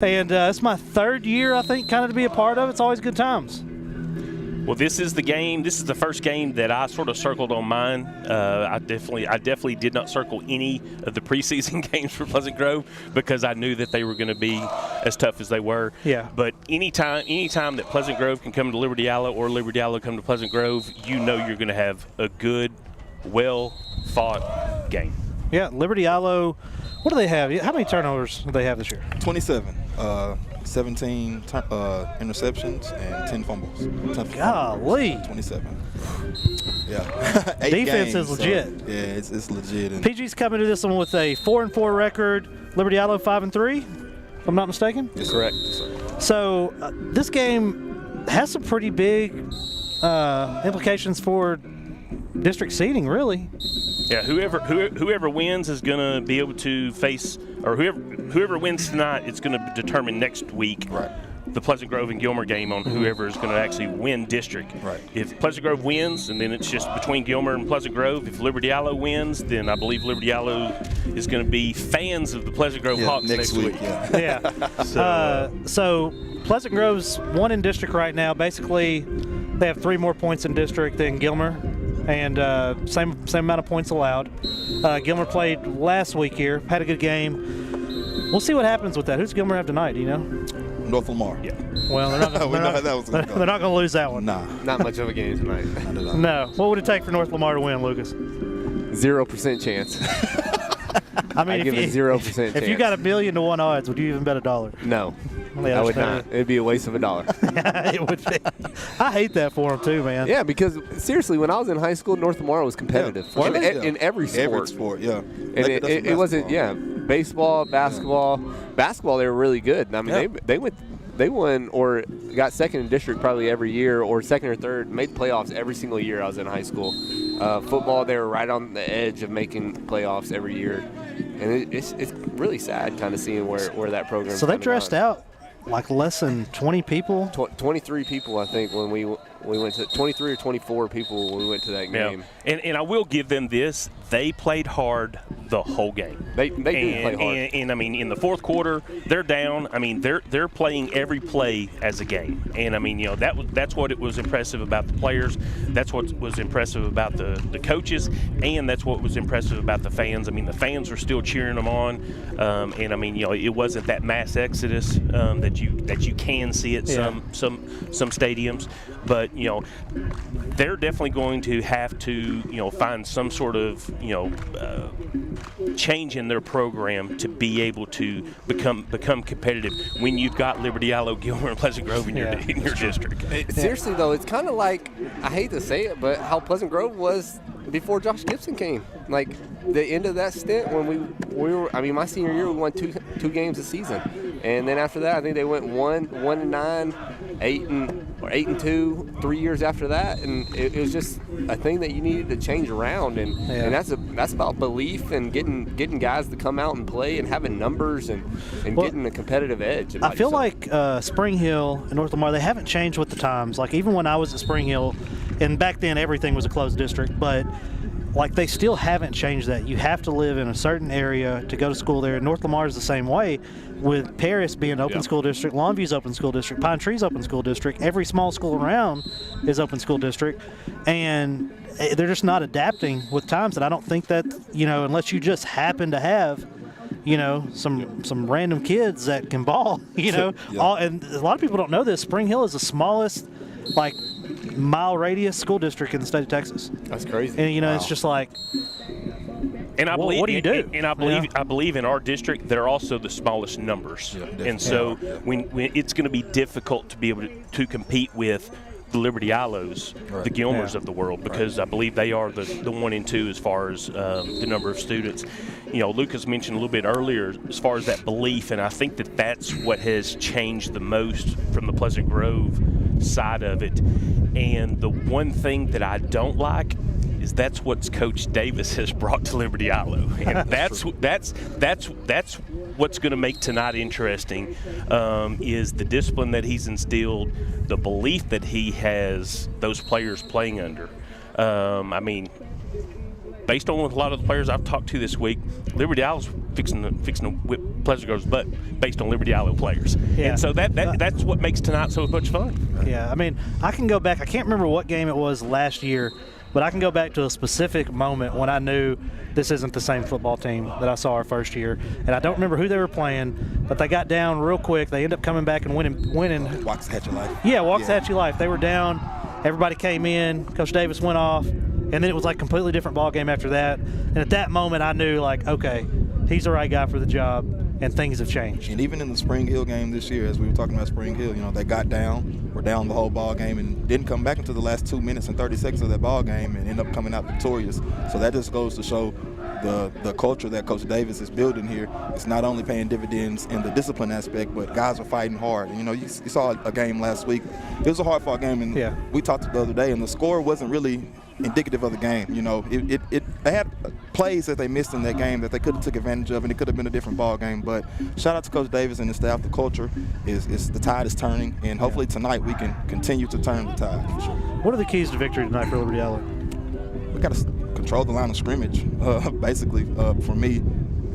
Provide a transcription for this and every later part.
And it's my third year, I think, kind of to be a part of. It's always good times. Well, this is the game. This is the first game that I sort of circled on mine. I definitely did not circle any of the preseason games for Pleasant Grove because I knew that they were going to be as tough as they were. Yeah. But anytime that Pleasant Grove can come to Liberty Eylau or Liberty Eylau come to Pleasant Grove, you know you're going to have a good, well-fought game. Yeah, Liberty Eylau. What do they have? How many turnovers do they have this year? 27. 17 interceptions and 10 fumbles. 10 Golly. 27. Yeah. Defense is legit. So, yeah, it's legit. And PG's coming to this one with a 4-4 record. Liberty Eylau 5-3, if I'm not mistaken. yes, Correct. Yes, sir. So this game has some pretty big implications for district seeding, really. Yeah, whoever wins is going to be able to face, or whoever wins tonight, it's going to determine next week Right. the Pleasant Grove and Gilmer game on whoever is going to actually win district. Right. If Pleasant Grove wins, and then it's just between Gilmer and Pleasant Grove. If Liberty Eylau wins, then I believe Liberty Eylau is going to be fans of the Pleasant Grove Hawks next week. Yeah. Yeah. So Pleasant Grove's one in district right now. Basically, they have 3 more points in district than Gilmer, and same amount of points allowed. Gilmer played last week here, had a good game. We'll see what happens with that. Who's Gilmer have tonight? Do you know? North Lamar. Yeah. Well, they're not We know how that was gonna go. they're not going to lose that one. Nah. Not much of a game tonight. Not at all. No. What would it take for North Lamar to win, Lucas? 0% chance. I mean, I give it 0% chance. If you got $1 million to 1 odds, would you even bet $1? No, Yeah, I would that's not. It'd be a waste of $1. It would be. I hate that for him too, man. Yeah, because seriously, when I was in high school, North Lamar was competitive in every sport. Every sport, yeah. And it wasn't, baseball, basketball. Basketball, they were really good. I mean, they won or got second in district probably every year, or second or third, made playoffs every single year I was in high school. Football, they were right on the edge of making playoffs every year. And it's really sad kind of seeing where that program. So they dressed out like less than 20 people? 23 people, I think, when we went to 23 or 24 people when we went to that game. Yeah. And I will give them this. They played hard the whole game. They did play hard. And I mean, in the fourth quarter, they're down. I mean, they're playing every play as a game. And I mean, that's what it was impressive about the players. That's what was impressive about the coaches, and that's what was impressive about the fans. I mean, the fans were still cheering them on. And I mean, it wasn't that mass exodus that you can see at some stadiums, but they're definitely going to have to find some sort of change in their program to be able to become competitive when you've got Liberty Eylau, Gilmer, and Pleasant Grove in your district. Seriously though, it's kind of like, I hate to say it, but how Pleasant Grove was before Josh Gibson came. Like the end of that stint when we were, I mean, my senior year we won two games a season, and then after that I think they went 1-9, 8-2 3 years after that, and it was just a thing that you needed to change around, and that's about belief and getting guys to come out and play and having numbers and getting a competitive edge. I feel like Spring Hill and North Lamar, they haven't changed with the times. Like even when I was at Spring Hill, and back then everything was a closed district, but like they still haven't changed that. You have to live in a certain area to go to school there. North Lamar is the same way, with Paris being open school district, Longview's open school district, Pine Tree's open school district. Every small school around is open school district, and they're just not adapting with times. And I don't think that, unless you just happen to have some random kids that can ball, and a lot of people don't know this. Spring Hill is the smallest mile radius school district in the state of Texas. That's crazy. And it's just like, and I believe, what do you do? And I believe in our district they're also the smallest numbers, and so when it's going to be difficult to be able to compete with the Liberty Eilau's, the Gilmers of the world, because I believe they are the 1 and 2 as far as the number of students. Lucas mentioned a little bit earlier as far as that belief, and I think that's what has changed the most from the Pleasant Grove side of it. And the one thing that I don't like is that's what Coach Davis has brought to Liberty Eylau, and that's what's going to make tonight interesting. Is the discipline that he's instilled, the belief that he has those players playing under. I mean, based on a lot of the players I've talked to this week, Liberty Eilau's fixing to whip Pleasant Grove's butt based on Liberty Eylau players. Yeah. And so that's what makes tonight so much fun. Yeah, I mean, I can go back. I can't remember what game it was last year, but I can go back to a specific moment when I knew this isn't the same football team that I saw our first year. And I don't remember who they were playing, but they got down real quick. They ended up coming back and winning. Waxahachie Life. Yeah, Waxahachie Life. They were down. Everybody came in. Coach Davis went off. And then it was like a completely different ball game after that. And at that moment, I knew, like, okay, he's the right guy for the job, and things have changed. And even in the Spring Hill game this year, as we were talking about Spring Hill, they got down, were down the whole ball game, and didn't come back until the last 2 minutes and 30 seconds of that ball game and end up coming out victorious. So that just goes to show the culture that Coach Davis is building here. It's not only paying dividends in the discipline aspect, but guys are fighting hard. And, you saw a game last week. It was a hard-fought game, and we talked the other day, and the score wasn't really indicative of the game. They had plays that they missed in that game that they could have took advantage of, and it could have been a different ball game. But shout out to Coach Davis and the staff. The culture is the tide is turning, and hopefully tonight we can continue to turn the tide for sure. What are the keys to victory tonight for Liberty Eylau? We got to control the line of scrimmage. Basically, for me,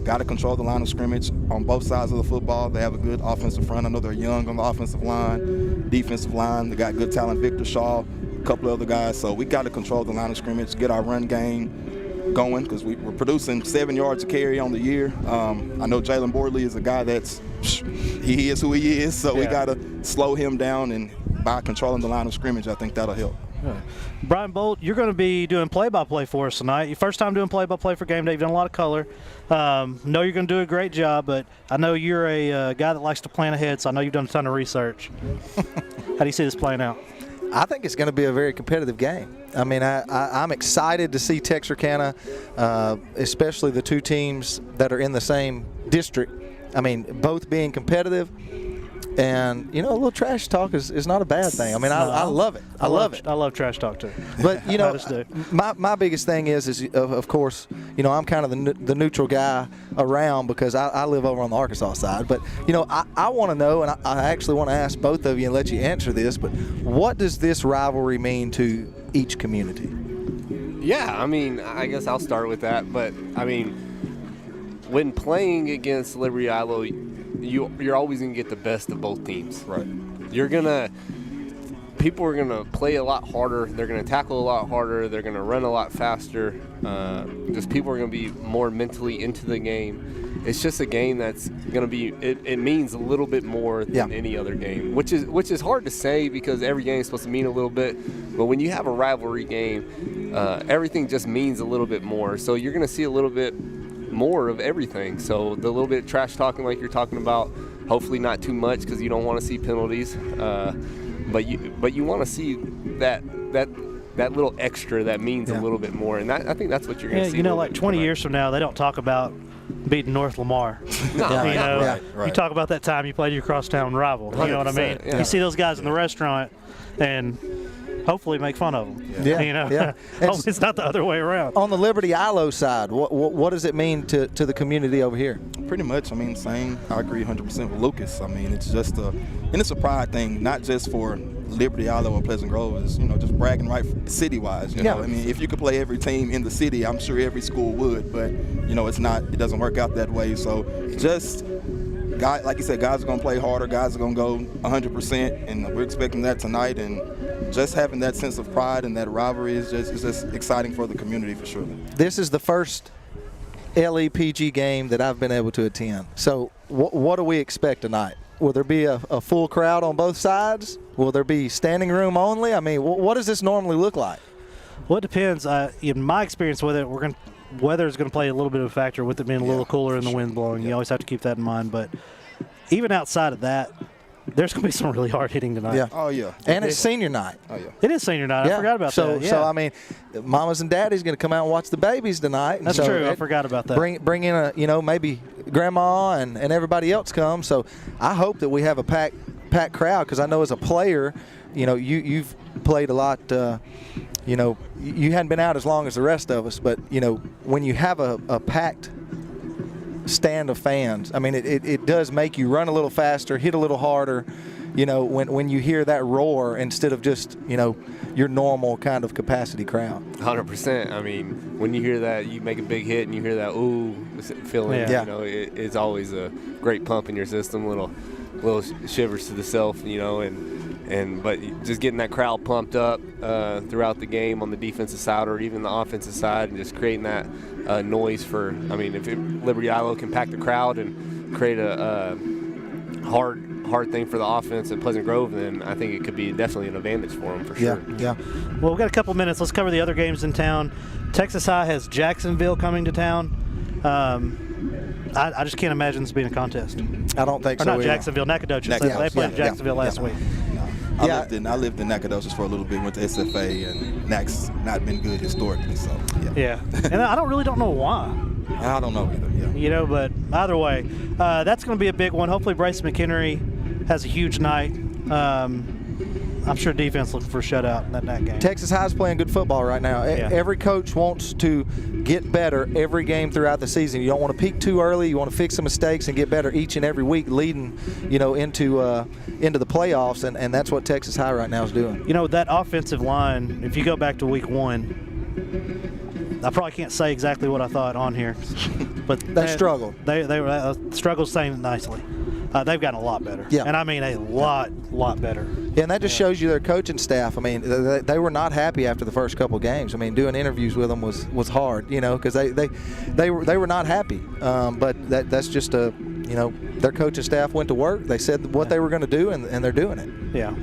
got to control the line of scrimmage on both sides of the football. They have a good offensive front. I know they're young on the offensive line, defensive line. They got good talent, Victor Shaw, a couple of other guys. So we got to control the line of scrimmage, get our run game going, because we're producing 7 yards a carry on the year. I know Jalen Boardley is a guy he is who he is. So we got to slow him down, and by controlling the line of scrimmage, I think that'll help. Brian Bolt, you're going to be doing play-by-play for us tonight. Your first time doing play-by-play for Gameday. You've done a lot of color. Know you're going to do a great job, but I know you're a guy that likes to plan ahead, so I know you've done a ton of research. How do you see this playing out? I think it's going to be a very competitive game. I mean, I'm excited to see Texarkana, especially the two teams that are in the same district. I mean, both being competitive. And, a little trash talk is not a bad thing. I mean, I love it. I love it. I love trash talk, too. But, my biggest thing is of course, I'm kind of the neutral guy around because I live over on the Arkansas side. But, I want to know, and I actually want to ask both of you and let you answer this, but what does this rivalry mean to each community? Yeah, I mean, I guess I'll start with that. But, I mean, when playing against Liberty Eylau, you're always going to get the best of both teams. Right. People are going to play a lot harder. They're going to tackle a lot harder. They're going to run a lot faster. Just people are going to be more mentally into the game. It's just a game that's going to be, it means a little bit more than any other game, which is hard to say because every game is supposed to mean a little bit. But when you have a rivalry game, everything just means a little bit more. So you're going to see a little bit more of everything. So the little bit of trash talking like you're talking about, hopefully not too much because you don't want to see penalties, but you want to see that little extra that means a little bit more, and I think that's what you're going to see. Like 20 years from now, they don't talk about beating North Lamar. You talk about that time you played your crosstown rival. You know what I mean? Yeah. You see those guys in the restaurant and hopefully make fun of them. It's not the other way around. On the Liberty Eylau side, what does it mean to the community over here? Pretty much, I mean, same. I agree 100% with Lucas. I mean, it's just it's a pride thing, not just for Liberty Eylau or Pleasant Grove. It's, just bragging right city-wise. You know, I mean, if you could play every team in the city, I'm sure every school would, but, it doesn't work out that way. So just, like you said, guys are going to play harder. Guys are going to go 100%, and we're expecting that tonight. And just having that sense of pride and that rivalry is just exciting for the community for sure. This is the first LEPG game that I've been able to attend. So what do we expect tonight? Will there be a full crowd on both sides? Will there be standing room only? I mean, what does this normally look like? Well, it depends. In my experience with it, weather is going to play a little bit of a factor with it being a little cooler and the wind blowing. You always have to keep that in mind. But even outside of that, there's going to be some really hard hitting tonight. Yeah. Oh, yeah. And it's senior night. Oh, yeah. It is senior night. I forgot about that. So, I mean, mamas and daddies going to come out and watch the babies tonight. That's true. I forgot about that. Bring in maybe grandma and everybody else come. So I hope that we have a packed crowd because I know as a player, you've played a lot. You hadn't been out as long as the rest of us, but, when you have a packed stand of fans, I mean, it does make you run a little faster, hit a little harder, when you hear that roar instead of just, your normal kind of capacity crowd. 100%. I mean, when you hear that, you make a big hit and you hear that ooh feeling. Yeah. It's always a great pump in your system. Little shivers to the self. But just getting that crowd pumped up throughout the game on the defensive side or even the offensive side, and just creating that noise for. I mean, if Liberty Eylau can pack the crowd and create a hard thing for the offense at Pleasant Grove, then I think it could be definitely an advantage for them for sure. Yeah. Well, we've got a couple minutes. Let's cover the other games in town. Texas High has Jacksonville coming to town. I just can't imagine this being a contest. I don't think or so. not Jacksonville, Nacogdoches. They played Jacksonville last week. I lived in Nacogdoches for a little bit, went to SFA, and NAC's not been good historically, so yeah. And I don't know why. I don't know either, but either way, that's going to be a big one. Hopefully Bryce McHenry has a huge night. I'm sure defense looking for a shutout in that game. Texas High's playing good football right now. Yeah. Every coach wants to get better every game throughout the season. You don't want to peak too early. You want to fix some mistakes and get better each and every week, leading, into the playoffs. And that's what Texas High right now is doing. That offensive line. If you go back to week 1, I probably can't say exactly what I thought on here, but they struggled. They were struggled, saying it nicely. They've gotten a lot better. Yeah. And I mean a lot better. Yeah, and that just shows you their coaching staff. I mean, they were not happy after the first couple of games. I mean, doing interviews with them was hard, because they were not happy. But that's just their coaching staff went to work. They said what they were going to do, and they're doing it. Yeah.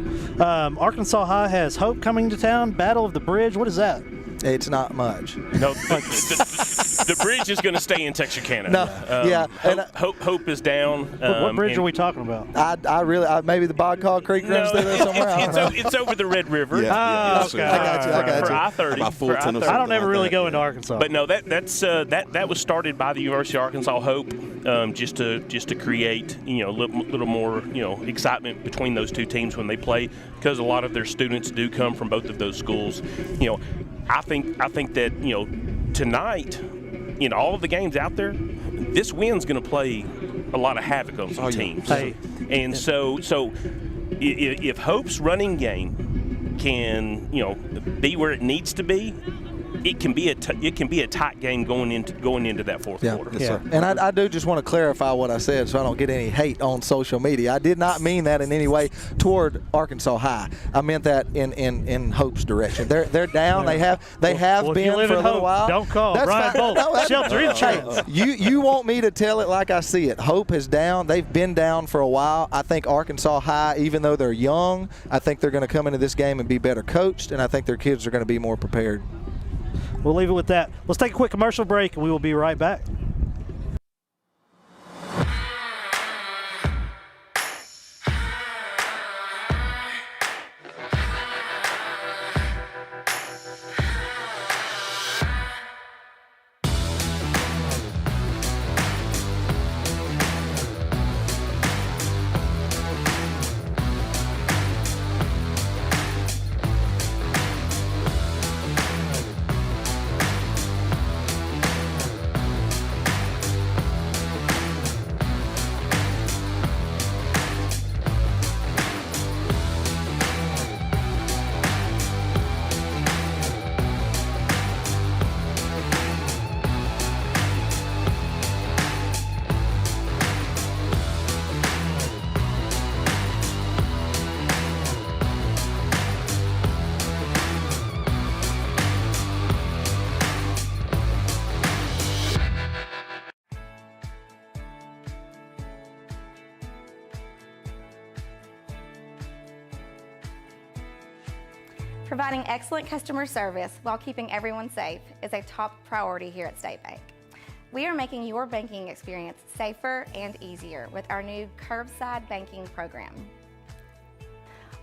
Arkansas High has Hope coming to town. Battle of the Bridge. What is that? It's not much. No, the bridge is going to stay in Texarkana. No, Hope is down. What bridge are we talking about? I maybe the Bogcaw Creek runs through there somewhere. It's over the Red River. Okay. I got you. For I-30. About Fulton or I don't ever really like go into Arkansas. But no, that was started by the University of Arkansas Hope, just to create a little more excitement between those two teams when they play, because a lot of their students do come from both of those schools. I think that tonight, in all of the games out there, this win's going to play a lot of havoc on some teams. Hey. And so if Hope's running game can be where it needs to be, it can be a tight game going into that fourth quarter. Yes, sir. And I do just want to clarify what I said so I don't get any hate on social media. I did not mean that in any way toward Arkansas High. I meant that in Hope's direction. They're down. They have been for a little while. Don't call. That's Brian fine. Bolt. Shelter in chance. You want me to tell it like I see it. Hope is down. They've been down for a while. I think Arkansas High, even though they're young, I think they're going to come into this game and be better coached, and I think their kids are going to be more prepared. We'll leave it with that. Let's take a quick commercial break, and we will be right back. Providing excellent customer service while keeping everyone safe is a top priority here at State Bank. We are making your banking experience safer and easier with our new curbside banking program.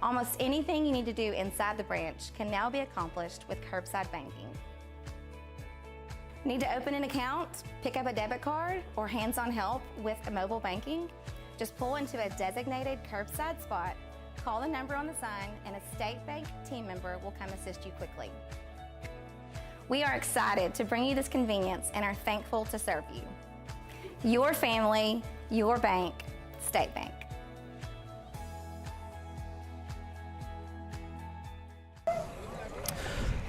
Almost anything you need to do inside the branch can now be accomplished with curbside banking. Need to open an account, pick up a debit card, or hands-on help with mobile banking? Just pull into a designated curbside spot, call the number on the sign, and a State Bank team member will come assist you quickly. We are excited to bring you this convenience and are thankful to serve you. Your family, your bank, State Bank.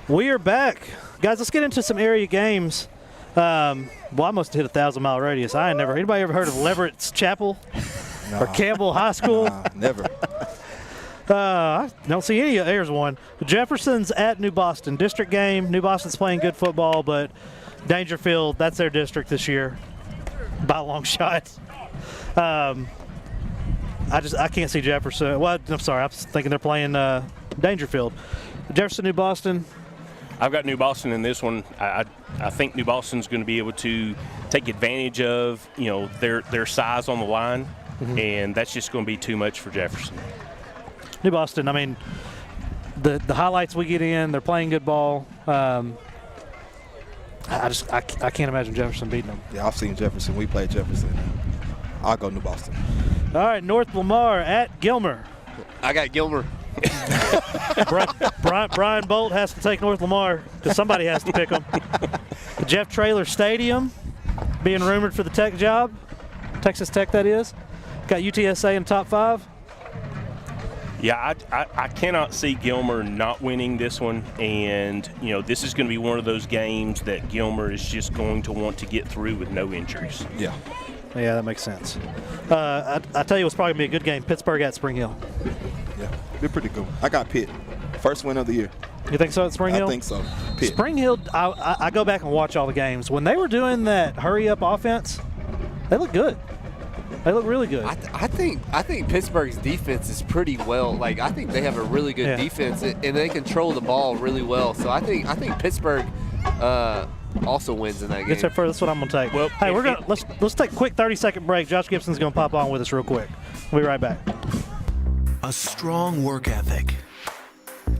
We are back. Guys, let's get into some area games. Well, I must have hit a 1,000-mile radius. I ain't never. Anybody ever heard of Leverett's Chapel or Campbell High School? Nah, never. I don't see any. There's one. Jefferson's at New Boston. District game. New Boston's playing good football, but Dangerfield, that's their district this year by a long shot. I can't see Jefferson. Well, I'm sorry. I was thinking they're playing Dangerfield. Jefferson, New Boston. I've got New Boston in this one. I think New Boston's going to be able to take advantage of their size on the line, and that's just going to be too much for Jefferson. New Boston. I mean, the highlights we get in, they're playing good ball. I can't imagine Jefferson beating them. Yeah, I've seen Jefferson. We played Jefferson. I'll go New Boston. All right, North Lamar at Gilmer. I got Gilmer. Brian Bolt has to take North Lamar because somebody has to pick them. Jeff Traylor Stadium being rumored for the Tech job. Texas Tech, that is. Got UTSA in top 5. Yeah, I cannot see Gilmer not winning this one, and this is going to be one of those games that Gilmer is just going to want to get through with no injuries. Yeah. Yeah, that makes sense. I tell you what's probably going to be a good game, Pittsburgh at Spring Hill. Yeah, be pretty good. I got Pitt. First win of the year. You think so at Spring Hill? I think so. Pitt. Spring Hill, I go back and watch all the games. When they were doing that hurry-up offense, they look good. They look really good. I think Pittsburgh's defense is pretty well. Like, I think they have a really good defense, and they control the ball really well. So I think Pittsburgh also wins in that game. That's what I'm gonna take. Well, hey, let's take a quick 30-second break. Josh Gibson's gonna pop on with us real quick. We'll be right back. A strong work ethic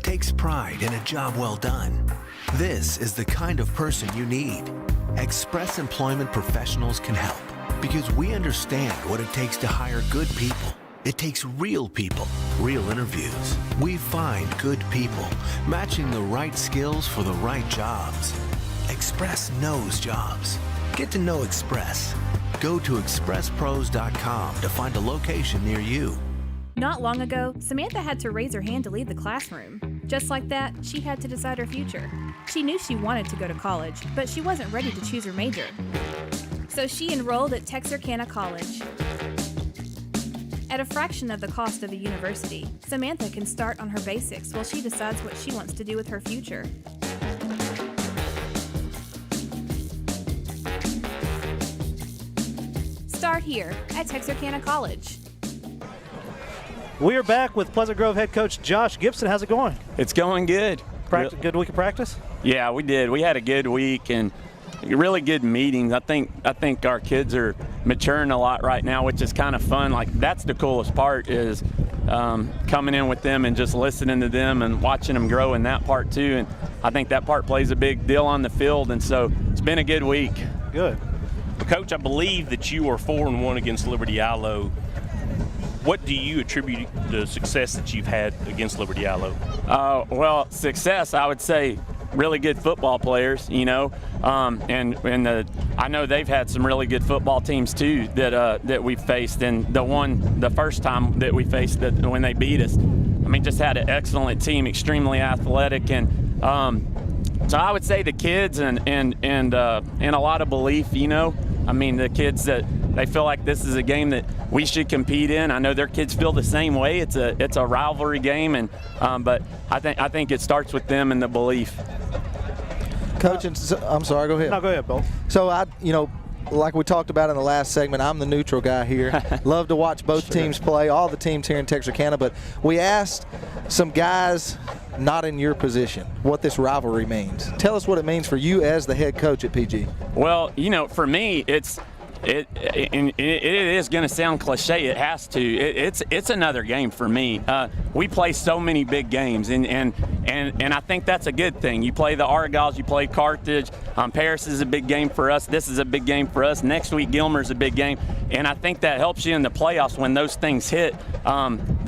takes pride in a job well done. This is the kind of person you need. Express Employment Professionals can help because we understand what it takes to hire good people. It takes real people, real interviews. We find good people, matching the right skills for the right jobs. Express knows jobs. Get to know Express. Go to expresspros.com to find a location near you. Not long ago, Samantha had to raise her hand to leave the classroom. Just like that, she had to decide her future. She knew she wanted to go to college, but she wasn't ready to choose her major. So she enrolled at Texarkana College. At a fraction of the cost of a university, Samantha can start on her basics while she decides what she wants to do with her future. Start here at Texarkana College. We are back with Pleasant Grove head coach Josh Gibson. How's it going? It's going good. Good week of practice? Yeah, we did. We had a good week and really good meetings. I think our kids are maturing a lot right now, which is kind of fun. Like, that's the coolest part is coming in with them and just listening to them and watching them grow in that part too. And I think that part plays a big deal on the field. And so it's been a good week. Good. Coach, I believe that you are 4-1 against Liberty Eylau. What do you attribute the success that you've had against Liberty Eylau? Well, success, I would say really good football players, and I know they've had some really good football teams too that we faced. And the first time that we faced when they beat us, just had an excellent team, extremely athletic, and so I would say the kids and a lot of belief, the kids that they feel like this is a game that we should compete in. I know their kids feel the same way. It's a rivalry game, and but I think it starts with them and the belief. Coach, I'm sorry. Go ahead. No, go ahead, Bill. So like we talked about in the last segment, I'm the neutral guy here. Love to watch both teams play, all the teams here in Texarkana. But we asked some guys not in your position what this rivalry means. Tell us what it means for you as the head coach at PG. Well, for me, it is going to sound cliche. It has to. It's another game for me. We play so many big games, and I think that's a good thing. You play the Argyles, you play Carthage. Paris is a big game for us. This is a big game for us. Next week, Gilmer's a big game, and I think that helps you in the playoffs when those things hit.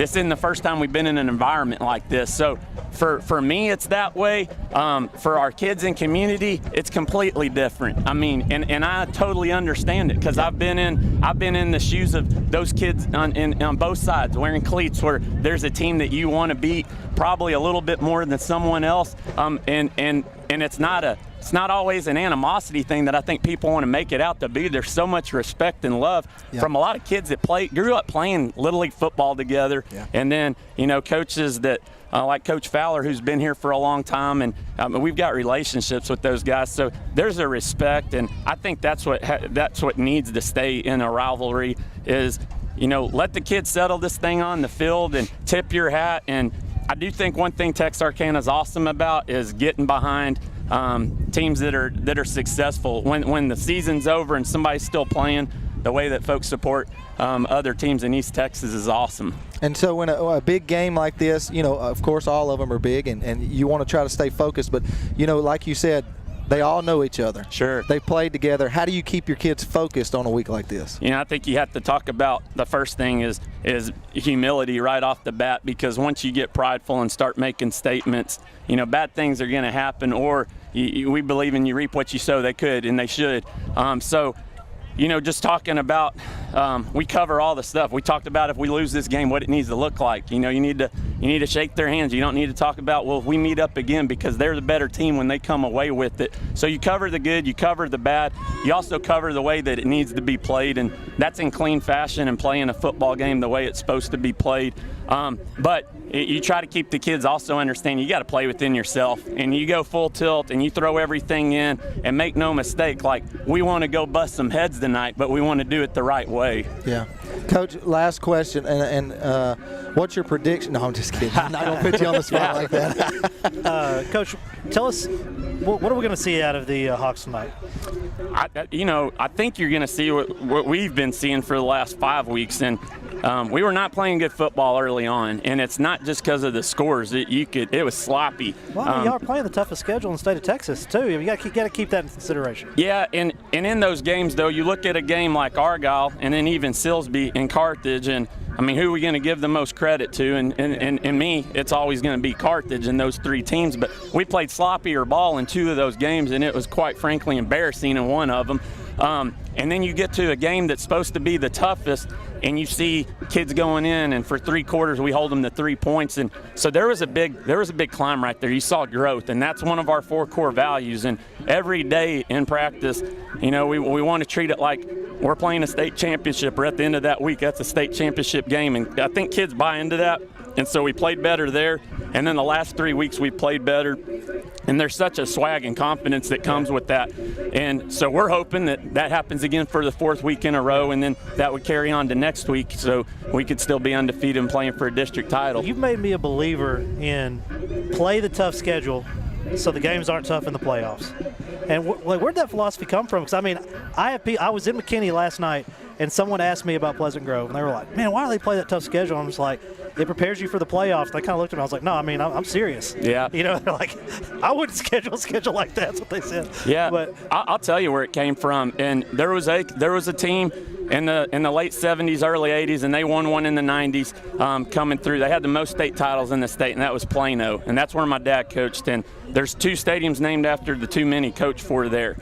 this isn't the first time we've been in an environment like this. So for me, it's that way. For our kids and community, it's completely different. I mean, and I totally understand it because I've been in the shoes of those kids on both sides, wearing cleats where there's a team that you want to beat probably a little bit more than someone else, and it's not always an animosity thing that I think people want to make it out to be. There's so much respect and love from a lot of kids that grew up playing Little League football together, and then coaches that like Coach Fowler, who's been here for a long time, and we've got relationships with those guys. So there's a respect, and I think that's what needs to stay in a rivalry is, let the kids settle this thing on the field and tip your hat. And I do think one thing Texarkana is awesome about is getting behind teams that are successful. When the season's over and somebody's still playing, the way that folks support other teams in East Texas is awesome. And so when a big game like this, of course all of them are big, and you want to try to stay focused. But, like you said, they all know each other. Sure. They played together. How do you keep your kids focused on a week like this? I think you have to talk about the first thing is humility right off the bat, because once you get prideful and start making statements, bad things are going to happen, or we believe in you reap what you sow. They could and they should. Just talking about, we cover all the stuff. We talked about if we lose this game, what it needs to look like. You need to shake their hands. You don't need to talk about, well, if we meet up again, because they're the better team when they come away with it. So you cover the good, you cover the bad. You also cover the way that it needs to be played, and that's in clean fashion and playing a football game the way it's supposed to be played. But you try to keep the kids also understand you got to play within yourself, and you go full tilt and you throw everything in, and make no mistake, like, we want to go bust some heads tonight, but we want to do it the right way. Yeah. Coach, last question, and what's your prediction? No, I'm just kidding. I'm not going to put you on the spot like that. Coach, tell us, what are we going to see out of the Hawks tonight? I think you're going to see what we've been seeing for the last 5 weeks, and we were not playing good football early on, and it's not just because of the scores. It was sloppy. Well, y'all are playing the toughest schedule in the state of Texas too. You got to keep that in consideration. Yeah, and in those games though, you look at a game like Argyle and then even Silsbee and Carthage, and I mean, who are we going to give the most credit to? And me, it's always going to be Carthage and those three teams. But we played sloppier ball in 2 of those games, and it was quite frankly embarrassing in one of them. And then you get to a game that's supposed to be the toughest, and you see kids going in, and for 3 quarters we hold them to 3 points. And so there was a big climb right there. You saw growth, and that's one of our 4 core values. And every day in practice, we want to treat it like we're playing a state championship, or at the end of that week, that's a state championship game. And I think kids buy into that. And so we played better there. And then the last 3 weeks we played better. And there's such a swag and confidence that comes with that. And so we're hoping that happens again for the 4th week in a row, and then that would carry on to next week, so we could still be undefeated and playing for a district title. You've made me a believer in play the tough schedule so the games aren't tough in the playoffs. And where'd that philosophy come from? Because, I mean, I was in McKinney last night, and someone asked me about Pleasant Grove, and they were like, man, why do they play that tough schedule? I'm just like, it prepares you for the playoffs. And I kind of looked at me, I was like, no, I mean, I'm serious. Yeah. They're like, I wouldn't schedule a schedule like that. That's what they said. Yeah, but I'll tell you where it came from. And there was a team in the late 70s, early 80s, and they won one in the 90s coming through. They had the most state titles in the state, and that was Plano. And that's where my dad coached. And there's 2 stadiums named after the 2 men he coached for there.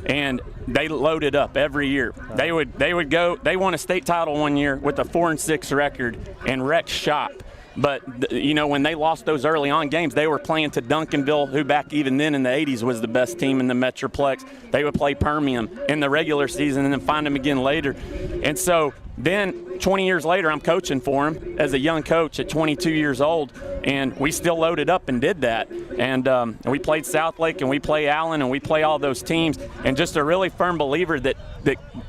And they loaded up every year. They would go. They won a state title one year with a 4-6 record and wrecked shop. But when they lost those early on games, they were playing to Duncanville, who back even then in the 80s was the best team in the Metroplex. They would play Permian in the regular season and then find them again later. And so then 20 years later, I'm coaching for them as a young coach at 22 years old, and we still loaded up and did that. And we played Southlake, and we play Allen, and we play all those teams. And just a really firm believer that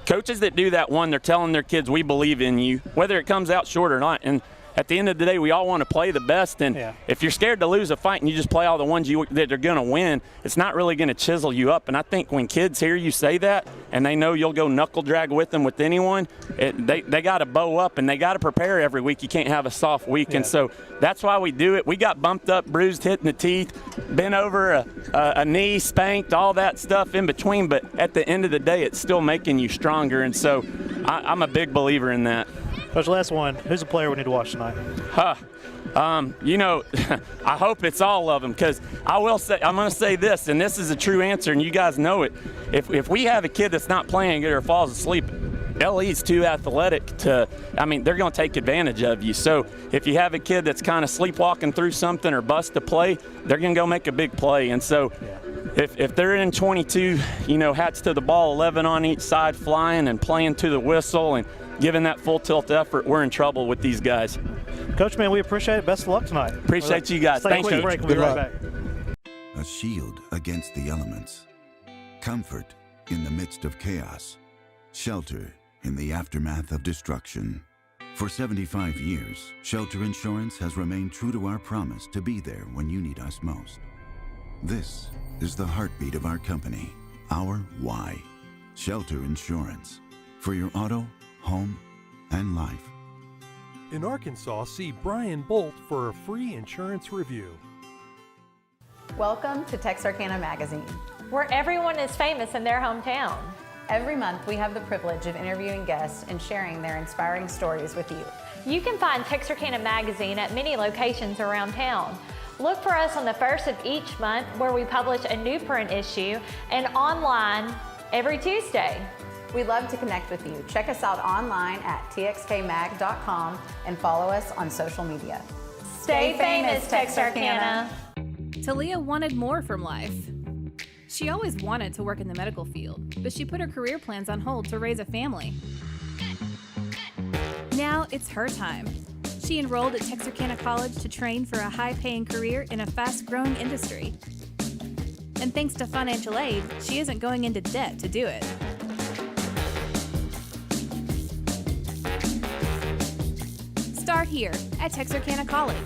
coaches that do that, one, they're telling their kids, we believe in you, whether it comes out short or not. And at the end of the day, we all want to play the best, and if you're scared to lose a fight and you just play all the ones that are going to win, it's not really going to chisel you up. And I think when kids hear you say that and they know you'll go knuckle drag with them with anyone, they got to bow up and they got to prepare every week. You can't have a soft week. Yeah. And so that's why we do it. We got bumped up, bruised, hit in the teeth, bent over a knee, spanked, all that stuff in between. But at the end of the day, it's still making you stronger. And so I'm a big believer in that. Coach, last one. Who's a player we need to watch tonight? I hope it's all of them, because I'm going to say this, and this is a true answer, and you guys know it. If we have a kid that's not playing good or falls asleep, LE's too athletic they're going to take advantage of you. So if you have a kid that's kind of sleepwalking through something or bust a play, they're going to go make a big play. And so if they're in 22, hats to the ball, 11 on each side, flying and playing to the whistle and giving that full tilt effort, we're in trouble with these guys. Coach, man, we appreciate it. Best of luck tonight. Appreciate you guys. Thank you. Break. We'll be right back. A shield against the elements. Comfort in the midst of chaos. Shelter in the aftermath of destruction. For 75 years, Shelter Insurance has remained true to our promise to be there when you need us most. This is the heartbeat of our company, our why. Shelter Insurance. For your auto, home, and life. In Arkansas, see Brian Bolt for a free insurance review. Welcome to Texarkana Magazine, where everyone is famous in their hometown. Every month, we have the privilege of interviewing guests and sharing their inspiring stories with you. You can find Texarkana Magazine at many locations around town. Look for us on the first of each month, where we publish a new print issue, and online every Tuesday. We'd love to connect with you. Check us out online at txkmag.com and follow us on social media. Stay famous, Texarkana. Talia wanted more from life. She always wanted to work in the medical field, but she put her career plans on hold to raise a family. Now it's her time. She enrolled at Texarkana College to train for a high-paying career in a fast-growing industry. And thanks to financial aid, she isn't going into debt to do it. Start here at Texarkana College.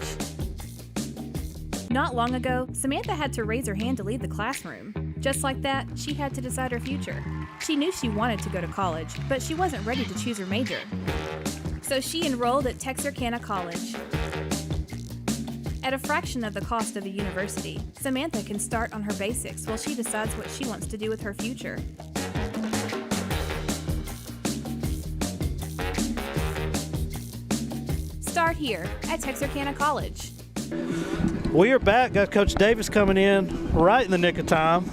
Not long ago, Samantha had to raise her hand to leave the classroom. Just like that, she had to decide her future. She knew she wanted to go to college, but she wasn't ready to choose her major. So she enrolled at Texarkana College. At a fraction of the cost of a university, Samantha can start on her basics while she decides what she wants to do with her future. Start here at Texarkana College. We are back. Got Coach Davis coming in right in the nick of time.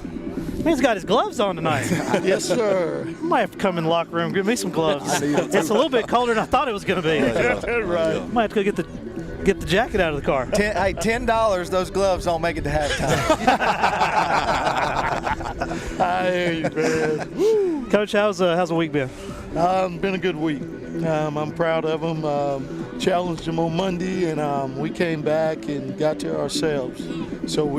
He's got his gloves on tonight. Yes, sir. I might have to come in the locker room, give me some gloves. It's a little bit colder than I thought it was going to be. Right. Might have to go get the jacket out of the car. $10, those gloves don't make it to halftime. I hear you, man. Coach, how's the week been? Been a good week. I'm proud of them. Challenged them on Monday, and we came back and got to ourselves. So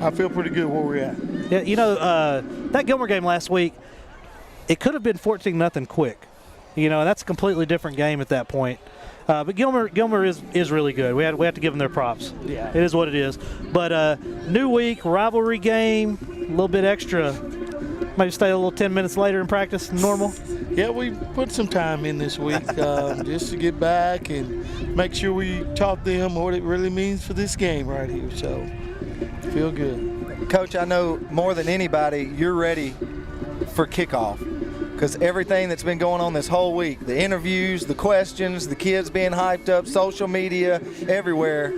I feel pretty good where we're at. Yeah, that Gilmer game last week, it could have been 14-0 quick. And that's a completely different game at that point. But Gilmer is really good. We have to give them their props. Yeah. It is what it is. But new week, rivalry game, a little bit extra. Maybe stay a little 10 minutes later in practice than normal. Yeah, we put some time in this week just to get back and make sure we taught them what it really means for this game right here. So, feel good. Coach, I know more than anybody you're ready for kickoff, because everything that's been going on this whole week, the interviews, the questions, the kids being hyped up, social media, everywhere,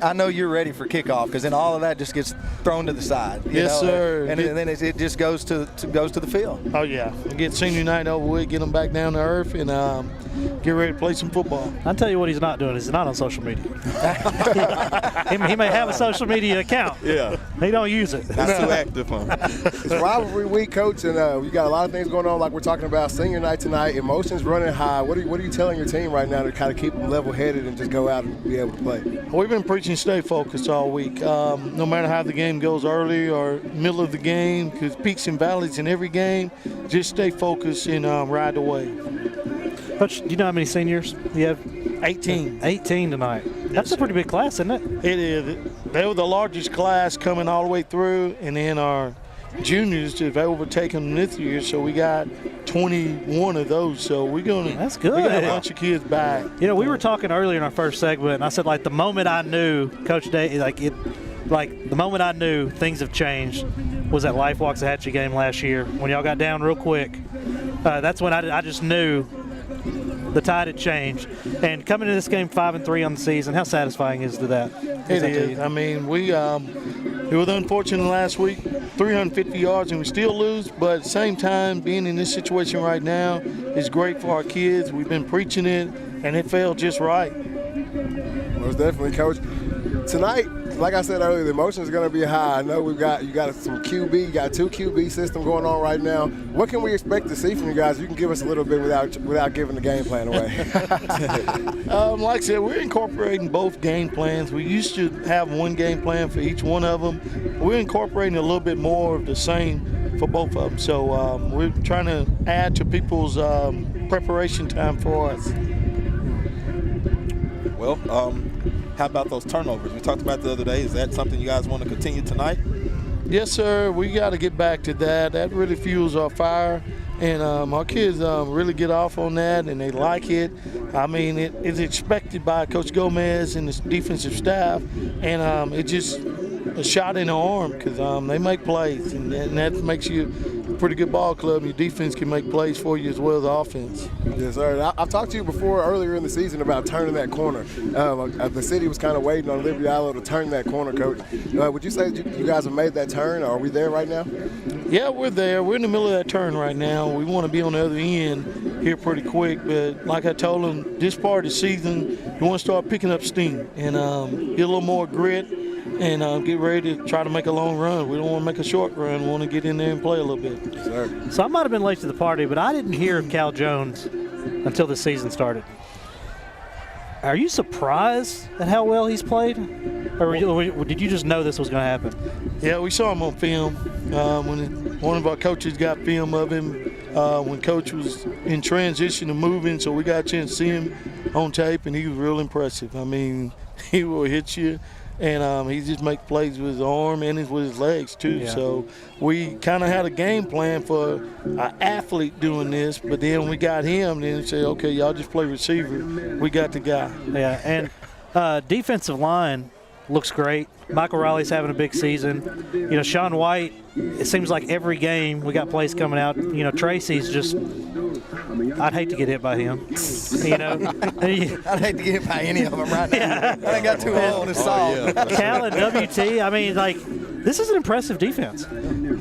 I know you're ready for kickoff, because then all of that just gets thrown to the side. Yes, sir. And then it just goes to the field. Oh, yeah. Get senior night over with, get them back down to earth, and get ready to play some football. I'll tell you what he's not doing. He's not on social media. he may have a social media account. Yeah. He don't use it. Not too active, huh? It's rivalry week, Coach, and we got a lot of things going on, like we're talking about senior night tonight. Emotions running high. What are you telling your team right now to kind of keep them level-headed and just go out and be able to play? We've been preaching stay focused all week. No matter how the game goes early or middle of the game, because peaks and valleys in every game, just stay focused and ride the wave. Coach, do you know how many seniors you have? 18. 18 tonight. That's a pretty big class, isn't it? It is. They were the largest class coming all the way through, and then our juniors have overtaken them this year, so we got 21 of those. So we're going to. That's good. We got a bunch of kids back. We were talking earlier in our first segment, and I said, the moment I knew, Coach Day, the moment I knew things have changed was that Life Waxahachie game last year when y'all got down real quick. That's when I just knew the tide had changed. And coming into this game 5-3 on the season, how satisfying is that? It is. I mean, it was unfortunate last week, 350 yards, and we still lose. But at the same time, being in this situation right now is great for our kids. We've been preaching it, and it felt just right. Most definitely, Coach. Tonight, like I said earlier, the emotion is going to be high. I know you got some QB, you got 2 QB system going on right now. What can we expect to see from you guys? You can give us a little bit without giving the game plan away. Like I said, we're incorporating both game plans. We used to have one game plan for each one of them. We're incorporating a little bit more of the same for both of them. So we're trying to add to people's preparation time for us. Well, how about those turnovers? We talked about the other day. Is that something you guys want to continue tonight? Yes, sir. We got to get back to that. That really fuels our fire. And our kids really get off on that, and they like it. I mean, it's expected by Coach Gomez and his defensive staff, and it's just a shot in the arm because they make plays, and that makes you a pretty good ball club. Your defense can make plays for you as well as offense. Yes, sir. I've talked to you before earlier in the season about turning that corner. The city was kind of waiting on Liberty Eylau to turn that corner, Coach. Would you say you guys have made that turn? Are we there right now? Yeah, we're there. We're in the middle of that turn right now. We want to be on the other end here pretty quick. But like I told them, this part of the season, you want to start picking up steam and get a little more grit and get ready to try to make a long run. We don't want to make a short run. We want to get in there and play a little bit. Sir. So I might have been late to the party, but I didn't hear of Cal Jones until the season started. Are you surprised at how well he's played? Or did you just know this was going to happen? Yeah, we saw him on film. When one of our coaches got film of him when Coach was in transition and moving, so we got a chance to see him on tape, and he was real impressive. I mean, he will hit you, and he just makes plays with his arm and with his legs too. Yeah. So we kind of had a game plan for an athlete doing this, but then when we got him, then we said, okay, y'all just play receiver. We got the guy. Yeah, and defensive line looks great. Michael Riley's having a big season. You know, Sean White, it seems like every game we got plays coming out. You know, Tracy's just, I'd hate to get hit by him. You know, I'd hate to get hit by any of them right now. Yeah. I ain't got too old to solve. Cal and WT, I mean, like, this is an impressive defense.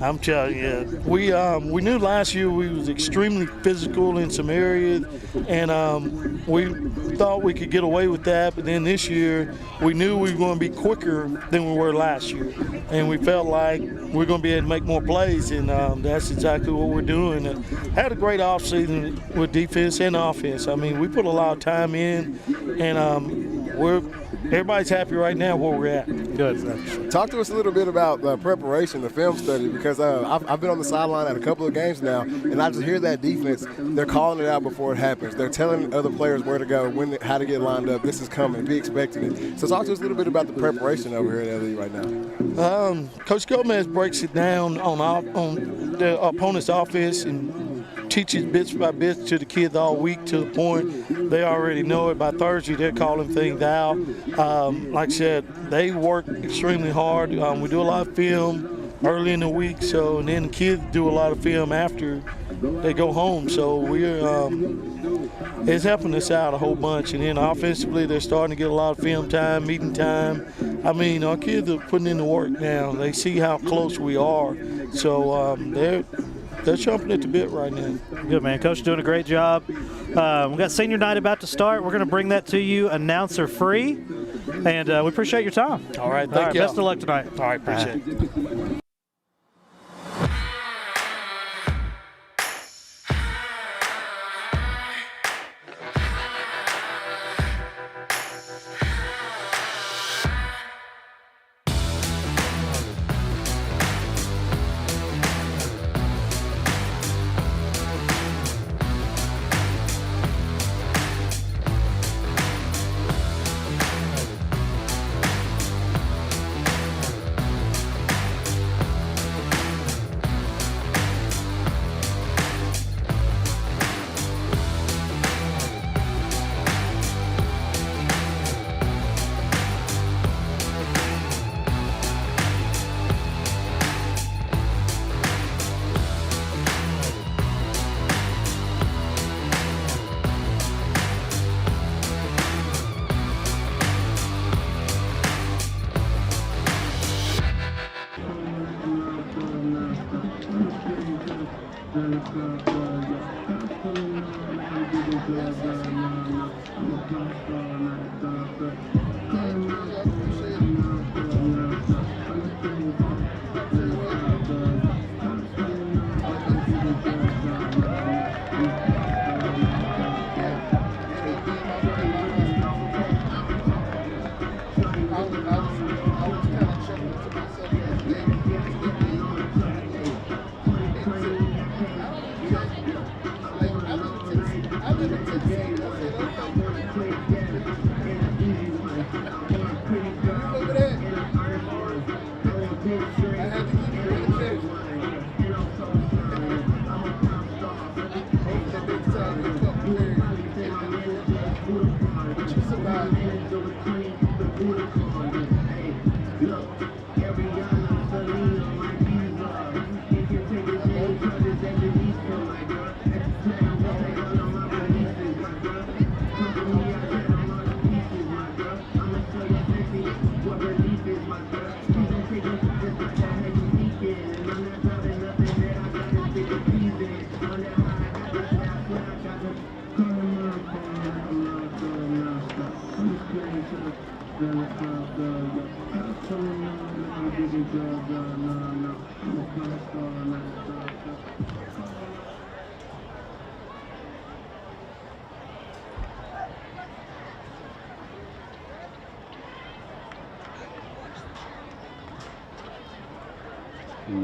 I'm telling you, we knew last year we was extremely physical in some areas, and we thought we could get away with that. But then this year, we knew we were going to be quicker than we were last year, and we felt like we're going to be able to make more plays, and that's exactly what we're doing. Had a great offseason with defense and offense. I mean, we put a lot of time in, and everybody's happy right now where we're at. Good. Talk to us a little bit about the preparation, the film study, because I've been on the sideline at a couple of games now, and I just hear that defense. They're calling it out before it happens. They're telling other players where to go, how to get lined up. This is coming. Be expecting it. So talk to us a little bit about the preparation over here at LE right now. Coach Gomez breaks it down on the opponent's offense and teaches bits by bits to the kids all week to the point they already know it. By Thursday, they're calling things out. Like I said, they work extremely hard. We do a lot of film early in the week, and then the kids do a lot of film after they go home. So it's helping us out a whole bunch. And then offensively, they're starting to get a lot of film time, meeting time. I mean, our kids are putting in the work now. They see how close we are. So they're chomping at the bit right now. Good, man. Coach doing a great job. We got senior night about to start. We're going to bring that to you announcer free, and we appreciate your time. All right, thank you. Best of luck tonight. All right, appreciate it.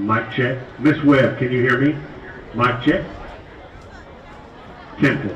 Mic check. Miss Webb, can you hear me? Mic check. Temple.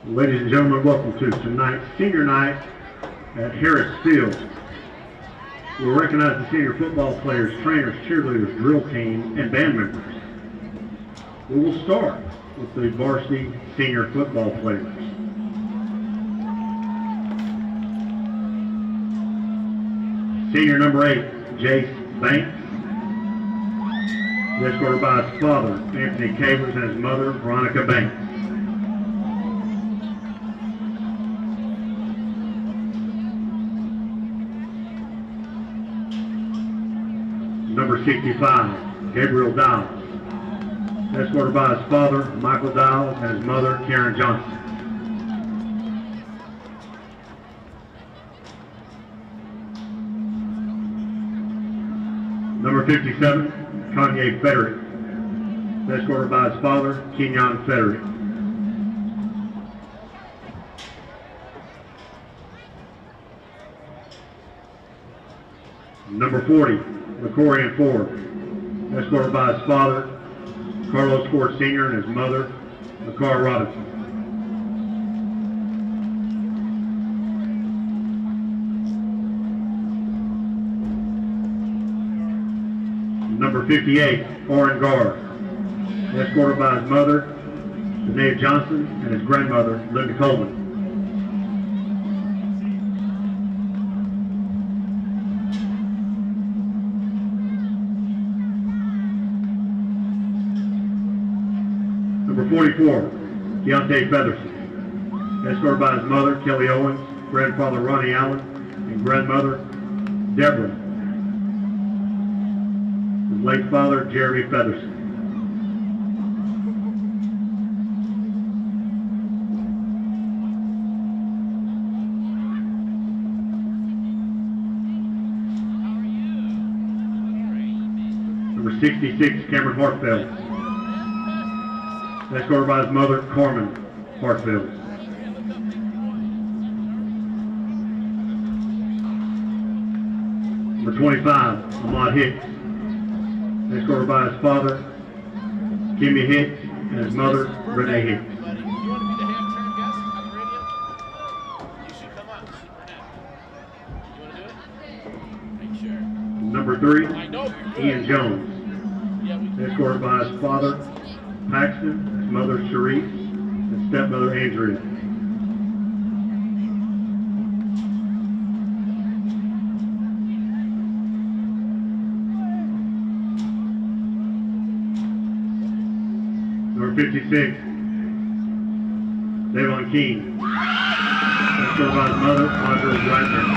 Ladies and gentlemen, welcome to tonight's senior night at Harris Field. We'll recognize the senior football players, trainers, cheerleaders, drill team, and band members. We will start with the varsity senior football players. Senior number 8, Jace Banks. He's escorted by his father, Anthony Cavers, and his mother, Veronica Banks. Number 65, Gabriel Dowles, escorted by his father, Michael Dowles, and his mother, Karen Johnson. Number 57, Kanye Frederick, escorted by his father, Kenyon Frederick. Number 40, McCorian Ford, escorted by his father, Carlos Ford Sr., and his mother, McCar Robinson. Number 58, Orrin Garr, escorted by his mother, Danae Johnson, and his grandmother, Linda Coleman. Number 44, Deontay Featherson, escorted by his mother, Kelly Owens, grandfather, Ronnie Allen, and grandmother, Deborah. His late father, Jeremy Featherson. Number 66, Cameron Hartfeld, escorted by his mother, Carmen Hartfield. Number 25, Ahmad Hicks, escorted by his father, Kimmy Hicks, and his mother, Renee Hicks. Number 3, Ian Jones, escorted by his father, Paxton, his mother, Sharice, and stepmother, Andrea. Number 56, Davon King, escorted by his mother, Audrey Bradford.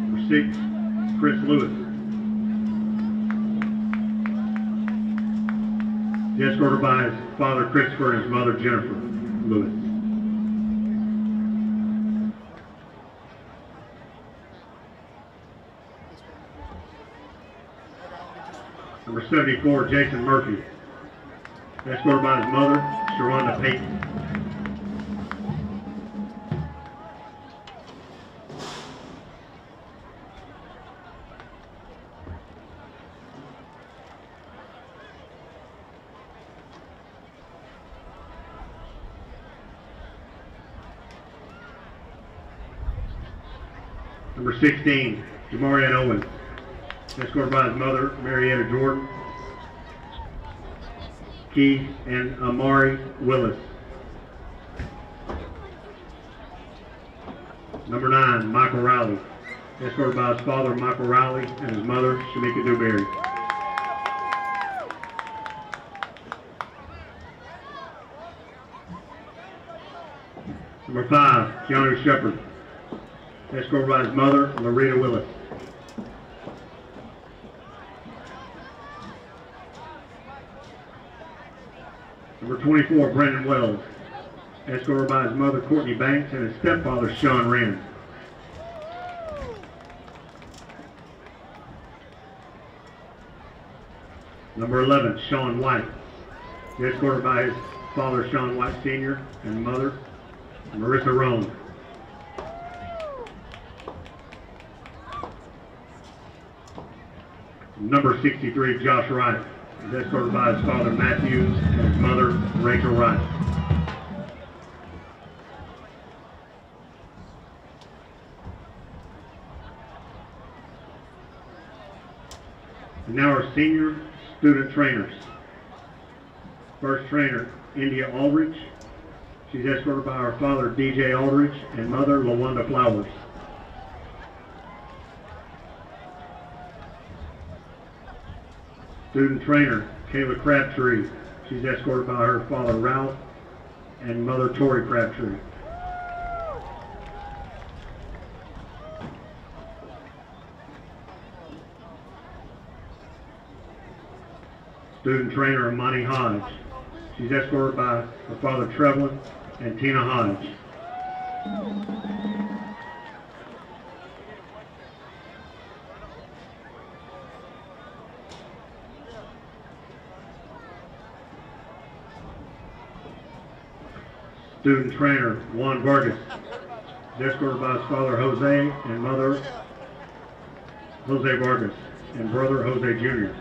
Number 6, Chris Lewis. He's escorted by his father Christopher and his mother Jennifer Lewis. Number 74, Jason Murphy. Escorted by his mother, Sharonda Payton. Number 16, Jamarian Owens. Escorted by his mother, Marietta Jordan, Keith and Amari Willis. Number 9, Michael Riley. Escorted by his father, Michael Riley, and his mother, Shamika Dewberry. Number 5, Keanu Shepard. Escorted by his mother, Loretta Willis. Number 24, Brandon Wells. Escorted by his mother, Courtney Banks, and his stepfather, Sean Wren. Number 11, Sean White. Escorted by his father, Sean White Sr., and mother, Marissa Roan. Number 63, Josh Wright. He's escorted by his father, Matthews, and his mother, Rachel Wright. And now our senior student trainers. First trainer, India Aldridge. She's escorted by her father, DJ Aldridge, and mother, LaWanda Flowers. Student trainer, Kayla Crabtree. She's escorted by her father, Ralph, and mother, Tori Crabtree. Student trainer, Amani Hodge. She's escorted by her father, Trevlin, and Tina Hodge. Student trainer, Juan Vargas. He's escorted by his father, Jose, and mother, Jose Vargas, and brother, Jose Jr.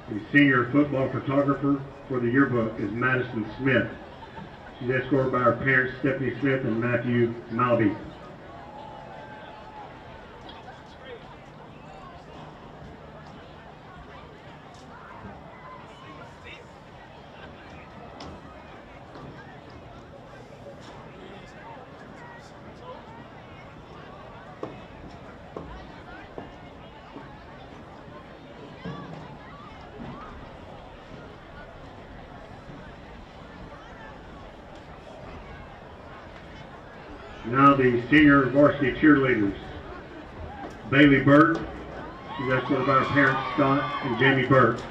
The senior football photographer for the yearbook is Madison Smith. She's escorted by her parents, Stephanie Smith and Matthew Malby. Now the senior varsity cheerleaders. Bailey Burt. She's escorted by her parents, Scott and Jamie Burt.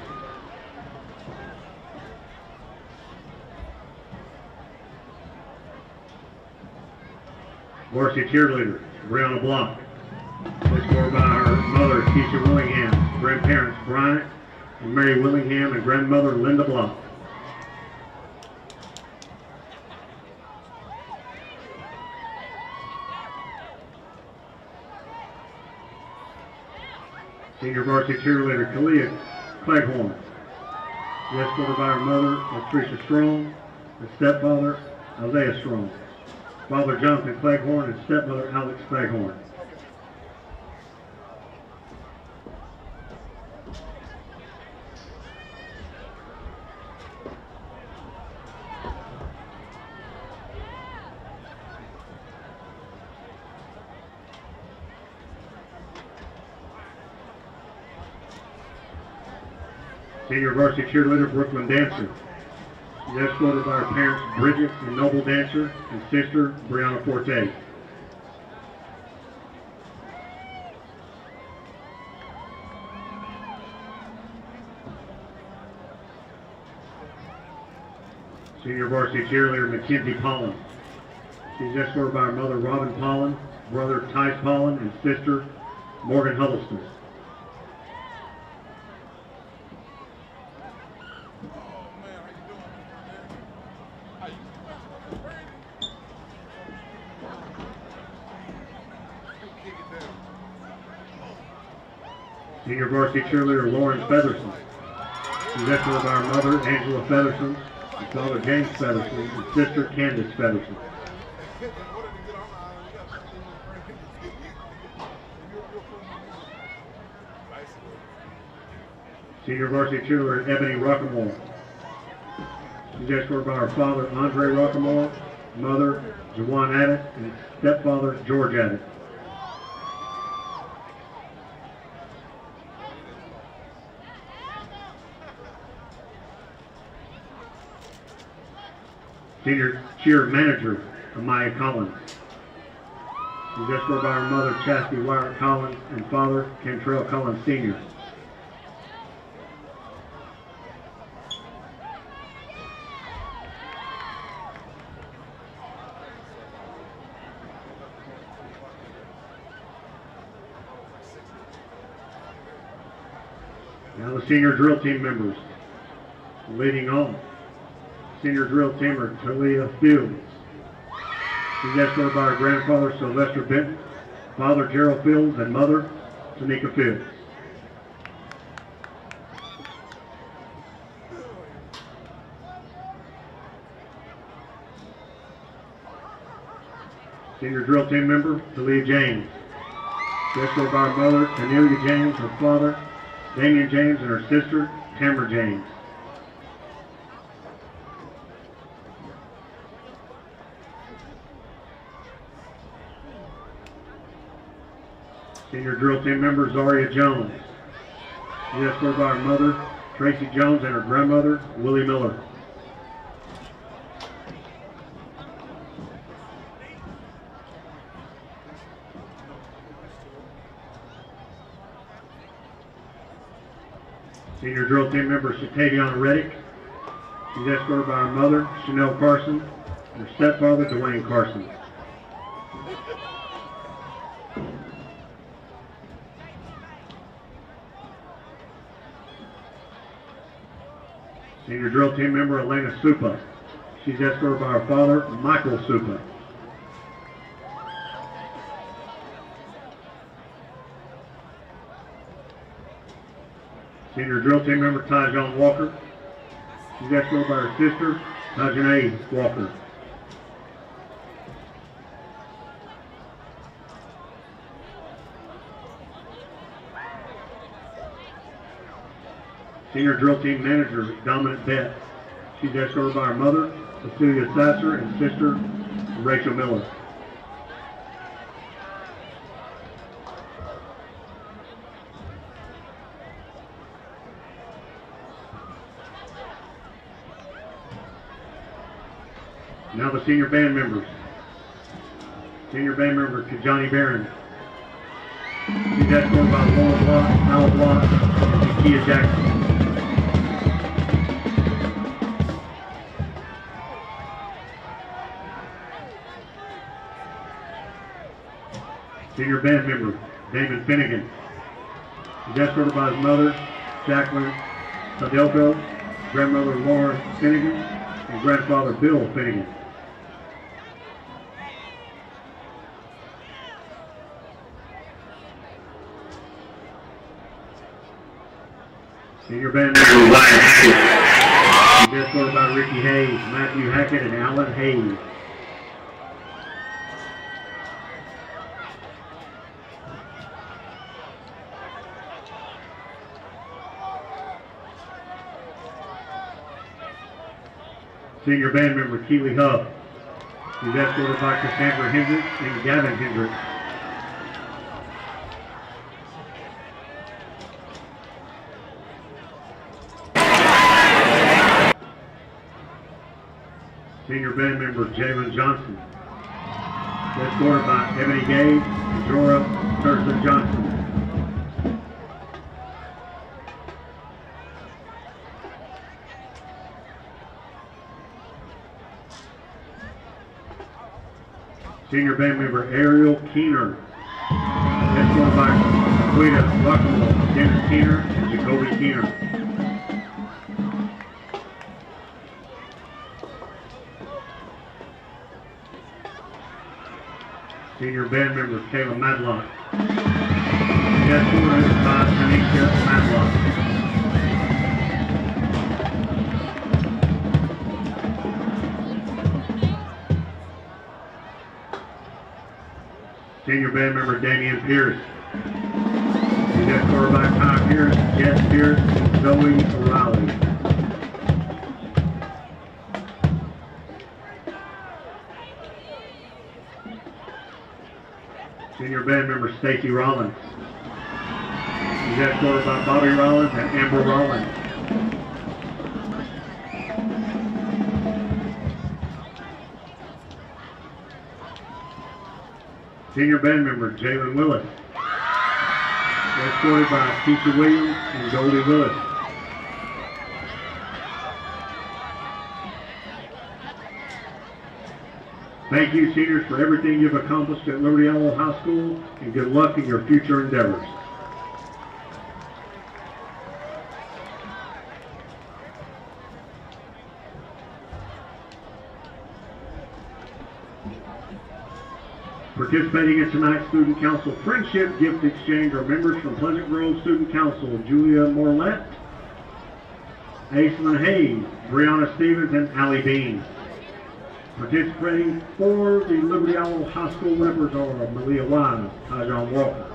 Varsity cheerleader, Brianna Block. Escorted by her mother, Keisha Willingham, grandparents, Bryant and Mary Willingham, and grandmother, Linda Block. Senior varsity cheerleader, Kalia Cleghorn. She's escorted by her mother, Patricia Strong, and stepfather, Isaiah Strong. Father Jonathan Cleghorn and stepmother, Alex Cleghorn. Senior varsity cheerleader, Brooklyn Dancer. She's escorted by her parents, Bridget and Noble Dancer, and sister, Brianna Forte. Senior varsity cheerleader Mackenzie Pollen. She's escorted by her mother Robin Pollen, brother Tice Pollen, and sister Morgan Huddleston. Senior varsity cheerleader Lauren Featherson. She's escorted by her mother Angela Featherson, and father James Featherson, and sister Candace Featherson. Senior varsity cheerleader Ebony Rockamore. She's escorted by her father Andre Rockamore, mother Jawan Addett, and stepfather George Addett. Senior cheer manager Amaya Collins. She's escorted by her mother Chastity Wyatt Collins and father Cantrell Collins Sr. Now the senior drill team members. Leading on. Senior drill teamer Talia Fields. She's escorted by her grandfather Sylvester Benton, father Gerald Fields, and mother Tanika Fields. Senior drill team member Talia James. She's escorted by her mother Tanelia James, her father Damian James, and her sister Tamara James. Senior drill team member Zaria Jones. She's escorted by her mother Tracy Jones and her grandmother Willie Miller. Senior drill team member Shataviana Reddick. She's escorted by her mother Chanel Carson and her stepfather Dwayne Carson. Senior drill team member Elena Supa. She's escorted by her father, Michael Supa. Senior drill team member Tyjon Walker. She's escorted by her sister, Tajanae Walker. Senior drill team manager Dominic Bett. She's escorted by her mother, Cecilia Sasser, and sister, Rachel Miller. Now the senior band members. Senior band member Kajani Barron. She's escorted by Laura Block, Al Block, and Kia Jackson. Senior band member, Damon Finnegan. He's escorted by his mother, Jacqueline Sadelko, grandmother Laura Finnegan, and grandfather Bill Finnegan. Senior band member, Ryan Hackett. He's escorted by Ricky Hayes, Matthew Hackett, and Alan Hayes. Senior band member Keely Hubb. He's escorted by Cassandra Hendricks and Gavin Hendricks. Senior band member Jalen Johnson. Escorted by Ebony Gage and Jorah Thurston Johnson. Senior band member Ariel Keener. Escorted by Quita Rockable, Dennis Keener, and Jacoby Keener. Senior band member Kayla Madlock. Escorted by Tanisha Madlock. Senior band member Damian Pierce. He's escorted by Ty Pierce, Jess Pierce, and Zoe O'Reilly. Senior band member Stacy Rollins. He's escorted by Bobby Rollins and Amber Rollins. Senior band member Jalen Willis. Escorted by Keisha Williams and Goldie Willis. Thank you, seniors, for everything you've accomplished at Liberty Eylau High School, and good luck in your future endeavors. Participating in tonight's Student Council Friendship Gift Exchange are members from Pleasant Grove Student Council, Julia Morlett, Aislinn Hayes, Brianna Stevens, and Allie Bean. Participating for the Liberty Eylau High School Leopards are Malia Wise, Tyjon Walker,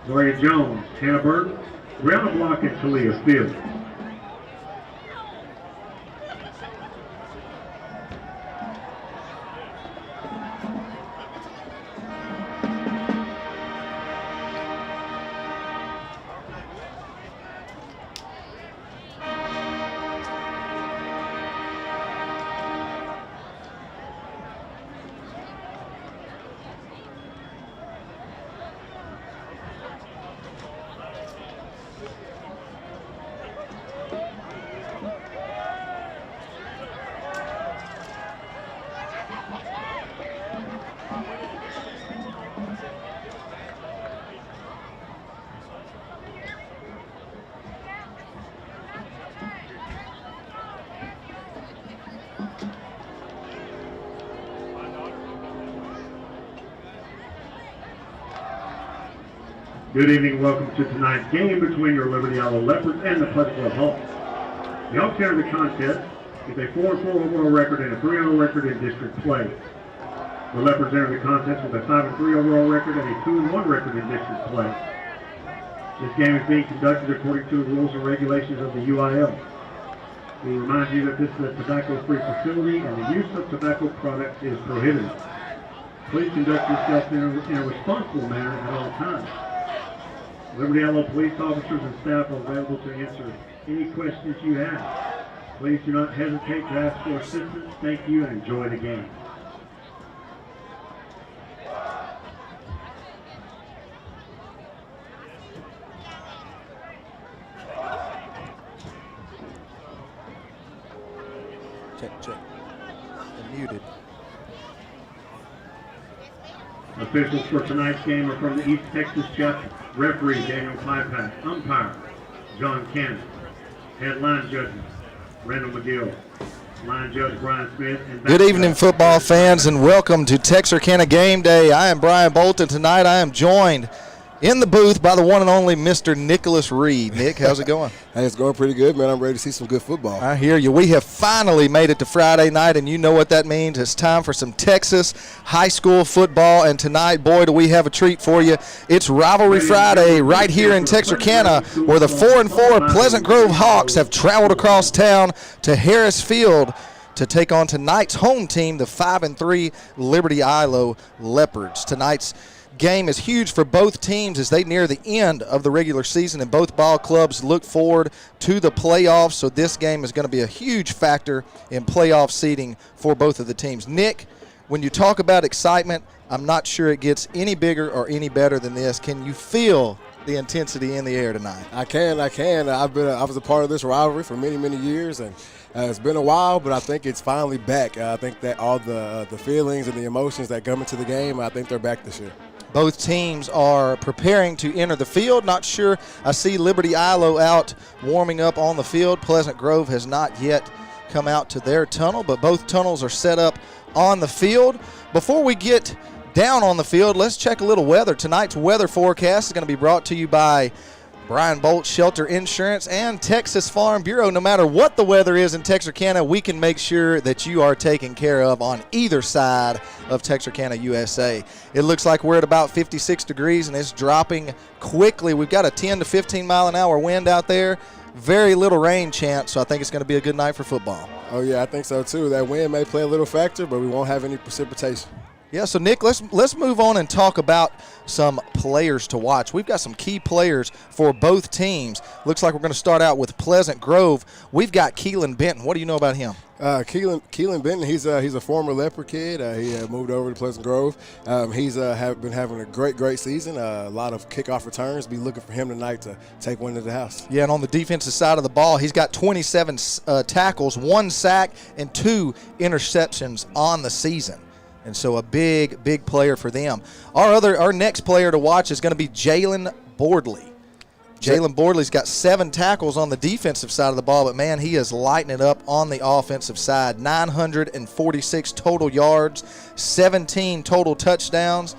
Gloria Jones, Hannah Burton, Brianna Block, and Talia Fields. Good evening, welcome to tonight's game between your Liberty Eylau Leopards and the Pleasant Grove Hawks. The Hawks enter the contest with a 4-4 overall record and a 3-0 record in district play. The Leopards enter the contest with a 5-3 overall record and a 2-1 record in district play. This game is being conducted according to the rules and regulations of the UIL. We remind you that this is a tobacco-free facility and the use of tobacco products is prohibited. Please conduct yourself in a responsible manner at all times. Liberty Eylau police officers and staff are available to answer any questions you have. Please do not hesitate to ask for assistance. Thank you and enjoy the game. Check. I'm muted. Officials for tonight's game are from the East Texas chapter. Referee Daniel Klipak. Umpire John Cannon. Head line judges Randall McGill. Line judge Brian Smith. And good evening, football fans, and welcome to Texarkana Game Day. I am Brian Bolton. Tonight I am joined in the booth by the one and only Mr. Nicholas Reed. Nick, how's it going? Hey, it's going pretty good, man. I'm ready to see some good football. I hear you. We have finally made it to Friday night, and you know what that means. It's time for some Texas high school football, and tonight, boy, do we have a treat for you. It's Rivalry Friday right here in Texarkana, where the 4-4 Pleasant Grove Hawks have traveled across town to Harris Field to take on tonight's home team, the 5-3 Liberty Eylau Leopards. Tonight's game is huge for both teams as they near the end of the regular season, and both ball clubs look forward to the playoffs. So this game is going to be a huge factor in playoff seeding for both of the teams. Nick, when you talk about excitement, I'm not sure it gets any bigger or any better than this. Can you feel the intensity in the air tonight? I can. I was a part of this rivalry for many, many years, and it's been a while, but I think it's finally back. I think that all the feelings and the emotions that come into the game, I think they're back this year. Both teams are preparing to enter the field. Not sure. I see Liberty Eylau out warming up on the field. Pleasant Grove has not yet come out to their tunnel, but both tunnels are set up on the field. Before we get down on the field, let's check a little weather. Tonight's weather forecast is going to be brought to you by Brian Bolt Shelter Insurance and Texas Farm Bureau. No matter what the weather is in Texarkana, we can make sure that you are taken care of on either side of Texarkana, USA. It looks like we're at about 56 degrees, and it's dropping quickly. We've got a 10 to 15 mile an hour wind out there. Very little rain chance, so I think it's going to be a good night for football. Oh, yeah, I think so, too. That wind may play a little factor, but we won't have any precipitation. Yeah, so Nick, let's move on and talk about some players to watch. We've got some key players for both teams. Looks like we're going to start out with Pleasant Grove. We've got Keelan Benton. What do you know about him? Keelan Benton, he's a former Leopard kid. He moved over to Pleasant Grove. He's been having a great season. A lot of kickoff returns. Be looking for him tonight to take one to the house. Yeah, and on the defensive side of the ball, he's got 27 tackles, 1 sack, and 2 interceptions on the season. And so a big player for them. Our next player to watch is going to be Jalen Boardley. Jalen Boardley's got 7 tackles on the defensive side of the ball, but, man, he is lighting it up on the offensive side. 946 total yards, 17 total touchdowns.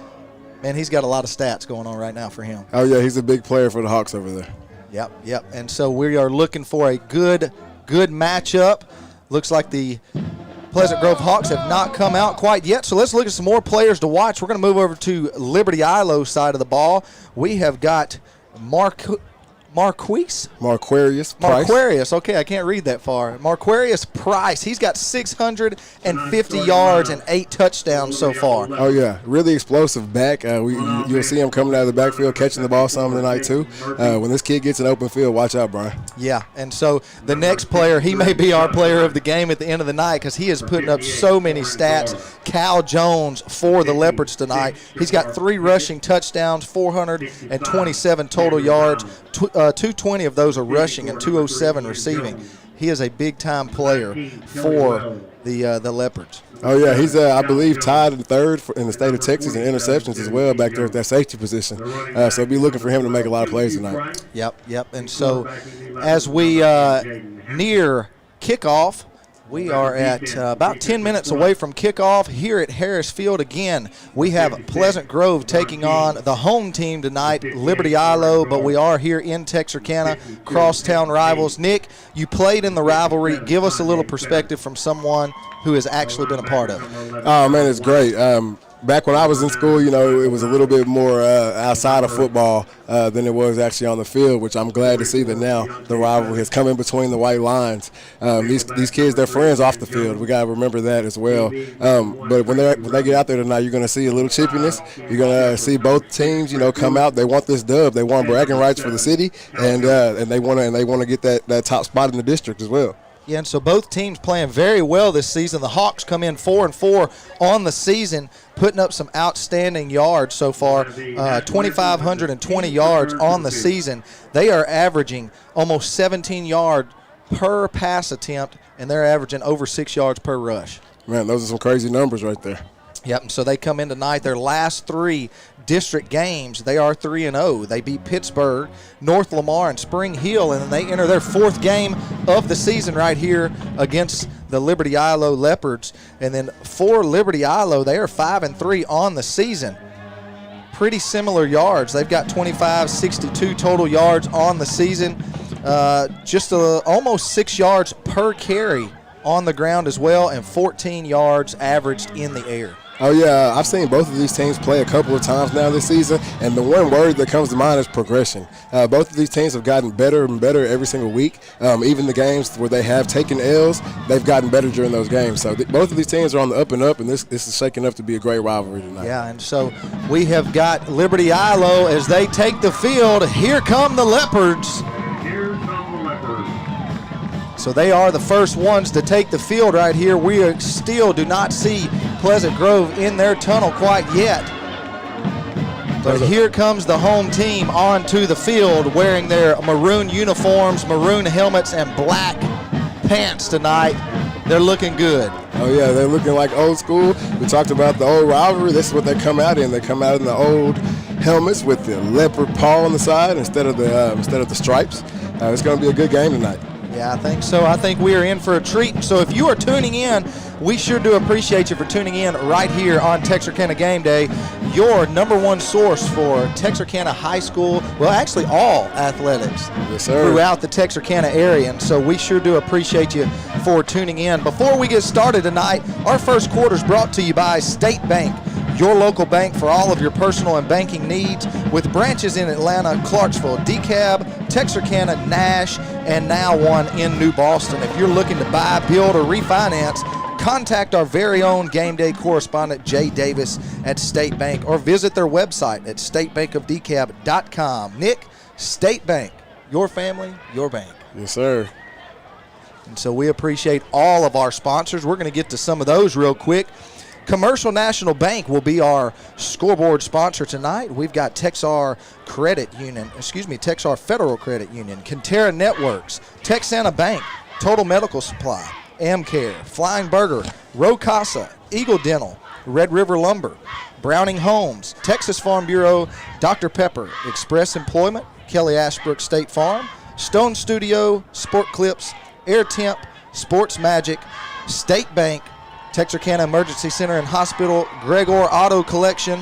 Man, he's got a lot of stats going on right now for him. Oh, yeah, he's a big player for the Hawks over there. Yep. And so we are looking for a good matchup. Looks like the Pleasant Grove Hawks have not come out quite yet, so let's look at some more players to watch. We're going to move over to Liberty Eylau side of the ball. We have got Marquarius Price. Okay, I can't read that far. Marquarius Price. He's got 650 yards and 8 touchdowns so far. Oh, yeah. Really explosive back. You'll see him coming out of the backfield, catching the ball some tonight, too. When this kid gets an open field, watch out, Brian. Yeah, and so the next player, he may be our player of the game at the end of the night because he is putting up so many stats. Cal Jones for the Leopards tonight. He's got 3 rushing touchdowns, 427 total yards, 220 of those are rushing and 207 receiving. He is a big-time player for the Leopards. Oh, yeah, he's, I believe, tied in 3rd in the state of Texas in interceptions as well back there at that safety position. So be looking for him to make a lot of plays tonight. Yep. And so as we near kickoff, we are at about 10 minutes away from kickoff here at Harris Field. Again, we have Pleasant Grove taking on the home team tonight, Liberty Eylau, but we are here in Texarkana, crosstown rivals. Nick, you played in the rivalry. Give us a little perspective from someone who has actually been a part of it. Oh, man, it's great. Back when I was in school, it was a little bit more outside of football than it was actually on the field, which I'm glad to see that now the rivalry has come in between the white lines. These kids, they're friends off the field. We got to remember that as well. But when they get out there tonight, you're going to see a little chippiness. You're going to see both teams, come out. They want this dub. They want bragging rights for the city, and they want to get that top spot in the district as well. Yeah, and so both teams playing very well this season. The Hawks come in 4-4 on the season, putting up some outstanding yards so far, 2,520 yards on the season. They are averaging almost 17 yards per pass attempt, and they're averaging over 6 yards per rush. Man, those are some crazy numbers right there. Yep, and so they come in tonight. Their last 3 district games, they are 3-0. They beat Pittsburgh, North Lamar, and Spring Hill, and then they enter their 4th game of the season right here against the Liberty Eylau Leopards. And then for Liberty Eylau, they are 5-3 on the season. Pretty similar yards. They've got 2,562 total yards on the season, just almost 6 yards per carry on the ground as well, and 14 yards averaged in the air. Oh, yeah, I've seen both of these teams play a couple of times now this season, and the one word that comes to mind is progression. Both of these teams have gotten better and better every single week. Even the games where they have taken L's, they've gotten better during those games. So both of these teams are on the up and up, and this is shaking up to be a great rivalry tonight. Yeah, and so we have got Liberty Eylau as they take the field. Here come the Leopards. So they are the first ones to take the field right here. We still do not see Pleasant Grove in their tunnel quite yet. But here comes the home team onto the field wearing their maroon uniforms, maroon helmets, and black pants tonight. They're looking good. Oh, yeah, they're looking like old school. We talked about the old rivalry. This is what they come out in. They come out in the old helmets with the leopard paw on the side instead of the stripes. It's going to be a good game tonight. Yeah, I think so. I think we are in for a treat. So if you are tuning in, we sure do appreciate you for tuning in right here on Texarkana Game Day, your number one source for Texarkana High School, well, actually all athletics throughout the Texarkana area. And so we sure do appreciate you for tuning in. Before we get started tonight, our first quarter is brought to you by State Bank, your local bank for all of your personal and banking needs, with branches in Atlanta, Clarksville, DeKalb, Texarkana, Nash, and now one in New Boston. If you're looking to buy, build, or refinance, contact our very own Game Day correspondent, Jay Davis at State Bank, or visit their website at statebankofdecab.com. Nick, State Bank, your family, your bank. Yes, sir. And so we appreciate all of our sponsors. We're going to get to some of those real quick. Commercial National Bank will be our scoreboard sponsor tonight. We've got Texar Federal Credit Union, Conterra Networks, Texana Bank, Total Medical Supply, Amcare, Flying Burger, Rocasa, Eagle Dental, Red River Lumber, Browning Homes, Texas Farm Bureau, Dr. Pepper, Express Employment, Kelly Ashbrook State Farm, Stone Studio, Sport Clips, Air Temp, Sports Magic, State Bank, Texarkana Emergency Center and Hospital, Gregor Auto Collection,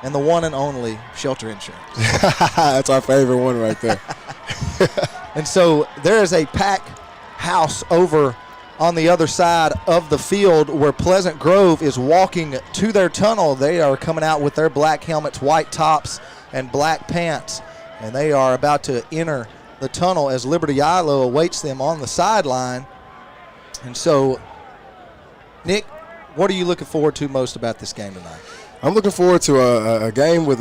and the one and only Shelter Insurance. That's our favorite one right there. And so there is a pack house over on the other side of the field where Pleasant Grove is walking to their tunnel. They are coming out with their black helmets, white tops, and black pants, and they are about to enter the tunnel as Liberty Eylau awaits them on the sideline. And so, Nick, what are you looking forward to most about this game tonight? I'm looking forward to a game with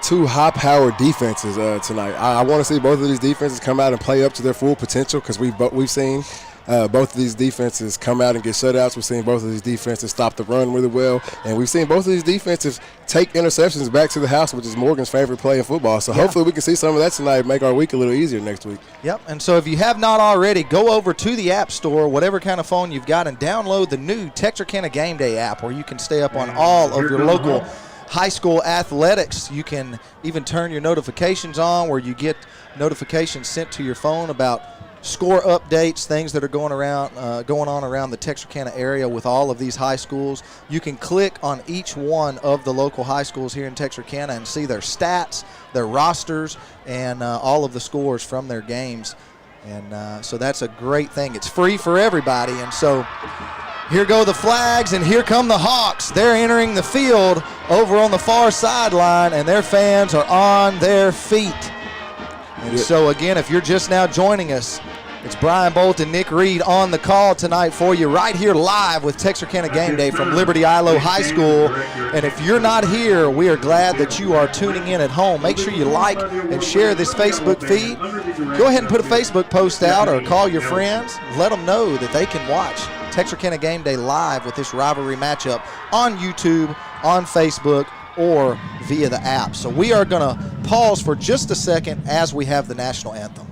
two high-powered defenses tonight. I want to see both of these defenses come out and play up to their full potential, because we've seen both of these defenses come out and get shutouts. We've seen both of these defenses stop the run really well, and we've seen both of these defenses take interceptions back to the house, which is Morgan's favorite play in football. So hopefully we can see some of that tonight and make our week a little easier next week. Yep, and so if you have not already, go over to the App Store, whatever kind of phone you've got, and download the new Texarkana Game Day app, where you can stay up on all of your local high school athletics. You can even turn your notifications on, where you get notifications sent to your phone about score updates, things that are going on around the Texarkana area with all of these high schools. You can click on each one of the local high schools here in Texarkana and see their stats, their rosters, and all of the scores from their games. And so that's a great thing. It's free for everybody. And so here go the flags, and here come the Hawks. They're entering the field over on the far sideline, and their fans are on their feet. And so, again, if you're just now joining us, it's Brian Bolt and Nick Reed on the call tonight for you right here live with Texarkana Game Day from Liberty Eylau High School. And if you're not here, we are glad that you are tuning in at home. Make sure you like and share this Facebook feed. Go ahead and put a Facebook post out or call your friends. Let them know that they can watch Texarkana Game Day live with this rivalry matchup on YouTube, on Facebook, or via the app. So we are going to pause for just a second as we have the national anthem.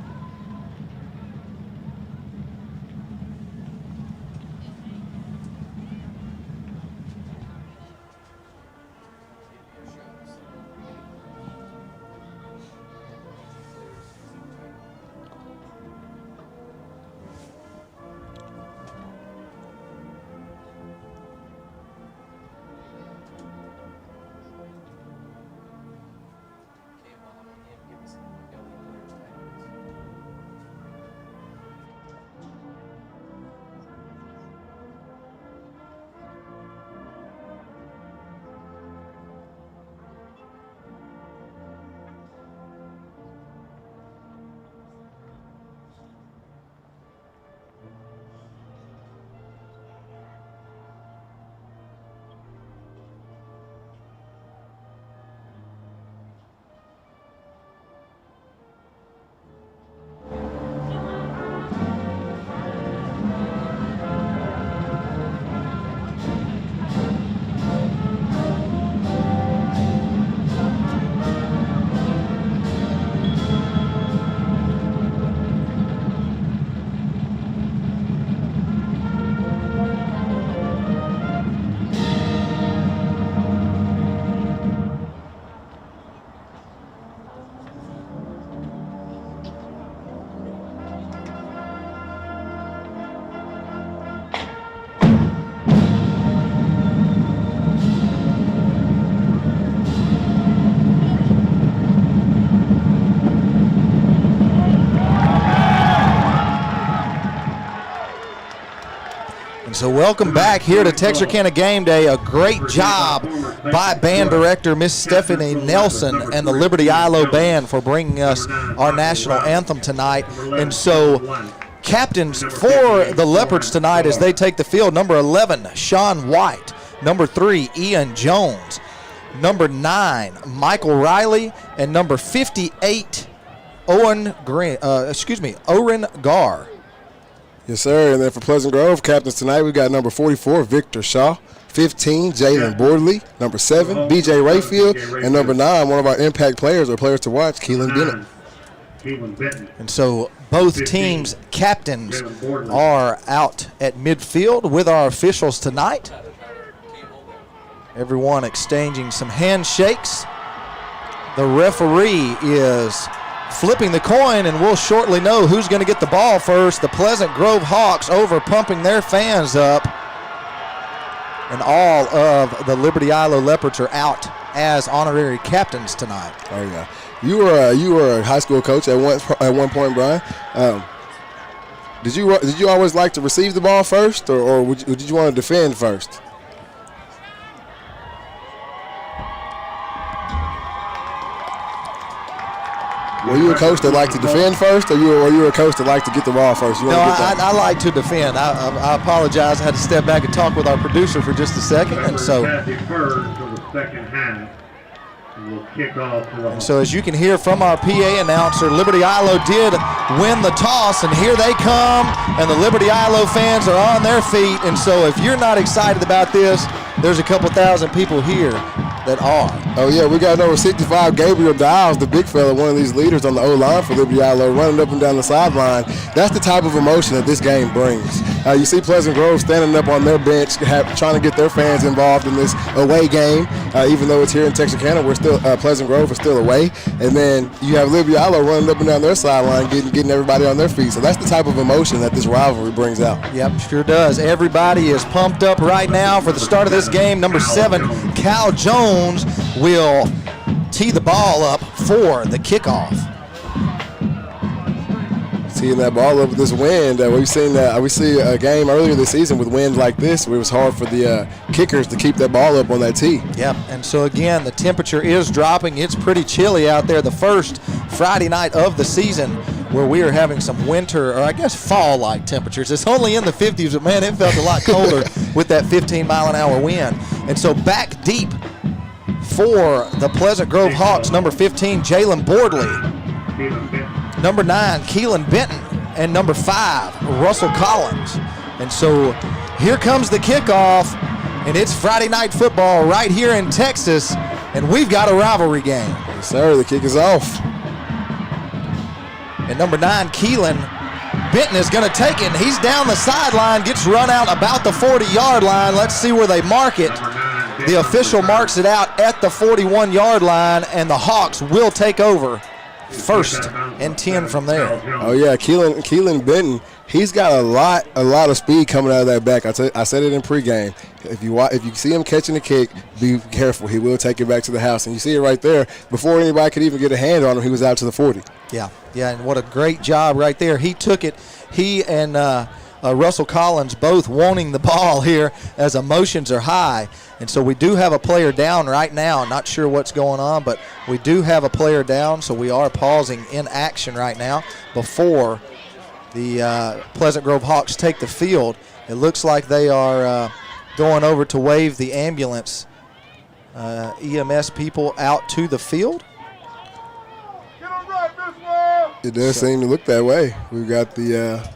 So welcome back here to Texarkana Game Day. A great job by band director Miss Stephanie Nelson and the Liberty Eylau Band for bringing us our national anthem tonight. And so captains for the Leopards tonight as they take the field: number 11, Sean White; number 3, Ian Jones; number 9, Michael Riley; and number 58, Oren Gar. Yes, sir. And then for Pleasant Grove captains tonight, we've got number 44, Victor Shaw; 15, Jalen Bordley; number 7, B.J. Rayfield; and number 9, one of our impact players or players to watch, Keelan Bennett. And so both teams' captains are out at midfield with our officials tonight. Everyone exchanging some handshakes. The referee is flipping the coin, and we'll shortly know who's going to get the ball first. The Pleasant Grove Hawks over pumping their fans up. And all of the Liberty Eylau Leopards are out as honorary captains tonight. Oh, yeah. You were a high school coach at one point, Brian. Did you always like to receive the ball first, or did you want to defend first? Were you a coach that liked to defend first, or were you a coach that liked to get the ball first? I like to defend. I apologize. I had to step back and talk with our producer for just a second. And so, as you can hear from our PA announcer, Liberty Eylau did win the toss, and here they come, and the Liberty Eylau fans are on their feet. And so if you're not excited about this, there's a couple thousand people here that are. Oh, yeah, we got number 65, Gabriel Dials, the big fella, one of these leaders on the O-line for Liberty Eylau, running up and down the sideline. That's the type of emotion that this game brings. You see Pleasant Grove standing up on their bench, trying to get their fans involved in this away game. Even though it's here in Texarkana, we're still Pleasant Grove is still away. And then you have Liberty Eylau running up and down their sideline, getting everybody on their feet. So that's the type of emotion that this rivalry brings out. Yep, sure does. Everybody is pumped up right now for the start of this game. Number 7, Cal Jones will tee the ball up for the kickoff. Teeing that ball up with this wind. We see a game earlier this season with wind like this where it was hard for the kickers to keep that ball up on that tee. Yep, and so again, the temperature is dropping. It's pretty chilly out there. The first Friday night of the season where we are having some winter, or I guess fall-like temperatures. It's only in the 50s, but man, it felt a lot colder with that 15-mile-an-hour wind. And so back deep for the Pleasant Grove Hawks, number 15, Jalen Bordley; number 9, Keelan Benton; and number 5, Russell Collins. And so here comes the kickoff, and it's Friday night football right here in Texas, and we've got a rivalry game. Yes, sir, the kick is off. And number 9, Keelan Benton is going to take it, and he's down the sideline, gets run out about the 40-yard line. Let's see where they mark it. The official marks it out at the 41-yard line, and the Hawks will take over 1st and 10 from there. Oh, yeah, Keelan Benton, he's got a lot of speed coming out of that back. I said it in pregame. If you see him catching the kick, be careful. He will take it back to the house. And you see it right there. Before anybody could even get a hand on him, he was out to the 40. Yeah, and what a great job right there. He took it. He and Russell Collins both wanting the ball here as emotions are high. And so we do have a player down right now. Not sure what's going on, but we do have a player down, so we are pausing in action right now before the Pleasant Grove Hawks take the field. It looks like they are going over to wave the ambulance EMS people out to the field. It does seem to look that way. We've got the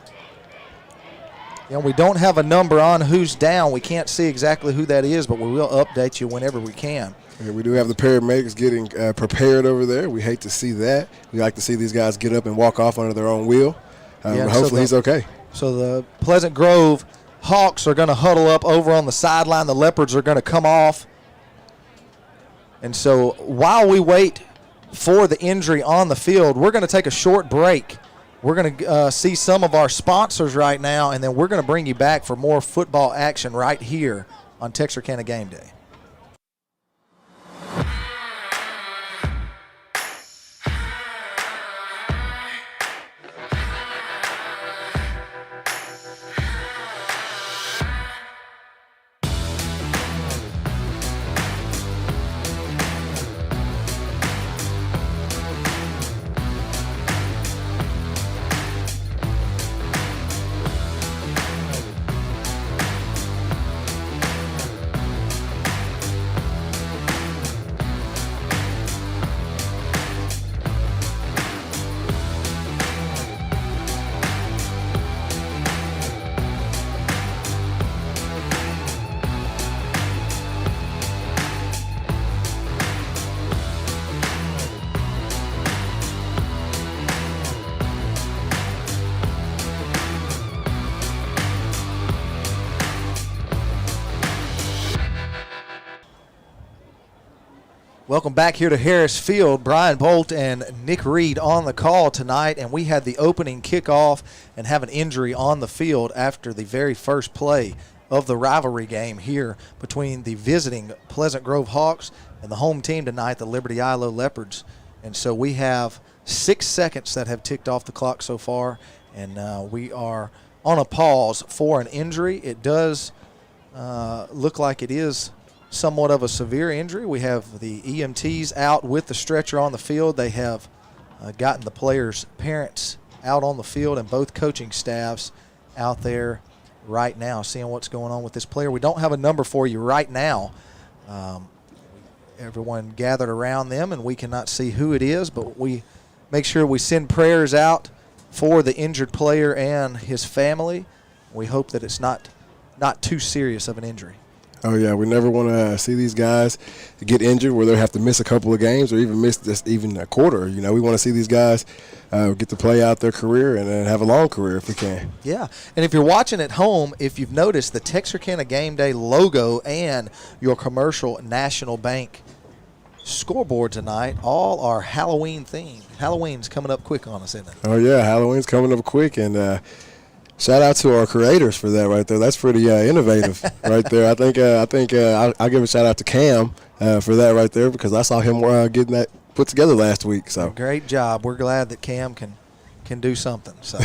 we don't have a number on who's down. We can't see exactly who that is, but we will update you whenever we can. Yeah, we do have the paramedics getting prepared over there. We hate to see that. We like to see these guys get up and walk off under their own wheel. Hopefully he's okay. So the Pleasant Grove Hawks are going to huddle up over on the sideline. The Leopards are going to come off. And so while we wait for the injury on the field, we're going to take a short break. We're going to see some of our sponsors right now, and then we're going to bring you back for more football action right here on Texarkana Game Day. Welcome back here to Harris Field. Brian Bolt and Nick Reed on the call tonight, and we had the opening kickoff and have an injury on the field after the very first play of the rivalry game here between the visiting Pleasant Grove Hawks and the home team tonight, the Liberty Eylau Leopards. And so we have 6 seconds that have ticked off the clock so far, and we are on a pause for an injury. It does look like it is somewhat of a severe injury. We have the EMTs out with the stretcher on the field. They have gotten the players' parents out on the field and both coaching staffs out there right now seeing what's going on with this player. We don't have a number for you right now. Everyone gathered around them, and we cannot see who it is, but we make sure we send prayers out for the injured player and his family. We hope that it's not too serious of an injury. Oh, yeah, we never want to see these guys get injured where they have to miss a couple of games or even miss just even a quarter. You know, we want to see these guys get to play out their career and have a long career if we can. Yeah, and if you're watching at home, if you've noticed the Texarkana Gameday logo and your Commercial National Bank scoreboard tonight all are Halloween themed. Halloween's coming up quick on us, isn't it? Oh, yeah, Halloween's coming up quick, and shout out to our creators for that right there. That's pretty innovative right there. I think I'll give a shout out to Cam for that right there because I saw him getting that put together last week. So great job. We're glad that Cam can do something. So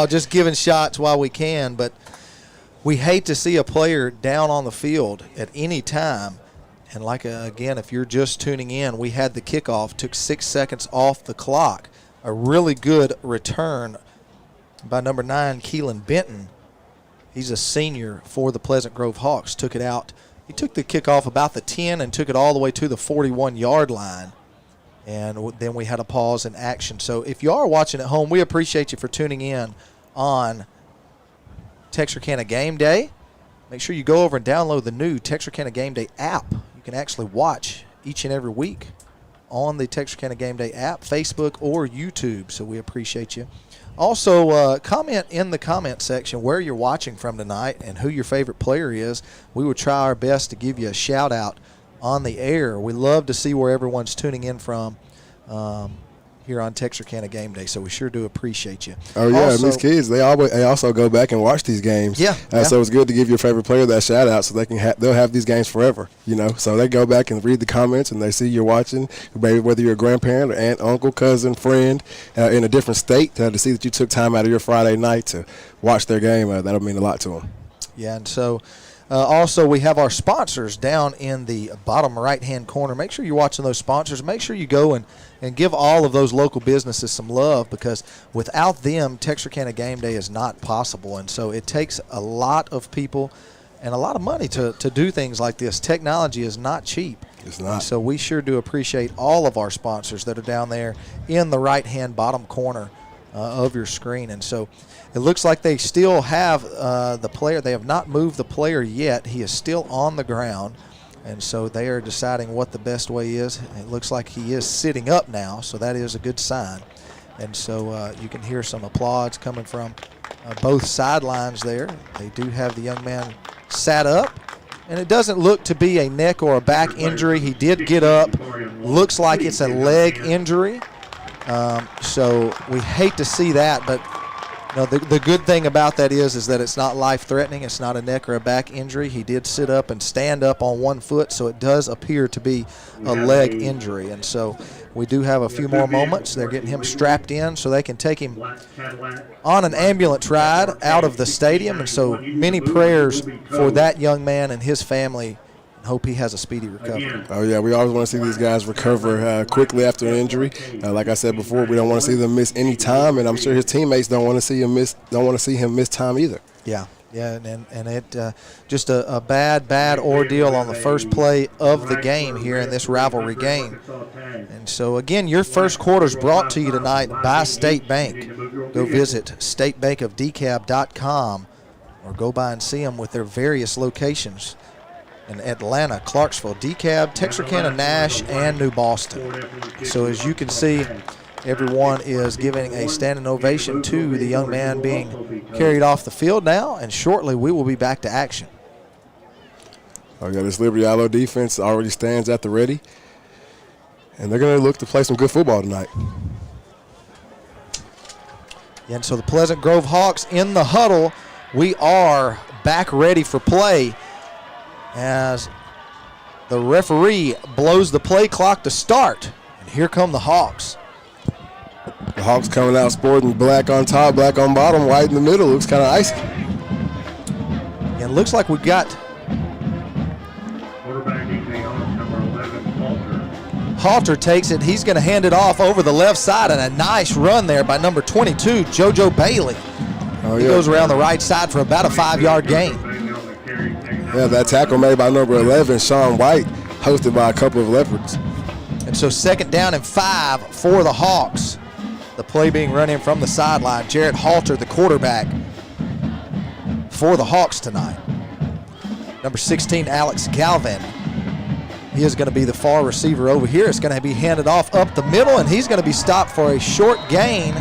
just giving shots while we can, but we hate to see a player down on the field at any time. And again, if you're just tuning in, we had the kickoff, took 6 seconds off the clock. A really good return by number 9, Keelan Benton. He's a senior for the Pleasant Grove Hawks. Took it out. He took the kickoff about the 10 and took it all the way to the 41-yard line. And then we had a pause in action. So if you are watching at home, we appreciate you for tuning in on Texarkana Gameday. Make sure you go over and download the new Texarkana Gameday app. You can actually watch each and every week on the Texarkana Gameday app, Facebook, or YouTube. So we appreciate you. Also, comment in the comment section where you're watching from tonight and who your favorite player is. We will try our best to give you a shout-out on the air. We love to see where everyone's tuning in from here on Texarkana Gameday, so we sure do appreciate you. Oh, yeah, also, these kids, they also go back and watch these games. Yeah. So it's good to give your favorite player that shout-out so they'll have these games forever, you know. So they go back and read the comments, and they see you're watching, maybe whether you're a grandparent or aunt, uncle, cousin, friend in a different state to see that you took time out of your Friday night to watch their game. That'll mean a lot to them. Yeah, and so also we have our sponsors down in the bottom right-hand corner. Make sure you're watching those sponsors. Make sure you go and give all of those local businesses some love because without them, Texarkana Gameday is not possible. And so it takes a lot of people and a lot of money to do things like this. Technology is not cheap. It's not. And so we sure do appreciate all of our sponsors that are down there in the right-hand bottom corner of your screen. And so it looks like they still have the player. They have not moved the player yet. He is still on the ground. And so they are deciding what the best way is. It looks like he is sitting up now, so that is a good sign. And so you can hear some applause coming from both sidelines there. They do have the young man sat up. And it doesn't look to be a neck or a back injury. He did get up. Looks like it's a leg injury. So we hate to see that, but the good thing about that is that it's not life-threatening. It's not a neck or a back injury. He did sit up and stand up on one foot, so it does appear to be a leg injury. And so we do have a few more moments. They're getting him strapped in so they can take him on an ambulance ride out of the stadium. And so many prayers for that young man and his family. Hope he has a speedy recovery. Oh, yeah, we always want to see these guys recover quickly after an injury. Like I said before, we don't want to see them miss any time, and I'm sure his teammates don't want to see him miss time either. Yeah, and it just a bad ordeal on the first play of the game here in this rivalry game. And so, again, your first quarter is brought to you tonight by State Bank. Go visit statebankofdecab.com or go by and see them with their various locations in Atlanta, Clarksville, DeKalb, Texarkana, Nash, and New Boston. So as you can see, everyone is giving a standing ovation to the young man being carried off the field now, and shortly we will be back to action. Oh, yeah, this Liberty Eylau defense already stands at the ready, and they're going to look to play some good football tonight. And so the Pleasant Grove Hawks in the huddle. We are back ready for play as the referee blows the play clock to start. And here come the Hawks. The Hawks coming out sporting black on top, black on bottom, white in the middle. Looks kind of icy. And it looks like we've got Halter takes it. He's going to hand it off over the left side, and a nice run there by number 22, JoJo Bailey. He goes around the right side for about a 5-yard gain. Yeah, that tackle made by number 11, Sean White, hosted by a couple of Leopards. And so 2nd down and 5 for the Hawks. The play being run in from the sideline. Jarrett Halter, the quarterback for the Hawks tonight. Number 16, Alex Galvin. He is going to be the far receiver over here. It's going to be handed off up the middle, and he's going to be stopped for a short gain.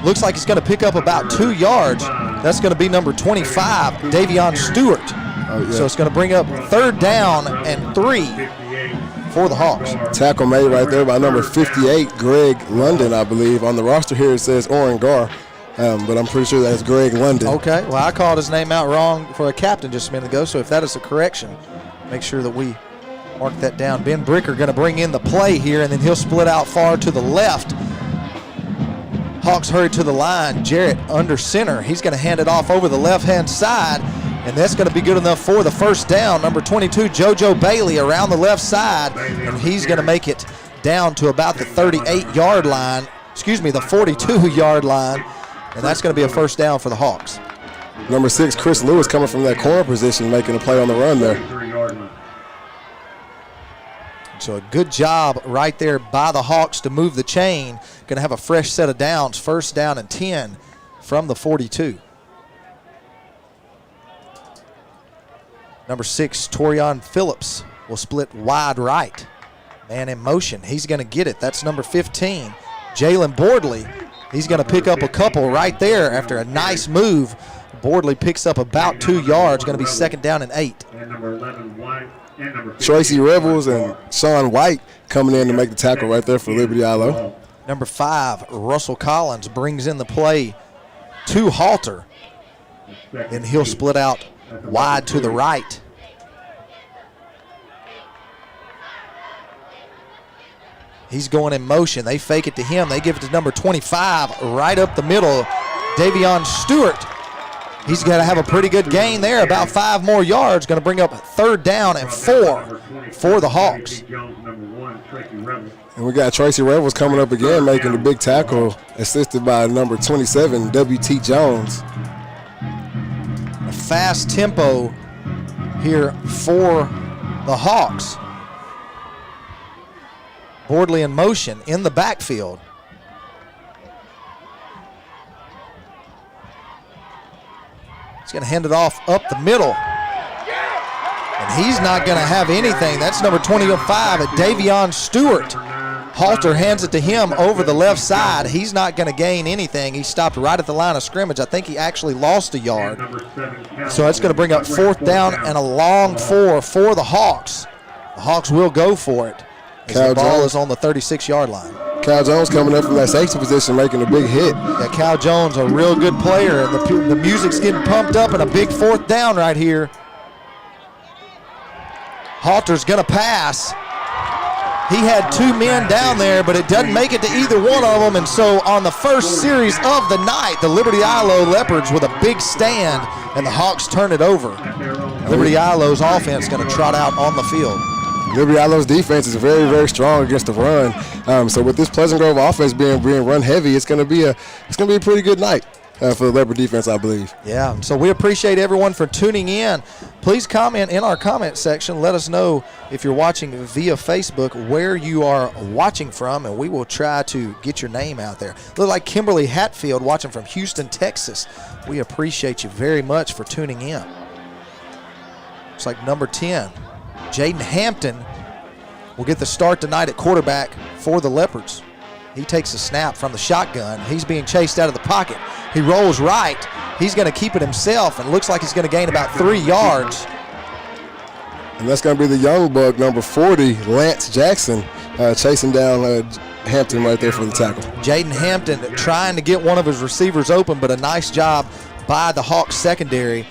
Looks like he's going to pick up about 2 yards. That's going to be number 25, Davion Stewart. So it's going to bring up 3rd down and 3 for the Hawks. Tackle made right there by number 58, Greg London, I believe. On the roster here it says Oren Gar, but I'm pretty sure that's Greg London. Okay, well, I called his name out wrong for a captain just a minute ago, so if that is a correction, make sure that we mark that down. Ben Bricker going to bring in the play here, and then he'll split out far to the left. Hawks hurry to the line. Jarrett under center. He's going to hand it off over the left-hand side, and that's going to be good enough for the 1st down. Number 22, JoJo Bailey around the left side, and he's going to make it down to about the 38-yard line. Excuse me, the 42-yard line, and that's going to be a 1st down for the Hawks. Number 6, Chris Lewis, coming from that corner position, making a play on the run there. So a good job right there by the Hawks to move the chain. Going to have a fresh set of downs, 1st down and 10 from the 42. Number 6, Torian Phillips will split wide right. Man in motion. He's going to get it. That's number 15, Jalen Boardley. He's going to pick up a couple right there after a nice move. Boardley picks up about 2 yards. Going to be 2nd down and 8. Tracy Revels and Sean White coming in to make the tackle right there for Liberty Eylau. Number 5, Russell Collins brings in the play to Halter. Then he'll split out wide to the right. He's going in motion. They fake it to him. They give it to number 25 right up the middle, Davion Stewart. He's going to have a pretty good gain there, about 5 more yards. Going to bring up 3rd down and 4 for the Hawks. And we got Tracy Revels coming up again, making the big tackle, assisted by number 27, W.T. Jones. A fast tempo here for the Hawks. Boardley in motion in the backfield. He's going to hand it off up the middle. And he's not going to have anything. That's number 25, Davion Stewart. Halter hands it to him over the left side. He's not going to gain anything. He stopped right at the line of scrimmage. I think he actually lost a yard. So that's going to bring up 4th down and a long 4 for the Hawks. The Hawks will go for it as the ball is on the 36-yard line. Cal Jones coming up from that safety position, making a big hit. Yeah, Cal Jones, a real good player, and the music's getting pumped up, and a big 4th down right here. Halter's going to pass. He had 2 men down there, but it doesn't make it to either one of them, and so on the first series of the night, the Liberty Eylau Leopards with a big stand, and the Hawks turn it over. Liberty Eilau's offense going to trot out on the field. Liberty Eilau's defense is very, very strong against the run. So with this Pleasant Grove offense being run heavy, it's going to be a pretty good night for the Leopard defense, I believe. Yeah. So we appreciate everyone for tuning in. Please comment in our comment section. Let us know if you're watching via Facebook where you are watching from, and we will try to get your name out there. Look like Kimberly Hatfield watching from Houston, Texas. We appreciate you very much for tuning in. Looks like number 10. Jaden Hampton will get the start tonight at quarterback for the Leopards. He takes a snap from the shotgun. He's being chased out of the pocket. He rolls right, He's going to keep it himself, and looks like he's going to gain about 3 yards. And that's going to be the young buck, number 40, Lance Jackson, chasing down Hampton right there for the tackle. Jaden Hampton trying to get one of his receivers open, but a nice job by the Hawks secondary.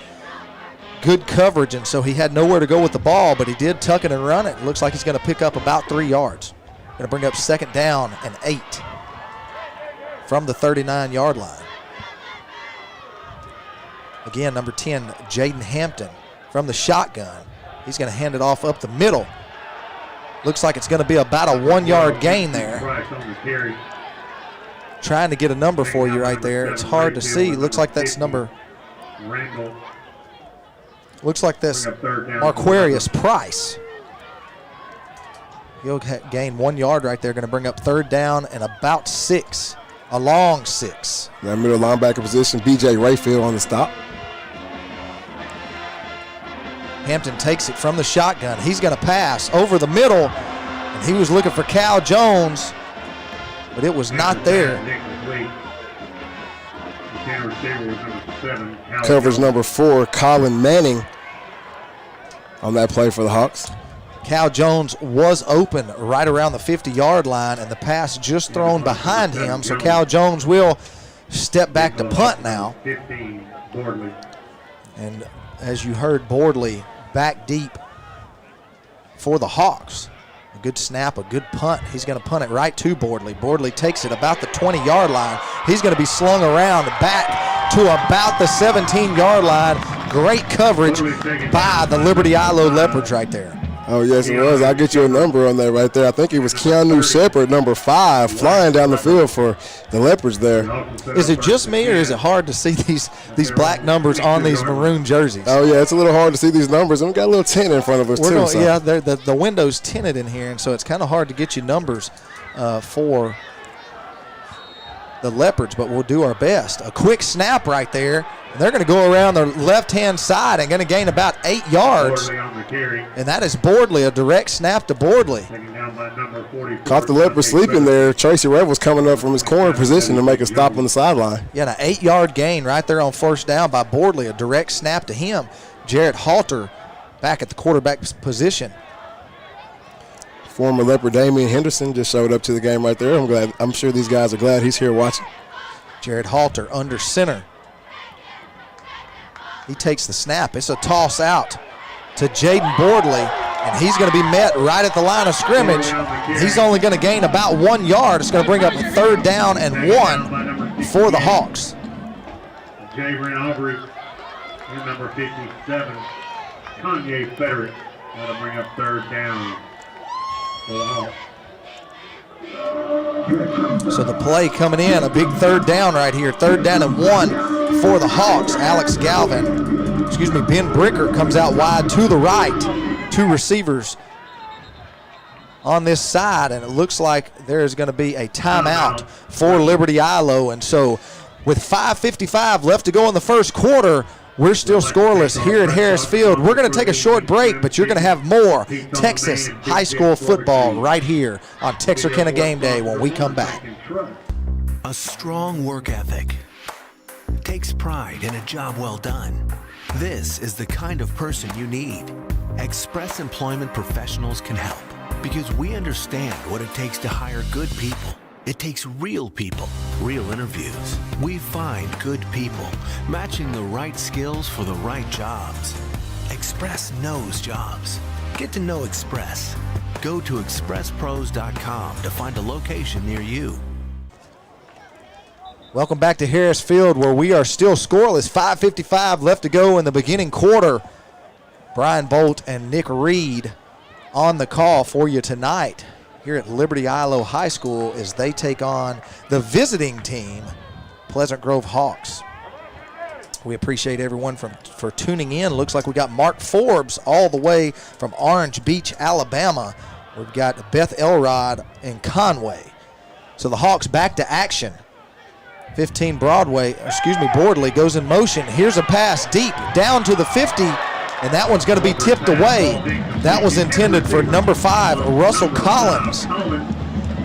Good coverage, and so he had nowhere to go with the ball, but he did tuck it and run it. Looks like he's going to pick up about 3 yards. Going to bring up 2nd down and 8 from the 39-yard line. Again, number 10, Jaden Hampton from the shotgun. He's going to hand it off up the middle. Looks like it's going to be about a 1-yard gain there. Trying to get a number for you right there. It's hard to see. Looks like that's number. Looks like that's Marquarius Price. He'll gain 1 yard right there. Going to bring up 3rd down and about 6. A long 6. That middle linebacker position, B.J. Rayfield on the stop. Hampton takes it from the shotgun. He's going to pass over the middle, and he was looking for Cal Jones, but it was not there. Coverage number 4, Colin Manning on that play for the Hawks. Cal Jones was open right around the 50-yard line, and the pass just thrown behind him, so Cal Jones will step back to punt now. And as you heard, Bordley back deep for the Hawks. A good snap, a good punt. He's going to punt it right to Bordley. Bordley takes it about the 20-yard line. He's going to be slung around back to about the 17-yard line. Great coverage by the Liberty Eylau Leopards right there. Oh, yes, it was. I'll get you a number on that right there. I think it was Keanu Shepard, number 5, flying down the field for the Leopards there. Is it just me, or is it hard to see these black numbers on these maroon jerseys? Oh, yeah, it's a little hard to see these numbers. And we got a little tint in front of us, too. So. Yeah, the window's tinted in here, and so it's kind of hard to get you numbers for the Leopards, but we'll do our best. A quick snap right there. And they're going to go around the left-hand side and going to gain about 8 yards. And that is Bordley, a direct snap to Bordley. Caught the Leopards sleeping there. Tracy Revels coming up from his corner position to make a stop on the sideline. Yeah, an 8-yard gain right there on 1st down by Bordley, a direct snap to him. Jarrett Halter back at the quarterback position. Former Leopard Damian Henderson just showed up to the game right there. I'm sure these guys are glad he's here watching. Jarrett Halter under center. He takes the snap. It's a toss out to Jaden Bordley, and he's going to be met right at the line of scrimmage. He's only going to gain about 1 yard. It's going to bring up a 3rd down and 1 for the Hawks. Jayron Aubrey and number 57, Kanye Frederick. That'll bring up 3rd down for the Hawks. So the play coming in, a big 3rd down right here. 3rd down and 1 for the Hawks. Ben Bricker comes out wide to the right. 2 receivers on this side, and it looks like there is going to be a timeout for Liberty Eylau. And so with 5:55 left to go in the first quarter, we're still scoreless here at Harris Field. We're going to take a short break, but you're going to have more Texas high school football right here on Texarkana Game Day when we come back. A strong work ethic takes pride in a job well done. This is the kind of person you need. Express Employment Professionals can help because we understand what it takes to hire good people. It takes real people, real interviews. We find good people, matching the right skills for the right jobs. Express knows jobs. Get to know Express. Go to expresspros.com to find a location near you. Welcome back to Harris Field, where we are still scoreless. 5:55 left to go in the beginning quarter. Brian Bolt and Nick Reed on the call for you tonight here at Liberty Eylau High School as they take on the visiting team, Pleasant Grove Hawks. We appreciate everyone for tuning in. Looks like we got Mark Forbes all the way from Orange Beach, Alabama. We've got Beth Elrod in Conway. So the Hawks back to action. 15 Bordley goes in motion. Here's a pass deep down to the 50, and that one's going to be tipped away. That was intended for number 5, Russell Collins.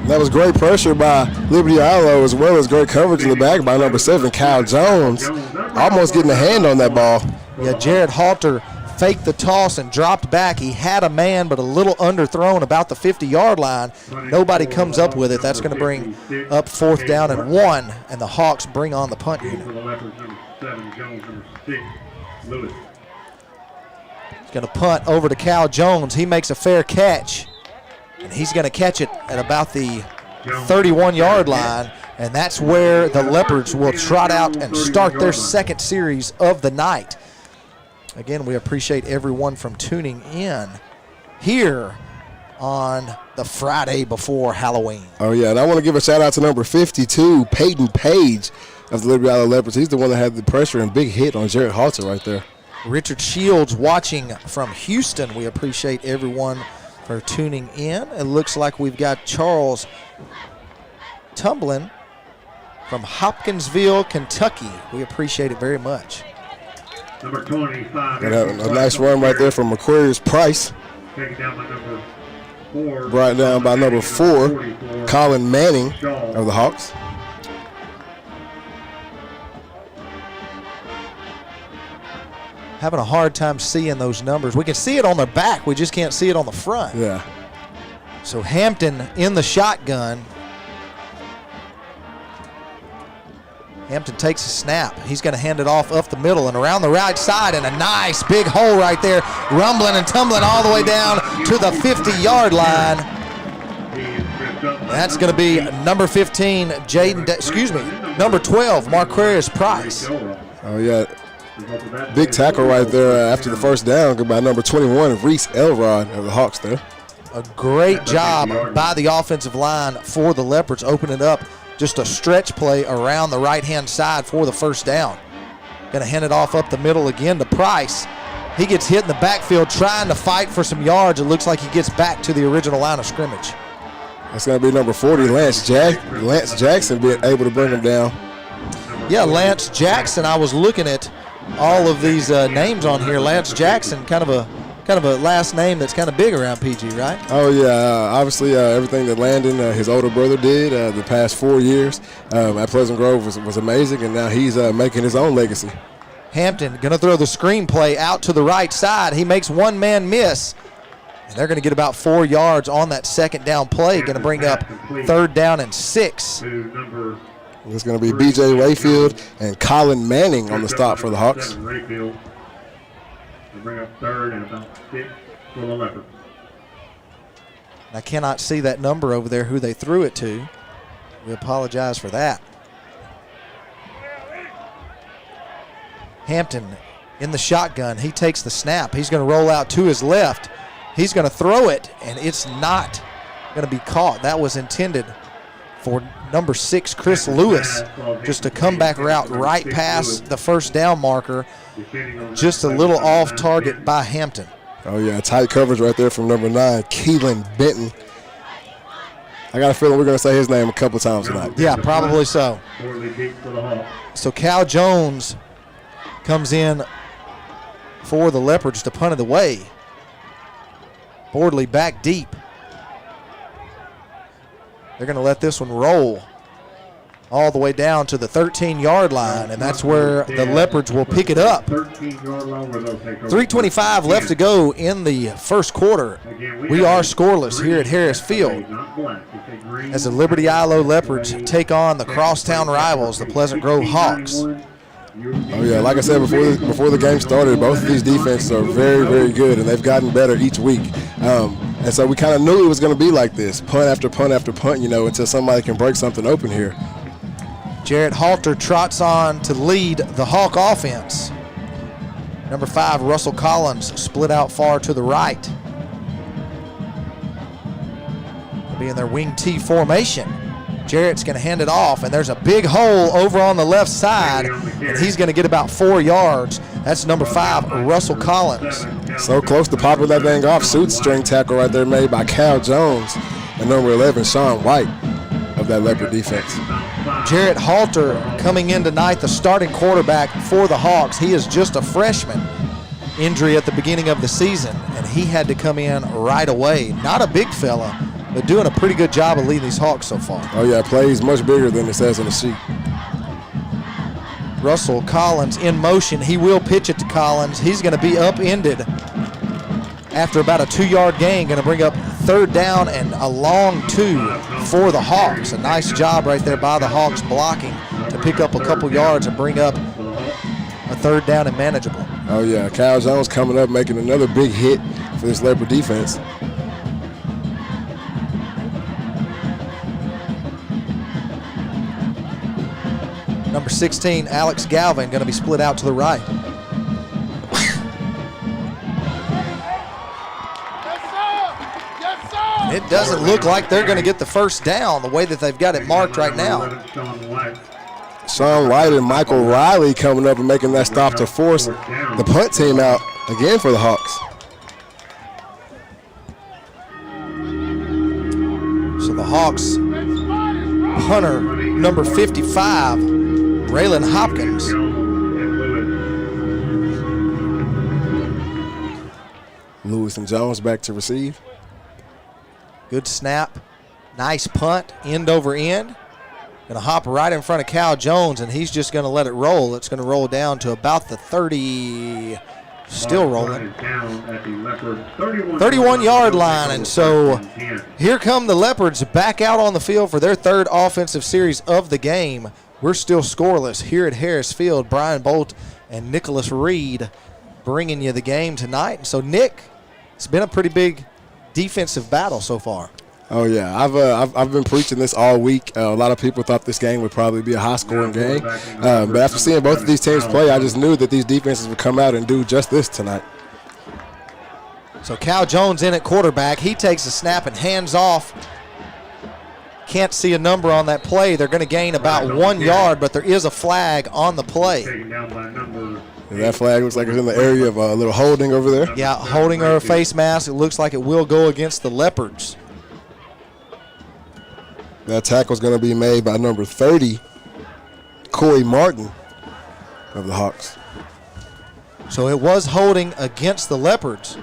That was great pressure by Liberty Eylau, as well as great coverage in the back by number 7, Kyle Jones. almost getting a hand on that ball. Yeah, Jared Halter faked the toss and dropped back. He had a man, but a little underthrown about the 50-yard line. Nobody comes up with it. That's going to bring up 4th down and 1, and the Hawks bring on the punt unit. For the Leopards, number 7, Jones, number 6, Lewis. He's going to punt over to Cal Jones. He makes a fair catch, and he's going to catch it at about the 31-yard line, and that's where the Leopards will trot out and start their second series of the night. Again, we appreciate everyone from tuning in here on the Friday before Halloween. Oh, yeah, and I want to give a shout-out to number 52, Peyton Page of the Liberty Eylau Leopards. He's the one that had the pressure and big hit on Jared Halter right there. Richard Shields watching from Houston. We appreciate everyone for tuning in. It looks like we've got Charles Tumblin from Hopkinsville, Kentucky. We appreciate it very much. Number 25. A nice run right there from Aquarius Price. Taken down by number 4. Brought down by number 4, Colin Manning of the Hawks. Having a hard time seeing those numbers. We can see it on their back. We just can't see it on the front. Yeah. So Hampton in the shotgun. Hampton takes a snap. He's going to hand it off up the middle and around the right side, and a nice big hole right there, rumbling and tumbling all the way down to the 50-yard line. That's going to be number 15, number 12, Marquarius Price. Oh, yeah. Big tackle right there after the first down by number 21, Reese Elrod of the Hawks there. A great job by the offensive line for the Leopards, opening it up. Just a stretch play around the right-hand side for the first down. Going to hand it off up the middle again to Price. He gets hit in the backfield trying to fight for some yards. It looks like he gets back to the original line of scrimmage. That's going to be number 40, Lance Jackson being able to bring him down. Yeah, Lance Jackson. I was looking at all of these names on here. Lance Jackson, kind of a last name that's kind of big around PG, right? Oh, yeah. Obviously, everything that Landon, his older brother, did the past 4 years at Pleasant Grove was amazing, and now he's making his own legacy. Hampton going to throw the screen play out to the right side. He makes one man miss, and they're going to get about 4 yards on that second down play. Going to bring up 3rd down and 6. It's going to be B.J. Rayfield and Colin Manning on the stop for the Hawks. Bring up 3rd and about 6 for the Leopards. I cannot see that number over there who they threw it to. We apologize for that. Hampton in the shotgun. He takes the snap. He's going to roll out to his left. He's going to throw it, and it's not going to be caught. That was intended for number 6, Chris Lewis. Just a comeback route right past the first down marker. Just a little off target by Hampton. Oh, yeah, tight coverage right there from number 9, Keelan Benton. I got a feeling we're going to say his name a couple times tonight. Yeah, probably so. So Cal Jones comes in for the Leopards to punt it away. Bordley back deep. They're going to let this one roll all the way down to the 13-yard line, and that's where the Leopards will pick it up. 3:25 left to go in the first quarter. We are scoreless here at Harris Field as the Liberty Eylau Leopards take on the crosstown rivals, the Pleasant Grove Hawks. Oh, yeah, like I said before the game started, both of these defenses are very, very good, and they've gotten better each week. And so we kind of knew it was going to be like this, punt after punt after punt, until somebody can break something open here. Jarrett Halter trots on to lead the Hawk offense. Number 5, Russell Collins, split out far to the right. They'll be in their wing T formation. Jarrett's going to hand it off, and there's a big hole over on the left side, and he's going to get about 4 yards. That's number 5, Russell Collins. So close to popping that thing off. Shoestring tackle right there made by Cal Jones and number 11, Sean White of that Leopard defense. Jarrett Halter coming in tonight, the starting quarterback for the Hawks. He is just a freshman. Injury at the beginning of the season, and he had to come in right away. Not a big fella, but doing a pretty good job of leading these Hawks so far. Oh, yeah, plays much bigger than it says on the sheet. Russell Collins in motion. He will pitch it to Collins. He's going to be upended after about a 2-yard gain. Going to bring up 3rd down and a long 2 for the Hawks. A nice job right there by the Hawks blocking to pick up a couple yards and bring up a 3rd down and manageable. Oh, yeah. Cal Jones coming up, making another big hit for this Leopard defense. Number 16, Alex Galvin, going to be split out to the right. It doesn't look like they're going to get the first down the way that they've got it marked right now. Sean White and Michael Riley coming up and making that stop to force the punt team out again for the Hawks. So the Hawks punter, number 55, Raylan Hopkins. Lewis and Jones back to receive. Good snap. Nice punt, end over end. Going to hop right in front of Cal Jones, and he's just going to let it roll. It's going to roll down to about the 30, still rolling. 31-yard line, and so here come the Leopards back out on the field for their 3rd offensive series of the game. We're still scoreless here at Harris Field. Brian Bolt and Nicholas Reed bringing you the game tonight. And so, Nick, it's been a pretty big defensive battle so far. Oh, yeah. I've been preaching this all week. A lot of people thought this game would probably be a high-scoring game. But after seeing both of these teams play, I just knew that these defenses would come out and do just this tonight. So Cal Jones in at quarterback. He takes a snap and hands off. Can't see a number on that play. They're going to gain about 1 yard, but there is a flag on the play. And that flag looks like it's in the area of a little holding over there. Yeah, holding or a face mask. It looks like it will go against the Leopards. That tackle is going to be made by number 30, Corey Martin of the Hawks. So it was holding against the Leopards.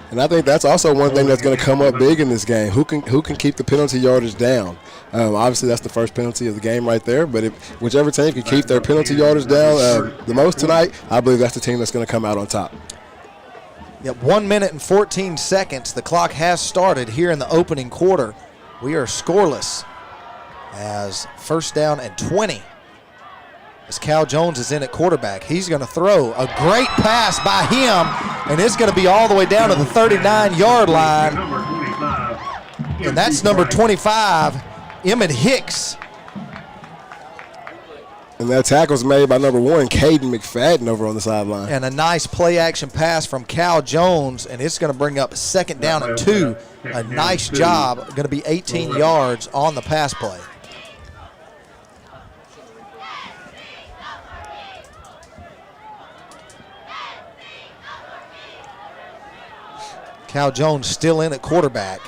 And I think that's also one thing that's going to come up big in this game. Who can keep the penalty yardage down? Obviously, that's the first penalty of the game right there. But whichever team can keep their penalty yardage down the most tonight, I believe that's the team that's going to come out on top. Yep, 1 minute and 14 seconds. The clock has started here in the opening quarter. We are scoreless as 1st down and 20. As Cal Jones is in at quarterback. He's going to throw a great pass by him, and it's going to be all the way down to the 39-yard line. And that's number 25, Emmett Hicks. And that tackle's made by number 1, Caden McFadden over on the sideline. And a nice play-action pass from Cal Jones, and it's going to bring up 2nd down and 2. A nice job. Going to be 18 yards on the pass play. Cal Jones still in at quarterback.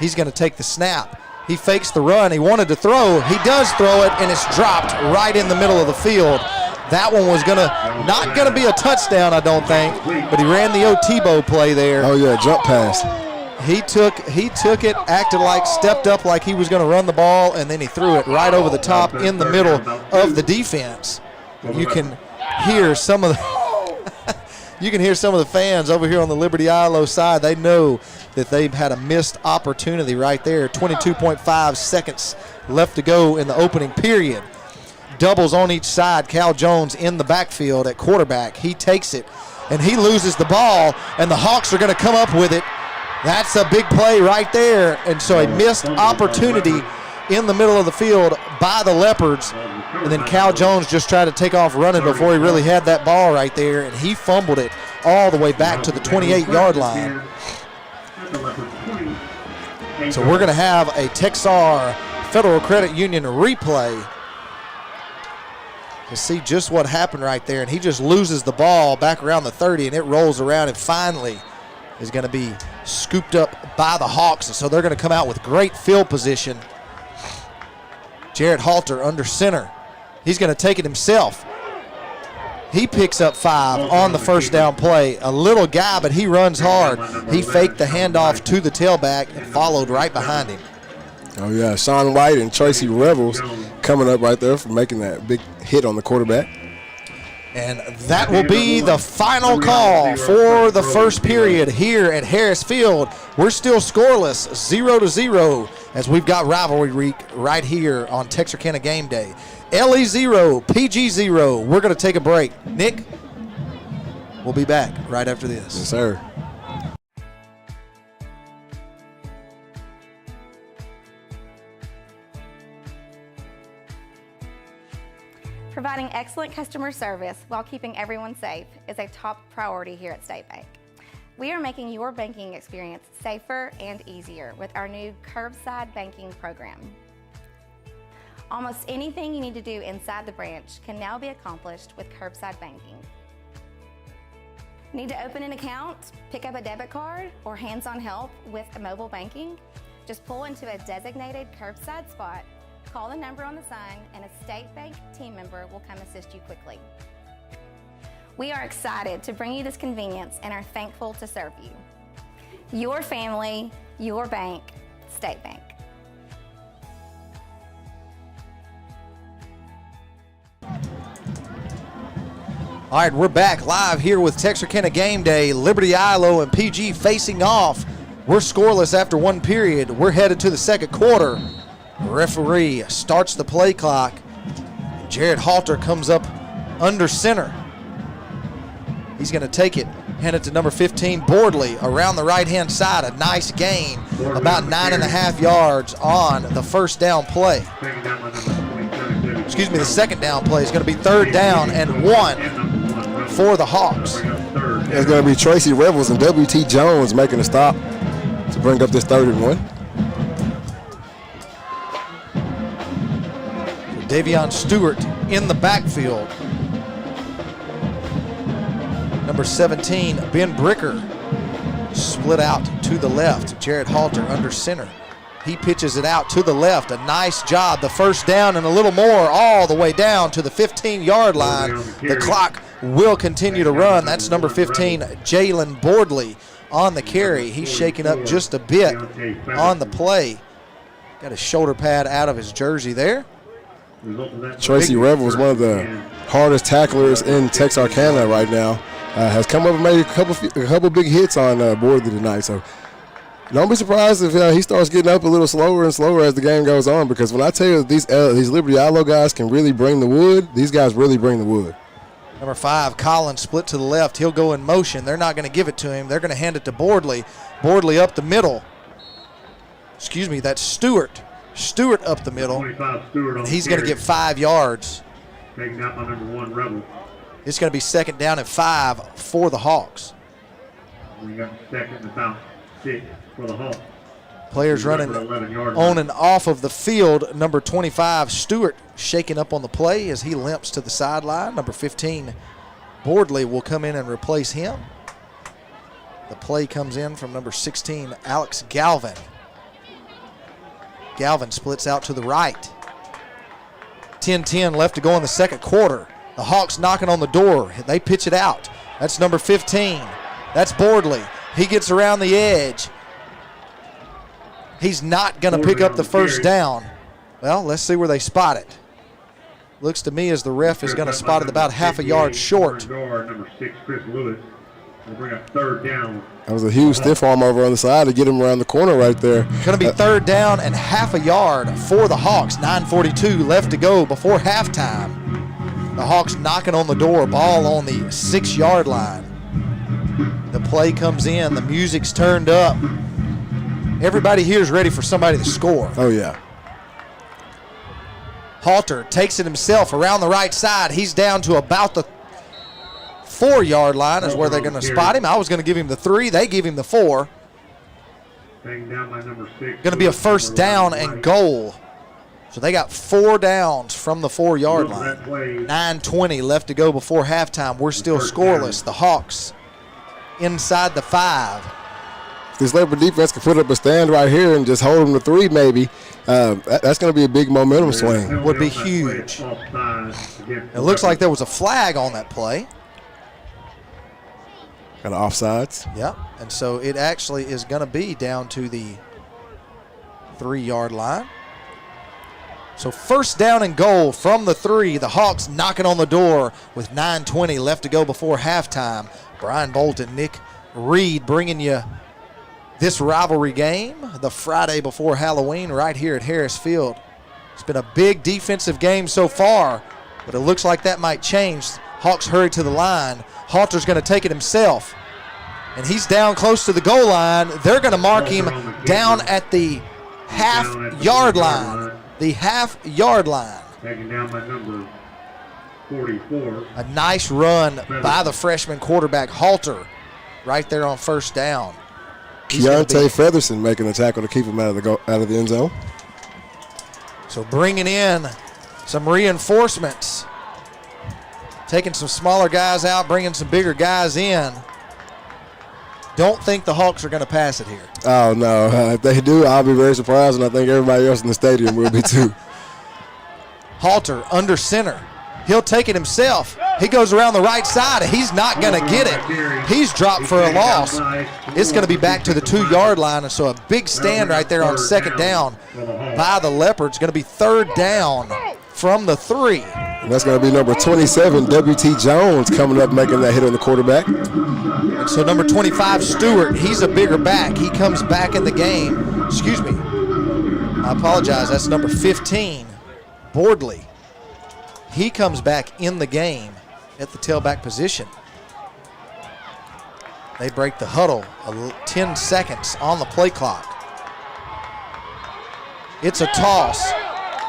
He's going to take the snap. He fakes the run. He wanted to throw. He does throw it, and it's dropped right in the middle of the field. That one was not going to be a touchdown, I don't think, but he ran the Otebo play there. Oh, yeah, jump pass. He took it, acted like, stepped up like he was going to run the ball, and then he threw it right over the top in the middle of the defense. You can hear some of the fans over here on the Liberty Eylau side. They know that they've had a missed opportunity right there. 22.5 seconds left to go in the opening period. Doubles on each side. Cal Jones in the backfield at quarterback. He takes it, and he loses the ball, and the Hawks are going to come up with it. That's a big play right there, and so a missed opportunity in the middle of the field by the Leopards. And then Cal Jones just tried to take off running before he really had that ball right there, and he fumbled it all the way back to the 28-yard line. So we're going to have a Texar Federal Credit Union replay to see just what happened right there. And he just loses the ball back around the 30, and it rolls around and finally is going to be scooped up by the Hawks. And so they're going to come out with great field position. Jarrett Halter under center. He's going to take it himself. He picks up 5 on the 1st down play. A little guy, but he runs hard. He faked the handoff to the tailback and followed right behind him. Oh, yeah. Sean White and Tracy Revels coming up right there for making that big hit on the quarterback. And that will be the final call for the first period here at Harris Field. We're still scoreless, 0-0, as we've got rivalry week right here on Texarkana Game Day. LE 0, PG 0. We're going to take a break. Nick, we'll be back right after this. Yes, sir. Providing excellent customer service while keeping everyone safe is a top priority here at State Bank. We are making your banking experience safer and easier with our new curbside banking program. Almost anything you need to do inside the branch can now be accomplished with curbside banking. Need to open an account, pick up a debit card, or hands-on help with mobile banking? Just pull into a designated curbside spot, call the number on the sign, and a State Bank team member will come assist you quickly. We are excited to bring you this convenience and are thankful to serve you. Your family, your bank, State Bank. All right, we're back live here with Texarkana Game Day. Liberty Eylau and PG facing off. We're scoreless after one period. We're headed to the second quarter. The referee starts the play clock. Jared Halter comes up under center. He's going to take it, hand it to number 15, Boardley, around the right-hand side. A nice gain, about 9.5 yards on the first down play. Excuse me, the second down play is going to be 3rd down and 1 for the Hawks. It's going to be Tracy Revels and W.T. Jones making a stop to bring up this 3rd and 1. Davion Stewart in the backfield. Number 17, Ben Bricker, split out to the left. Jared Halter under center. He pitches it out to the left. A nice job. The first down and a little more all the way down to the 15-yard line. The clock will continue to run. That's number 15, Jalen Boardley on the carry. He's shaking up just a bit on the play. Got his shoulder pad out of his jersey there. Tracy Revels, one of the hardest tacklers in Texarkana right now, has come up and made a couple big hits on Boardley tonight. So don't be surprised if he starts getting up a little slower and slower as the game goes on, because when I tell you these Liberty Eylau guys can really bring the wood, these guys really bring the wood. Number 5, Collins, split to the left. He'll go in motion. They're not going to give it to him. They're going to hand it to Boardley. Boardley up the middle. Excuse me, that's Stewart. Stewart up the middle. And he's going to get 5 yards. Taken out by number 1, Rebel. It's going to be 2nd down and 5 for the Hawks. We got 2nd and about 6 for the Hawks. Players running on and off of the field. Number 25, Stewart, shaking up on the play as he limps to the sideline. Number 15, Boardley, will come in and replace him. The play comes in from number 16, Alex Galvin. Galvin splits out to the right. 10-10 left to go in the second quarter. The Hawks knocking on the door. They pitch it out. That's number 15. That's Boardley. He gets around the edge. He's not going to pick up the first down. Well, let's see where they spot it. Looks to me as the ref is going to spot it about half a yard short. Number 6, Chris Lewis. We'll bring up 3rd down. That was a huge stiff arm over on the side to get him around the corner right there. Going to be 3rd down and half a yard for the Hawks. 9:42 left to go before halftime. The Hawks knocking on the door, ball on the 6-yard line. The play comes in, the music's turned up. Everybody here is ready for somebody to score. Oh, yeah. Halter takes it himself around the right side. He's down to about the 4-yard line is where they're going to spot him. I was going to give him the 3. They give him the 4. Taken down by number 6. Going to be a first down and goal. So they got 4 downs from the 4-yard line. 9:20 left to go before halftime. We're still scoreless. The Hawks inside the 5. If this Leopard defense can put up a stand right here and just hold them to 3 maybe, that's going to be a big momentum swing. Would be huge. It looks like there was a flag on that play. Kind of offsides. Yep, and so it actually is going to be down to the 3-yard line. So first down and goal from the 3. The Hawks knocking on the door with 9:20 left to go before halftime. Brian Bolt and Nick Reed bringing you this rivalry game, the Friday before Halloween right here at Harris Field. It's been a big defensive game so far, but it looks like that might change. Hawks hurry to the line. Halter's going to take it himself, and he's down close to the goal line. They're going to mark him down at the half-yard line. The half-yard line. Taken down by number 44. A nice run by the freshman quarterback, Halter, right there on first down. Keontae Featherson making the tackle to keep him out of the end zone. So bringing in some reinforcements. Taking some smaller guys out, bringing some bigger guys in. Don't think the Hawks are going to pass it here. Oh, no. If they do, I'll be very surprised, and I think everybody else in the stadium will be too. Halter under center. He'll take it himself. He goes around the right side. He's not going to get it. He's dropped for a loss. It's going to be back to the 2-yard line, and so a big stand right there on second down by the Leopards. Going to be third down from the 3. And that's going to be number 27, W.T. Jones, coming up making that hit on the quarterback. And so number 25, Stewart, he's a bigger back. He comes back in the game. Excuse me. I apologize. That's number 15, Bordley. He comes back in the game at the tailback position. They break the huddle, 10 seconds on the play clock. It's a toss,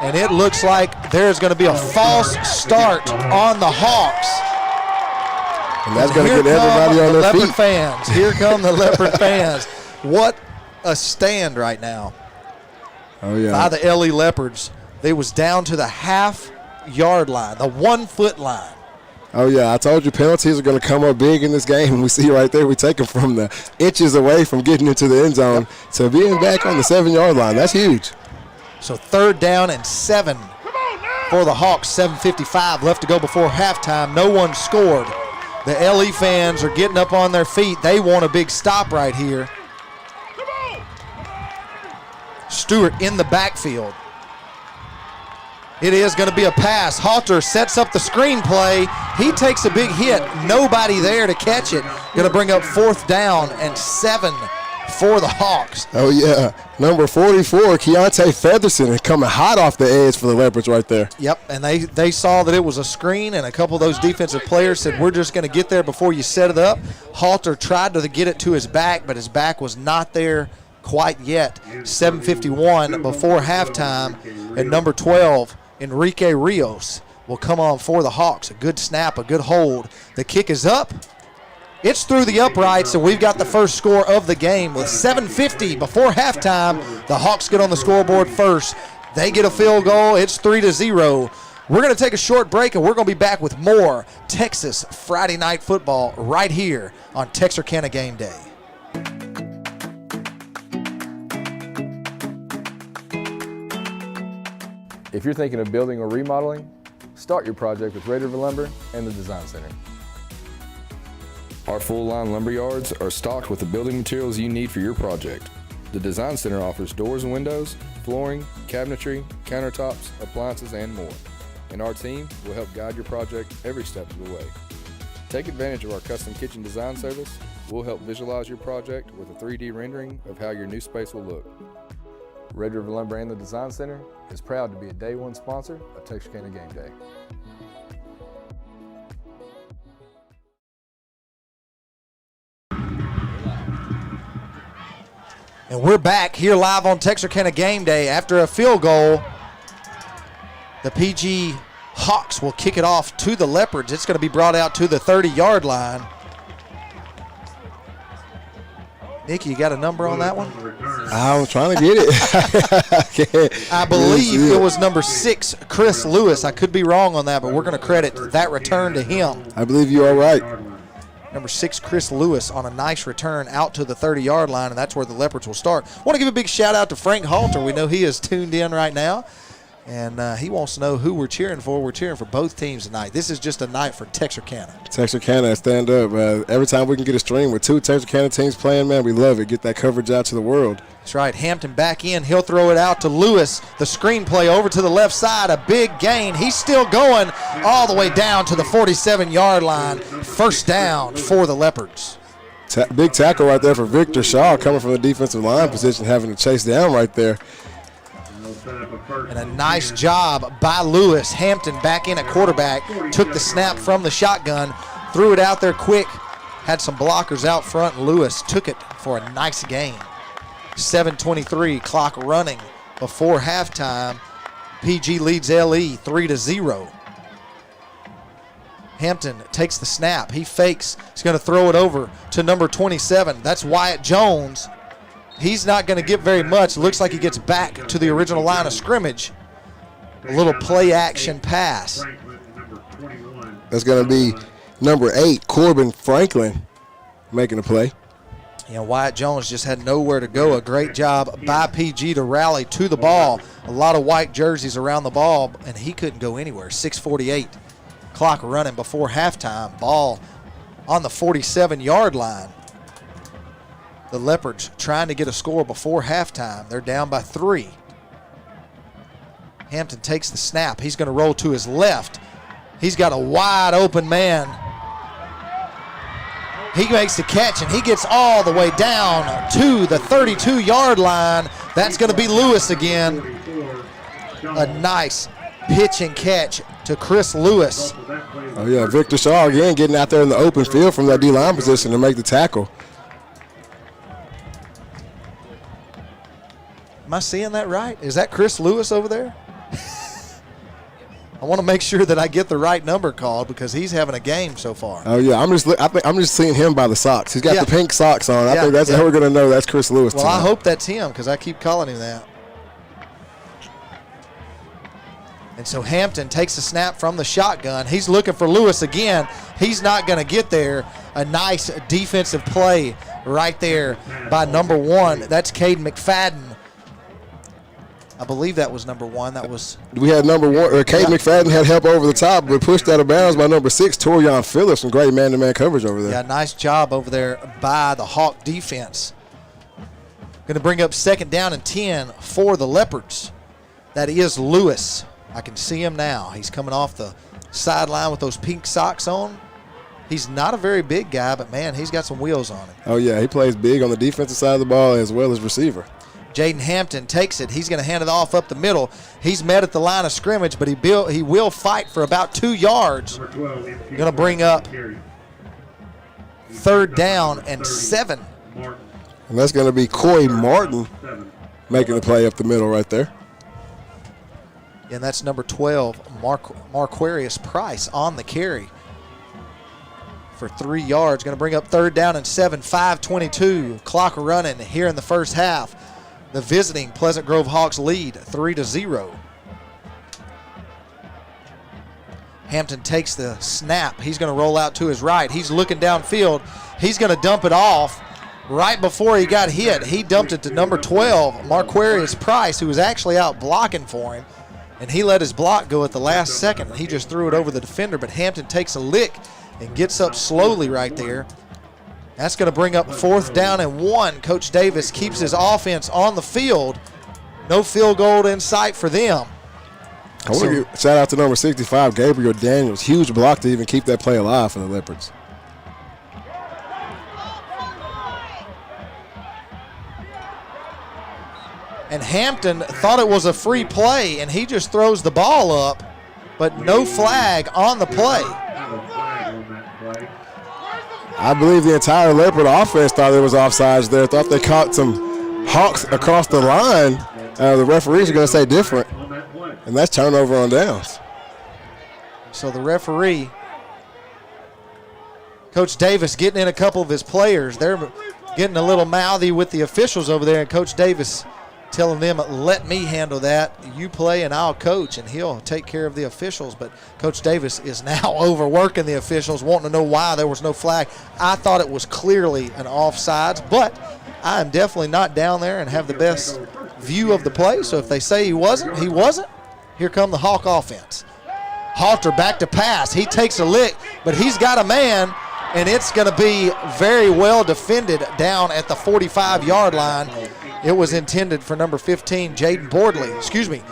and it looks like there's going to be a false start on the Hawks. And that's going to get everybody on their feet. Fans. Here come the Leopard fans. What a stand right now. Oh, yeah. By the LE Leopards. They was down to the half-yard line, the 1-foot line. Oh, yeah, I told you penalties are going to come up big in this game, and we see right there we take them from the inches away from getting into the end zone to being back on the 7-yard line. That's huge. So third down and 7 for the Hawks, 7:55 left to go before halftime. No one scored. The LE fans are getting up on their feet. They want a big stop right here. Stewart in the backfield. It is going to be a pass. Halter sets up the screenplay. He takes a big hit. Nobody there to catch it. Going to bring up fourth down and 7 for the Hawks. Oh, yeah. Number 44, Keontae Featherson, is coming hot off the edge for the Leopards right there. Yep, and they saw that it was a screen, and a couple of those defensive players said, we're just going to get there before you set it up. Halter tried to get it to his back, but his back was not there quite yet. 7:51 before halftime, and number 12, Enrique Rios, will come on for the Hawks. A good snap, a good hold. The kick is up. It's through the uprights, and we've got the first score of the game. With 7:50 before halftime, the Hawks get on the scoreboard first. They get a field goal. It's 3-0. We're going to take a short break, and we're going to be back with more Texas Friday Night Football right here on Texarkana Game Day. If you're thinking of building or remodeling, start your project with Red River Lumber and the Design Center. Our full-line lumber yards are stocked with the building materials you need for your project. The Design Center offers doors and windows, flooring, cabinetry, countertops, appliances, and more. And our team will help guide your project every step of the way. Take advantage of our custom kitchen design service. We'll help visualize your project with a 3D rendering of how your new space will look. Red River Lumber and the Design Center is proud to be a Day One sponsor of Texarkana Game Day. And we're back here live on Texarkana Game Day. After a field goal, the PG Hawks will kick it off to the Leopards. It's going to be brought out to the 30-yard line. Nick, you got a number on that one? I'm trying to get it. I believe it was number 6, Chris Lewis. I could be wrong on that, but we're going to credit that return to him. I believe you are right. Number 6, Chris Lewis, on a nice return out to the 30-yard line, and that's where the Leopards will start. I want to give a big shout-out to Frank Halter. We know he is tuned in right now. And he wants to know who we're cheering for. We're cheering for both teams tonight. This is just a night for Texarkana. Texarkana, stand up. Every time we can get a stream with 2 Texarkana teams playing, man, we love it. Get that coverage out to the world. That's right. Hampton back in. He'll throw it out to Lewis. The screenplay over to the left side. A big gain. He's still going all the way down to the 47-yard line. First down for the Leopards. Big tackle right there for Victor Shaw coming from the defensive line position, having to chase down right there. And a nice job by Lewis. Hampton back in at quarterback. Took the snap from the shotgun. Threw it out there quick. Had some blockers out front. Lewis took it for a nice gain. 7:23 clock running before halftime. PG leads LE 3-0. Hampton takes the snap. He fakes. He's going to throw it over to number 27. That's Wyatt Jones. He's not going to get very much. Looks like he gets back to the original line of scrimmage. A little play action pass. That's going to be number 8, Corbin Franklin, making a play. Yeah, Wyatt Jones just had nowhere to go. A great job by PG to rally to the ball. A lot of white jerseys around the ball, and he couldn't go anywhere. 6:48 clock running before halftime. Ball on the 47-yard line. The Leopards trying to get a score before halftime. They're down by 3. Hampton takes the snap. He's going to roll to his left. He's got a wide open man. He makes the catch, and he gets all the way down to the 32-yard line. That's going to be Lewis again. A nice pitch and catch to Chris Lewis. Oh, yeah, Victor Shaw again getting out there in the open field from that D-line position to make the tackle. Am I seeing that right? Is that Chris Lewis over there? I want to make sure that I get the right number called because he's having a game so far. Oh yeah, I'm just seeing him by the socks. He's got the pink socks on. I think that's how we're gonna know that's Chris Lewis. Well, I hope that's him because I keep calling him that. And so Hampton takes a snap from the shotgun. He's looking for Lewis again. He's not going to get there. A nice defensive play right there by number 1. That's Cade McFadden. I believe that was number 1. That was. We had number 1. Cade McFadden had help over the top, but pushed out of bounds by number 6, Torion Phillips. Some great man-to-man coverage over there. Yeah, nice job over there by the Hawk defense. Going to bring up 2nd down and 10 for the Leopards. That is Lewis. I can see him now. He's coming off the sideline with those pink socks on. He's not a very big guy, but, man, he's got some wheels on him. Oh, yeah, he plays big on the defensive side of the ball as well as receiver. Jaden Hampton takes it. He's going to hand it off up the middle. He's met at the line of scrimmage, but he will fight for about 2 yards. Going to bring up 3rd down and 7. And that's going to be Corey Martin making the play up the middle right there. And that's number 12, Marquarius Price on the carry for 3 yards. Going to bring up 3rd down and 7, 5:22. Clock running here in the first half. The visiting Pleasant Grove Hawks lead 3-0. Hampton takes the snap. He's going to roll out to his right. He's looking downfield. He's going to dump it off right before he got hit. He dumped it to number 12, Marquarius Price, who was actually out blocking for him. And he let his block go at the last second. He just threw it over the defender, but Hampton takes a lick and gets up slowly right there. That's going to bring up 4th down and 1. Coach Davis keeps his offense on the field. No field goal in sight for them. I want to give shout out to number 65, Gabriel Daniels. Huge block to even keep that play alive for the Leopards. And Hampton thought it was a free play, and he just throws the ball up, but no flag on the play. I believe the entire Leopard offense thought there was offsides there. Thought they caught some Hawks across the line. The referees are going to say different, and that's turnover on downs. So the referee, Coach Davis, getting in a couple of his players. They're getting a little mouthy with the officials over there, and Coach Davis telling them, let me handle that. You play and I'll coach, and he'll take care of the officials. But Coach Davis is now overworking the officials, wanting to know why there was no flag. I thought it was clearly an offsides, but I am definitely not down there and have the best view of the play. So if they say he wasn't, he wasn't. Here come the Hawk offense. Halter back to pass. He takes a lick, but he's got a man, and it's going to be very well defended down at the 45-yard line. It was intended for number 15, Jaden Bordley. Excuse me,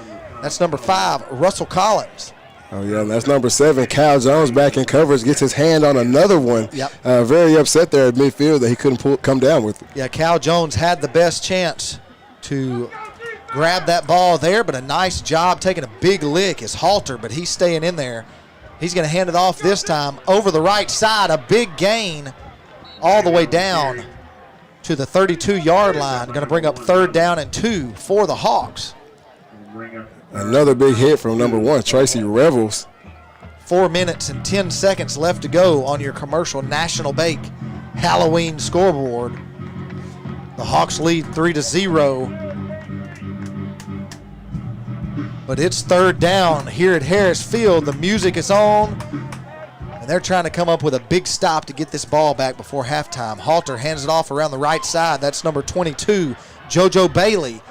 that's number 5, Russell Collins. Oh, yeah, and that's number 7, Cal Jones back in coverage, gets his hand on another one. Yep. Very upset there at midfield that he couldn't come down with it. Yeah, Cal Jones had the best chance to grab that ball there, but a nice job taking a big lick is Halter, but he's staying in there. He's going to hand it off this time over the right side, a big gain all the way down to the 32-yard line. Going to bring up 3rd down and 2 for the Hawks. Another big hit from number 1, Tracy Revels. 4 minutes and 10 seconds left to go on your commercial National Bake Halloween scoreboard. The Hawks lead 3-0. But it's 3rd down here at Harris Field. The music is on, and they're trying to come up with a big stop to get this ball back before halftime. Halter hands it off around the right side. That's number 22, JoJo Bailey,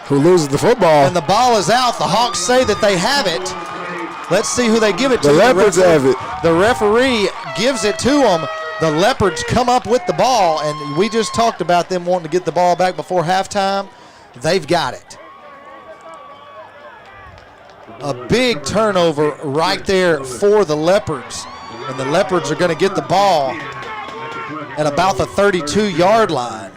who loses the football. And the ball is out. The Hawks say that they have it. Let's see who they give it to. The Leopards have it. The referee gives it to them. The Leopards come up with the ball, and we just talked about them wanting to get the ball back before halftime. They've got it. A big turnover right there for the Leopards. And the Leopards are going to get the ball at about the 32-yard line.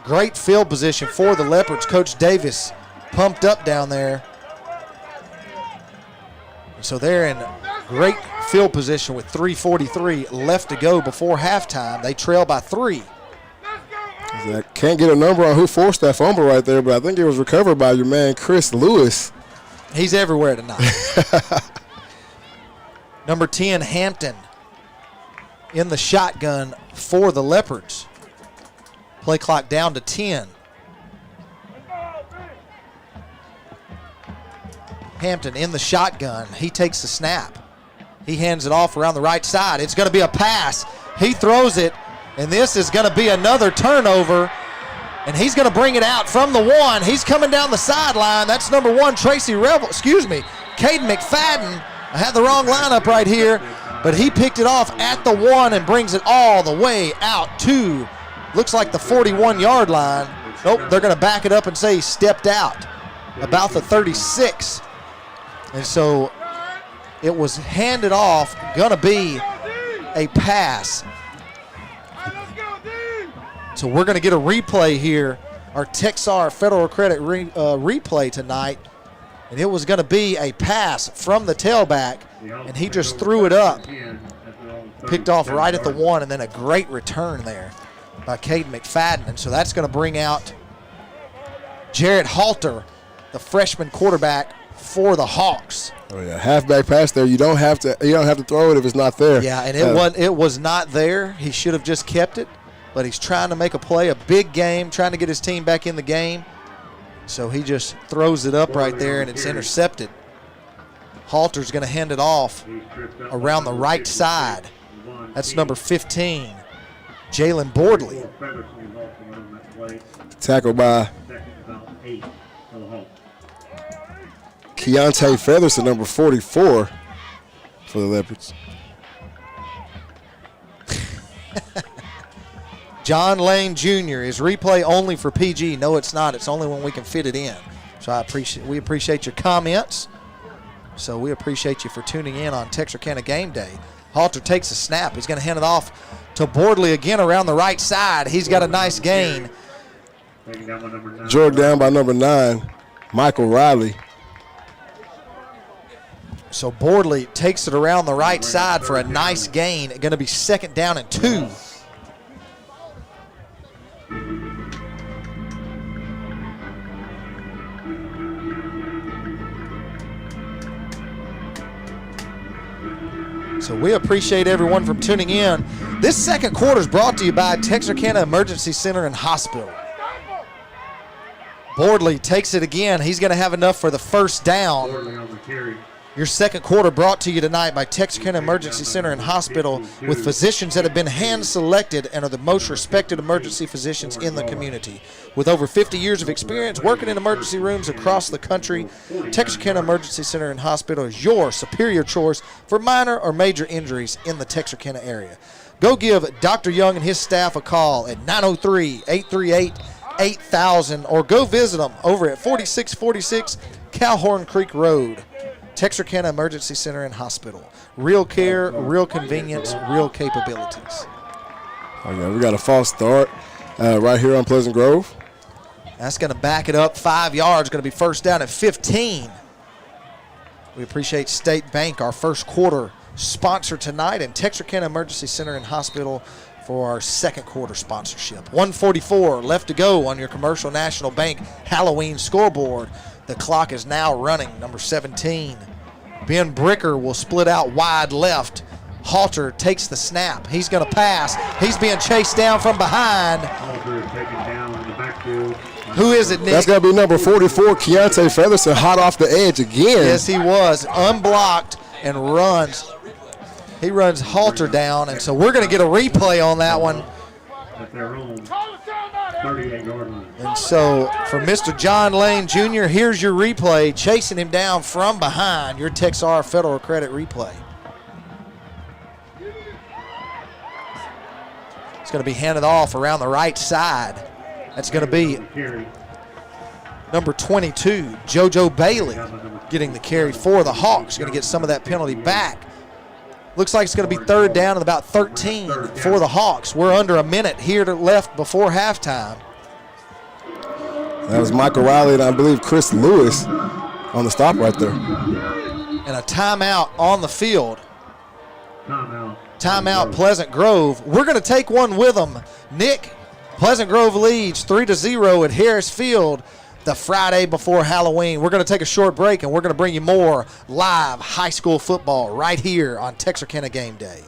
Great field position for the Leopards. Coach Davis pumped up down there. So they're in great field position with 3:43 left to go before halftime. They trail by 3. I can't get a number on who forced that fumble right there, but I think it was recovered by your man Chris Lewis. He's everywhere tonight. Number 10, Hampton, in the shotgun for the Leopards. Play clock down to 10. Hampton in the shotgun. He takes the snap. He hands it off around the right side. It's going to be a pass. He throws it, and this is going to be another turnover. And he's going to bring it out from the 1. He's coming down the sideline. That's number 1, Caden McFadden. I had the wrong lineup right here, but he picked it off at the 1 and brings it all the way out to, looks like the 41-yard line. Nope, they're going to back it up and say he stepped out about the 36. And so it was handed off, going to be a pass. So we're going to get a replay here, our Texar Federal Credit replay tonight. And it was going to be a pass from the tailback, and he just threw it up. Picked off right at the 1, and then a great return there by Caden McFadden. And so that's going to bring out Jared Halter, the freshman quarterback for the Hawks. Oh yeah, halfback pass there. You don't have to throw it if it's not there. Yeah, and it was not there. He should have just kept it. But he's trying to make a play, a big game, trying to get his team back in the game. So he just throws it up right there, and it's intercepted. Halter's going to hand it off around the right side. That's number 15, Jalen Bordley. Tackled by Keontae Featherston, number 44 for the Leopards. John Lane Jr. is replay only for PG. No, it's not. It's only when we can fit it in. So we appreciate your comments. So we appreciate you for tuning in on Texarkana Game Day. Halter takes a snap. He's going to hand it off to Bordley again around the right side. He's got a nice gain. Jordan down by number 9, Michael Riley. So Bordley takes it around the right side for a nice gain. Going to be 2nd down and 2. So we appreciate everyone from tuning in. This second quarter is brought to you by Texarkana Emergency Center and Hospital. Bordley takes it again. He's going to have enough for the 1st down. Your second quarter brought to you tonight by Texarkana Emergency Center and Hospital, with physicians that have been hand-selected and are the most respected emergency physicians in the community. With over 50 years of experience working in emergency rooms across the country, Texarkana Emergency Center and Hospital is your superior choice for minor or major injuries in the Texarkana area. Go give Dr. Young and his staff a call at 903-838-8000 or go visit them over at 4646 Calhoun Creek Road. Texarkana Emergency Center and Hospital. Real care, real convenience, real capabilities. Oh, yeah, we got a false start right here on Pleasant Grove. That's going to back it up 5 yards. Going to be first down at 15. We appreciate State Bank, our first quarter sponsor tonight, and Texarkana Emergency Center and Hospital for our second quarter sponsorship. 1:44 left to go on your Commercial National Bank Halloween scoreboard. The clock is now running. Number 17, Ben Bricker will split out wide left. Halter takes the snap. He's going to pass. He's being chased down from behind. Halter is taken down in the backfield. Who is it, Nick? That's going to be number 44, Keontae Featherson, hot off the edge again. Yes, he was. Unblocked and runs. He runs Halter down, and so we're going to get a replay on that one. At their own 38-yard line. And so for Mr. John Lane Jr., here's your replay, chasing him down from behind, your Texar Federal Credit replay. It's going to be handed off around the right side. That's going to be number 22, JoJo Bailey, getting the carry for the Hawks. Going to get some of that penalty back. Looks like it's going to be third down and about 13 for the Hawks. We're under a minute here left before halftime. That was Michael Riley and I believe Chris Lewis on the stop right there. And a timeout on the field. Timeout. Timeout, Pleasant Grove. We're going to take one with them. Nick, Pleasant Grove leads 3-0 at Harris Field the Friday before Halloween. We're going to take a short break, and we're going to bring you more live high school football right here on Texarkana Game Day.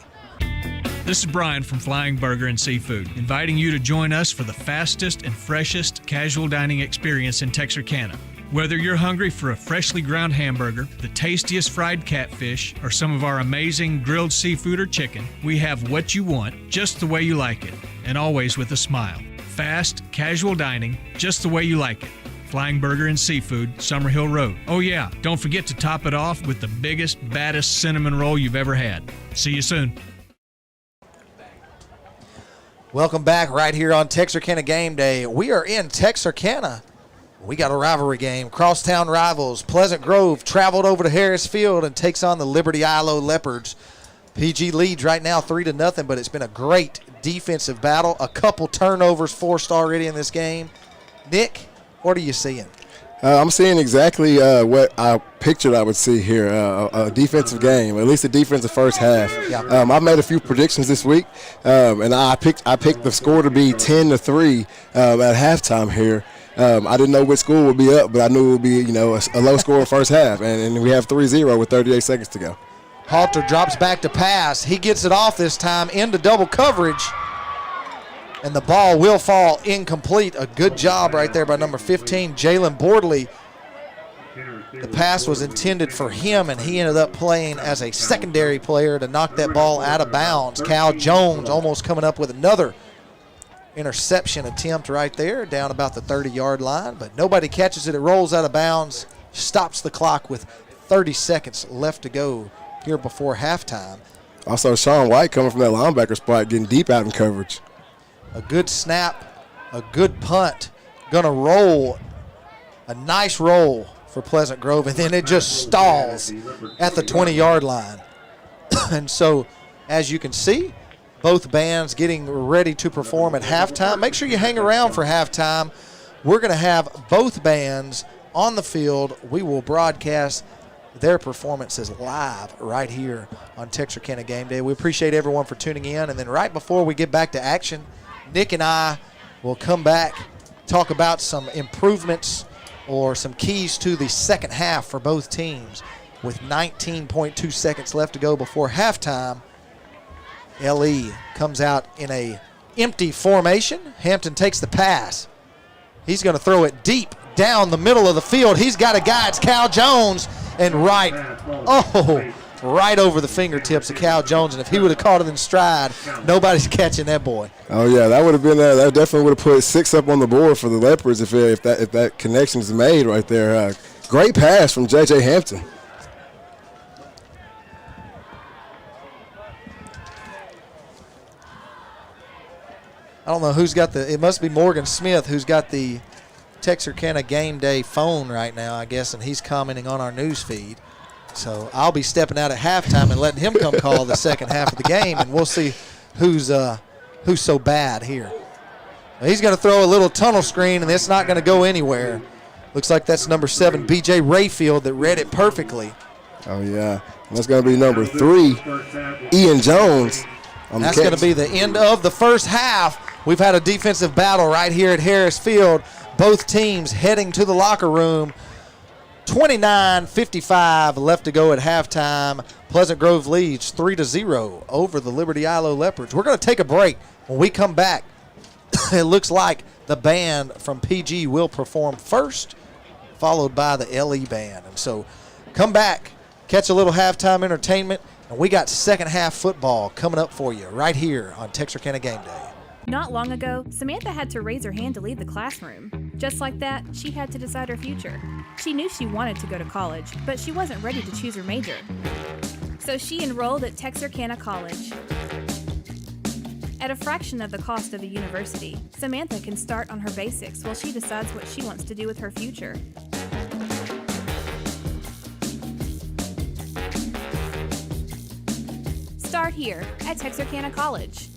This is Brian from Flying Burger and Seafood, inviting you to join us for the fastest and freshest casual dining experience in Texarkana. Whether you're hungry for a freshly ground hamburger, the tastiest fried catfish, or some of our amazing grilled seafood or chicken, we have what you want, just the way you like it, and always with a smile. Fast, casual dining, just the way you like it. Flying Burger and Seafood, Summerhill Road. Oh yeah, don't forget to top it off with the biggest, baddest cinnamon roll you've ever had. See you soon. Welcome back right here on Texarkana Game Day. We are in Texarkana. We got a rivalry game. Crosstown rivals. Pleasant Grove traveled over to Harris Field and takes on the Liberty Eylau Leopards. PG leads right now 3-0, but it's been a great defensive battle. A couple turnovers forced already in this game. Nick, what are you seeing? I'm seeing exactly what I pictured I would see here, a defensive game, at least a defensive first half. Yeah. I've made a few predictions this week, and I picked the score to be 10-3 at halftime here. I didn't know which score would be up, but I knew it would be, a low score first half, and we have 3-0 with 38 seconds to go. Halter drops back to pass. He gets it off this time into double coverage. And the ball will fall incomplete. A good job right there by number 15, Jalen Bordley. The pass was intended for him, and he ended up playing as a secondary player to knock that ball out of bounds. Cal Jones almost coming up with another interception attempt right there, down about the 30-yard line, but nobody catches it. It rolls out of bounds, stops the clock with 30 seconds left to go here before halftime. Also, Sean White coming from that linebacker spot, getting deep out in coverage. A good snap, a good punt, going to roll, a nice roll for Pleasant Grove, and then it just stalls at the 20-yard line. And so, as you can see, both bands getting ready to perform at halftime. Make sure you hang around for halftime. We're going to have both bands on the field. We will broadcast their performances live right here on Texarkana Game Day. We appreciate everyone for tuning in. And then right before we get back to action, Nick and I will come back, talk about some improvements or some keys to the second half for both teams. With 19.2 seconds left to go before halftime, LE comes out in a empty formation. Hampton takes the pass. He's going to throw it deep down the middle of the field. He's got a guy. It's Cal Jones. and right over the fingertips of Cal Jones. And if he would have caught it in stride, nobody's catching that boy. Oh yeah, that would have been that definitely would have put 6 up on the board for the Leopards if that connection is made right there. Great pass from J.J. Hampton. I don't know who's got it must be Morgan Smith who's got the Texarkana Gameday phone right now, I guess, and he's commenting on our news feed. So I'll be stepping out at halftime and letting him come call the second half of the game, and we'll see who's so bad here. Now he's going to throw a little tunnel screen, and it's not going to go anywhere. Looks like that's number 7, B.J. Rayfield, that read it perfectly. Oh, yeah. And that's going to be number 3, Ian Jones. That's going to be the end of the first half. We've had a defensive battle right here at Harris Field. Both teams heading to the locker room. 29:55 left to go at halftime. Pleasant Grove leads 3-0 over the Liberty Eylau Leopards. We're going to take a break. When we come back, it looks like the band from PG will perform first, followed by the LE band. And so come back, catch a little halftime entertainment, and we got second half football coming up for you right here on Texarkana Game Day. Not long ago, Samantha had to raise her hand to leave the classroom. Just like that, she had to decide her future. She knew she wanted to go to college, but she wasn't ready to choose her major. So she enrolled at Texarkana College. At a fraction of the cost of a university, Samantha can start on her basics while she decides what she wants to do with her future. Start here at Texarkana College.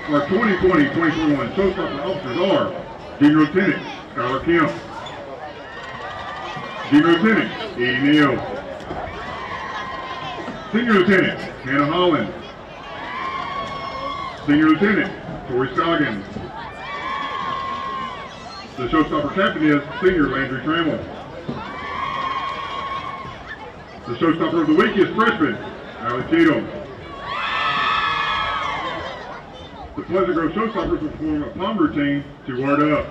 Our 2020-2021 showstopper officers are Junior Lieutenant Skylar Kemp, Junior Lieutenant Edie Neal, Senior Lieutenant Hannah Holland, Senior Lieutenant Tori Scoggins. The showstopper captain is Senior Landry Trammell. The showstopper of the week is freshman Allie Cheatham. The Pleasant Grove Showstoppers will perform a palm routine to ward up.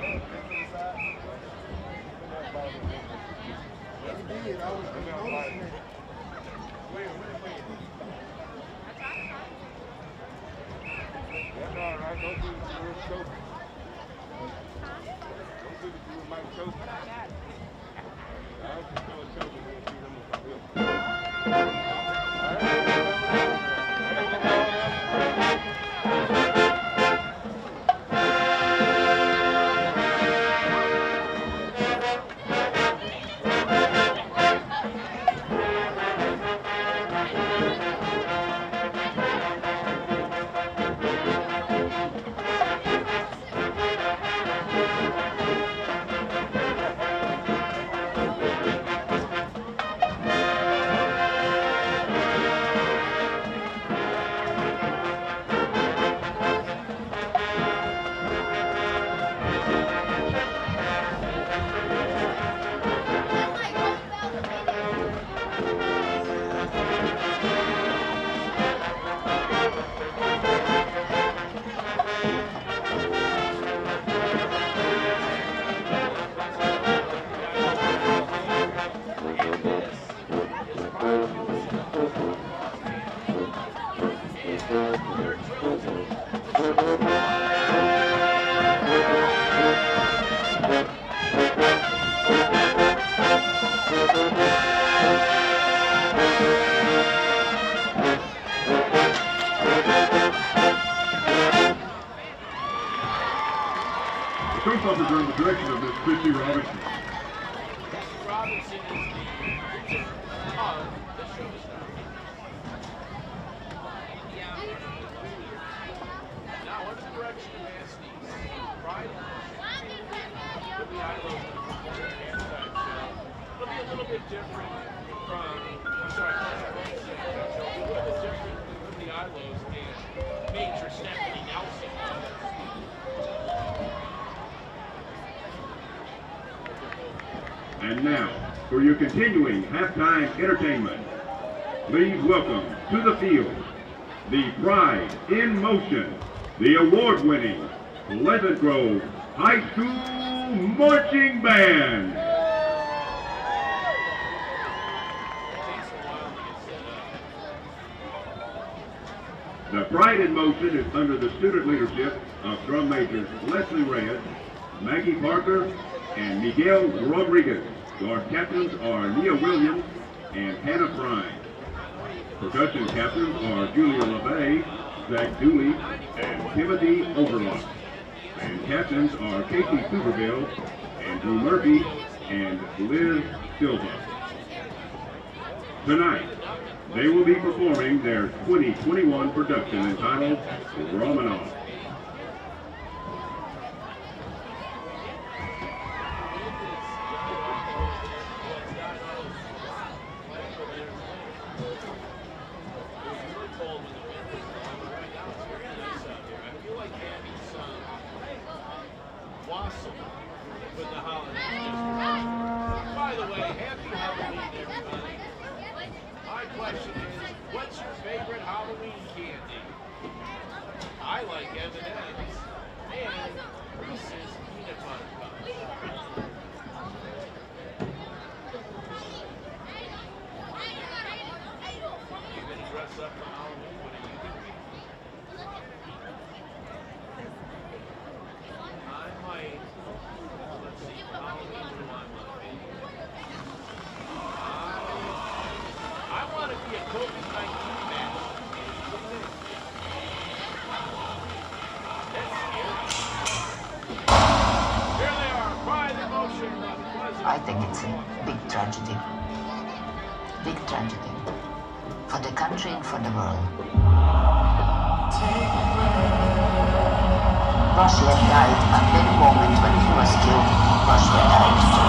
officers are under the direction of Miss Christy Robinson. Robinson is the teacher of the show star. Now under the direction of Estes, Pride with the Eylau halftime show. It'll be a little bit different from, I'm sorry, it'll be a little bit different from the Eylau's and Major Stephanie Nelson. And now, for your continuing halftime entertainment, please welcome to the field the Pride in Motion, the award-winning Pleasant Grove High School Marching Band. The Pride in Motion is under the student leadership of drum majors Leslie Reyes, Maggie Parker, and Miguel Rodriguez. Guard captains are Leah Williams and Hannah Prime. Percussion captains are Julia LeVay, Zach Dooley, and Timothy Overlock. And captains are Casey Superville, Andrew Murphy, and Liz Silva. Tonight, they will be performing their 2021 production entitled Romanov. With the holidays. By the way, happy Halloween, everybody. My question is, what's your favorite Halloween candy? I like M&M's and Reese's peanut butter cups. You gonna dress up for Halloween? What are you doing? I might. Let's see, Halloween, what do I want to be? I want to be a COVID-19 mask. What do you think? That's scary. Here they are, Pride in Motion on Pleasant. I think it's a big tragedy. Big tragedy. For the country and for the world. Russia died at that moment when he was killed. Russia died.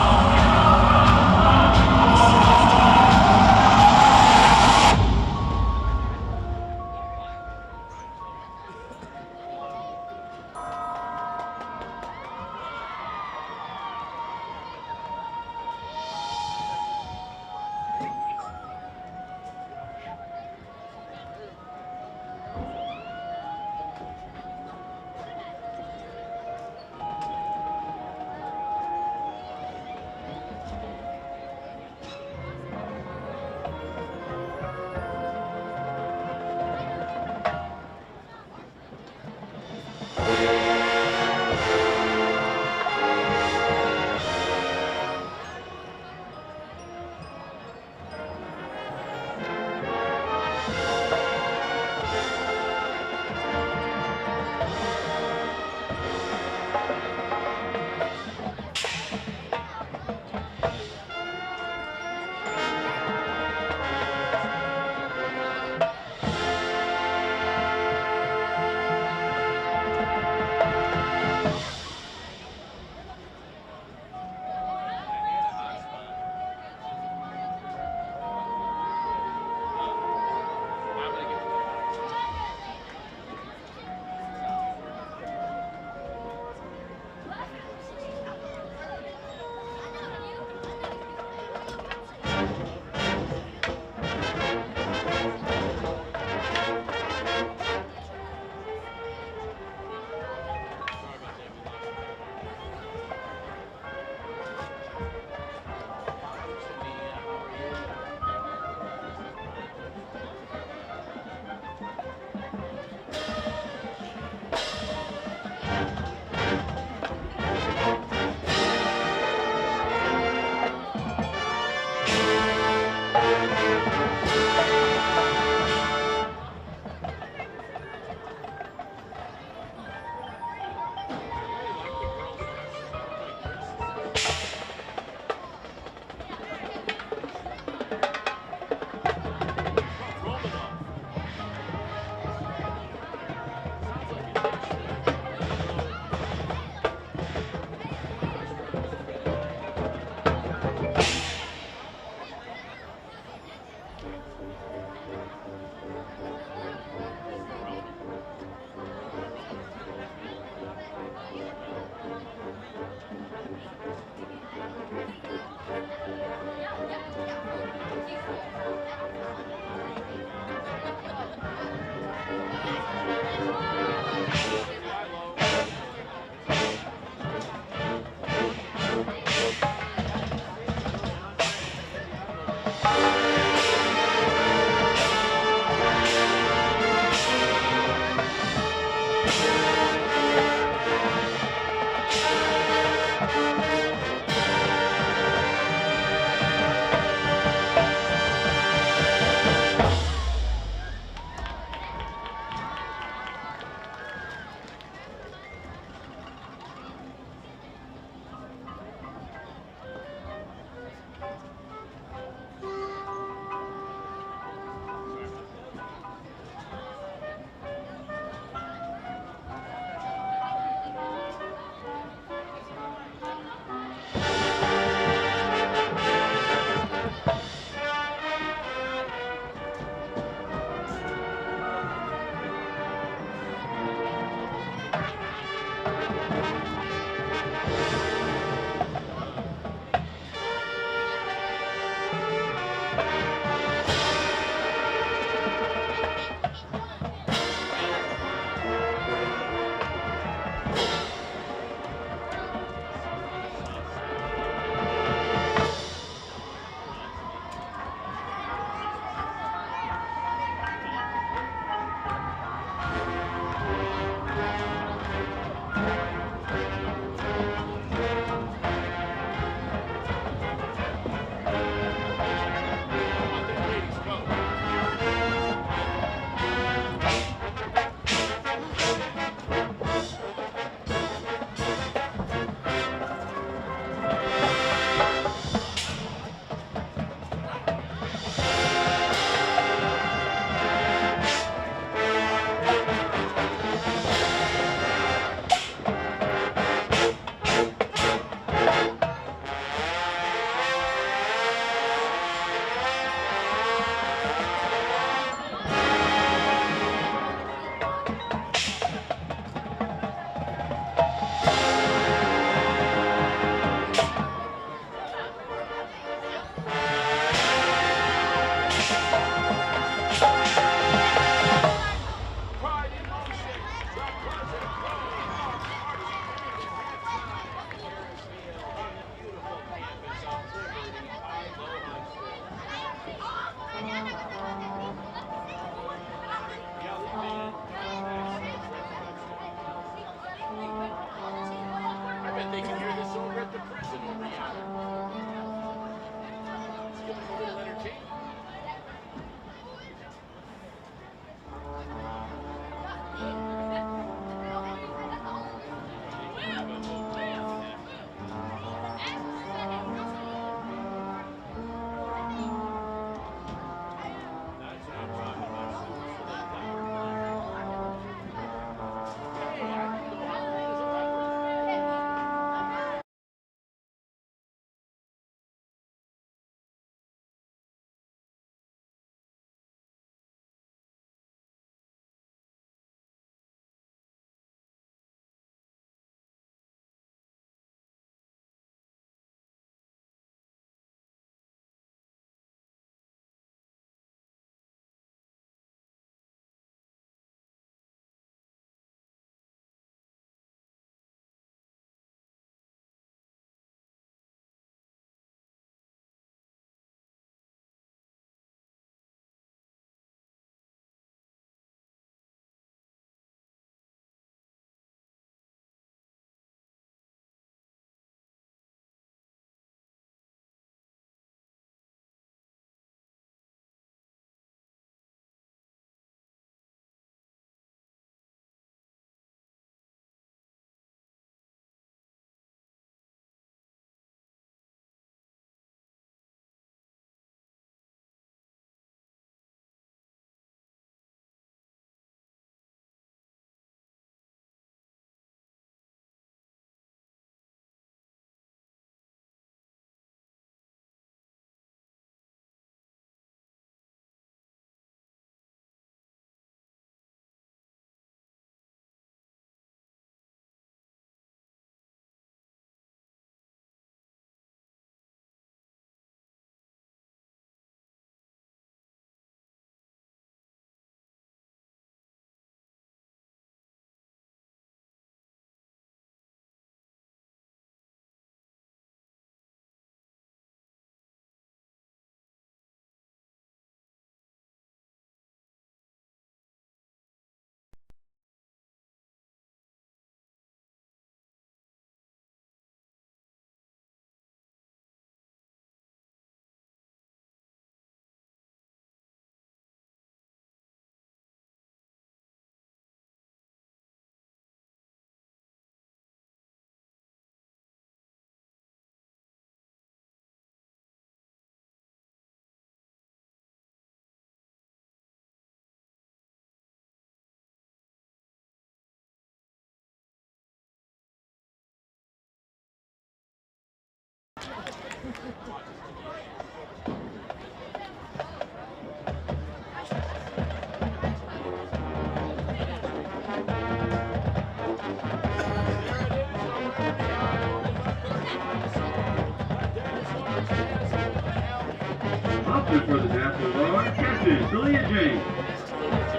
Officers for the Dazzlers are Captain Celia James,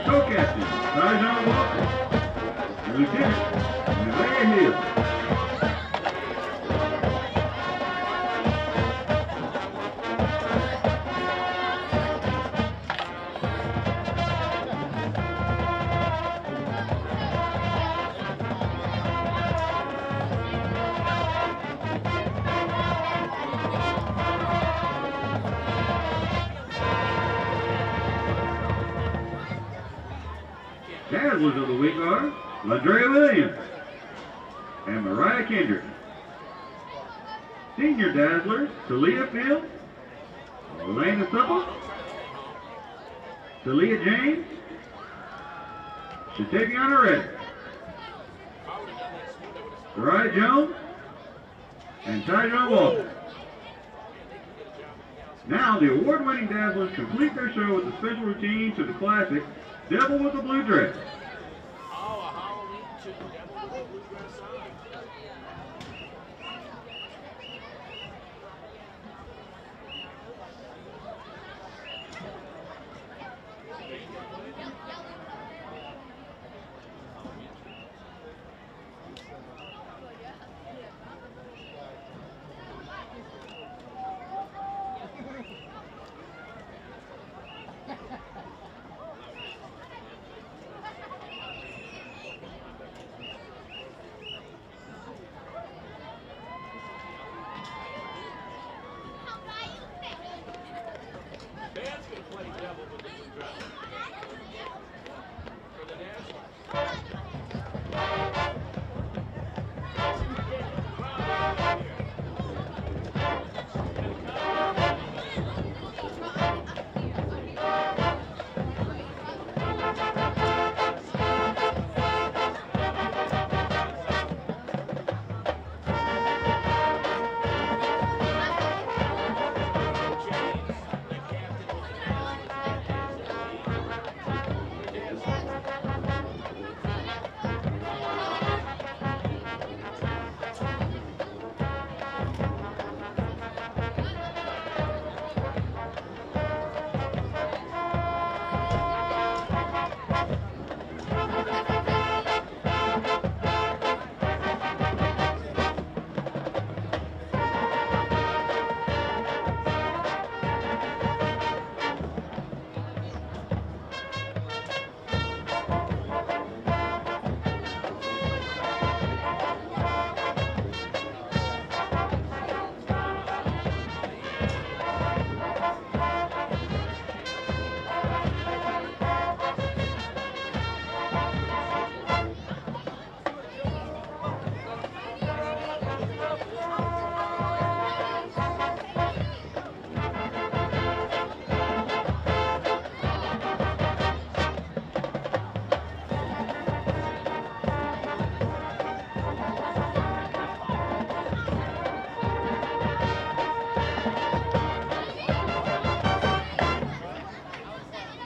Co-Captain Tyjon Walker, and Lieutenant Nevaeh Hill. Dazzlers of the week are Landrea Williams and Mariah Kendrick. Senior Dazzlers, Talia Fields, Elena Supple, Celia James, Shataviana Reddick, Mariah Jones, and Tyjon Walker. Now the award-winning Dazzlers complete their show with a special routine to the classic Devil with a Blue Dress.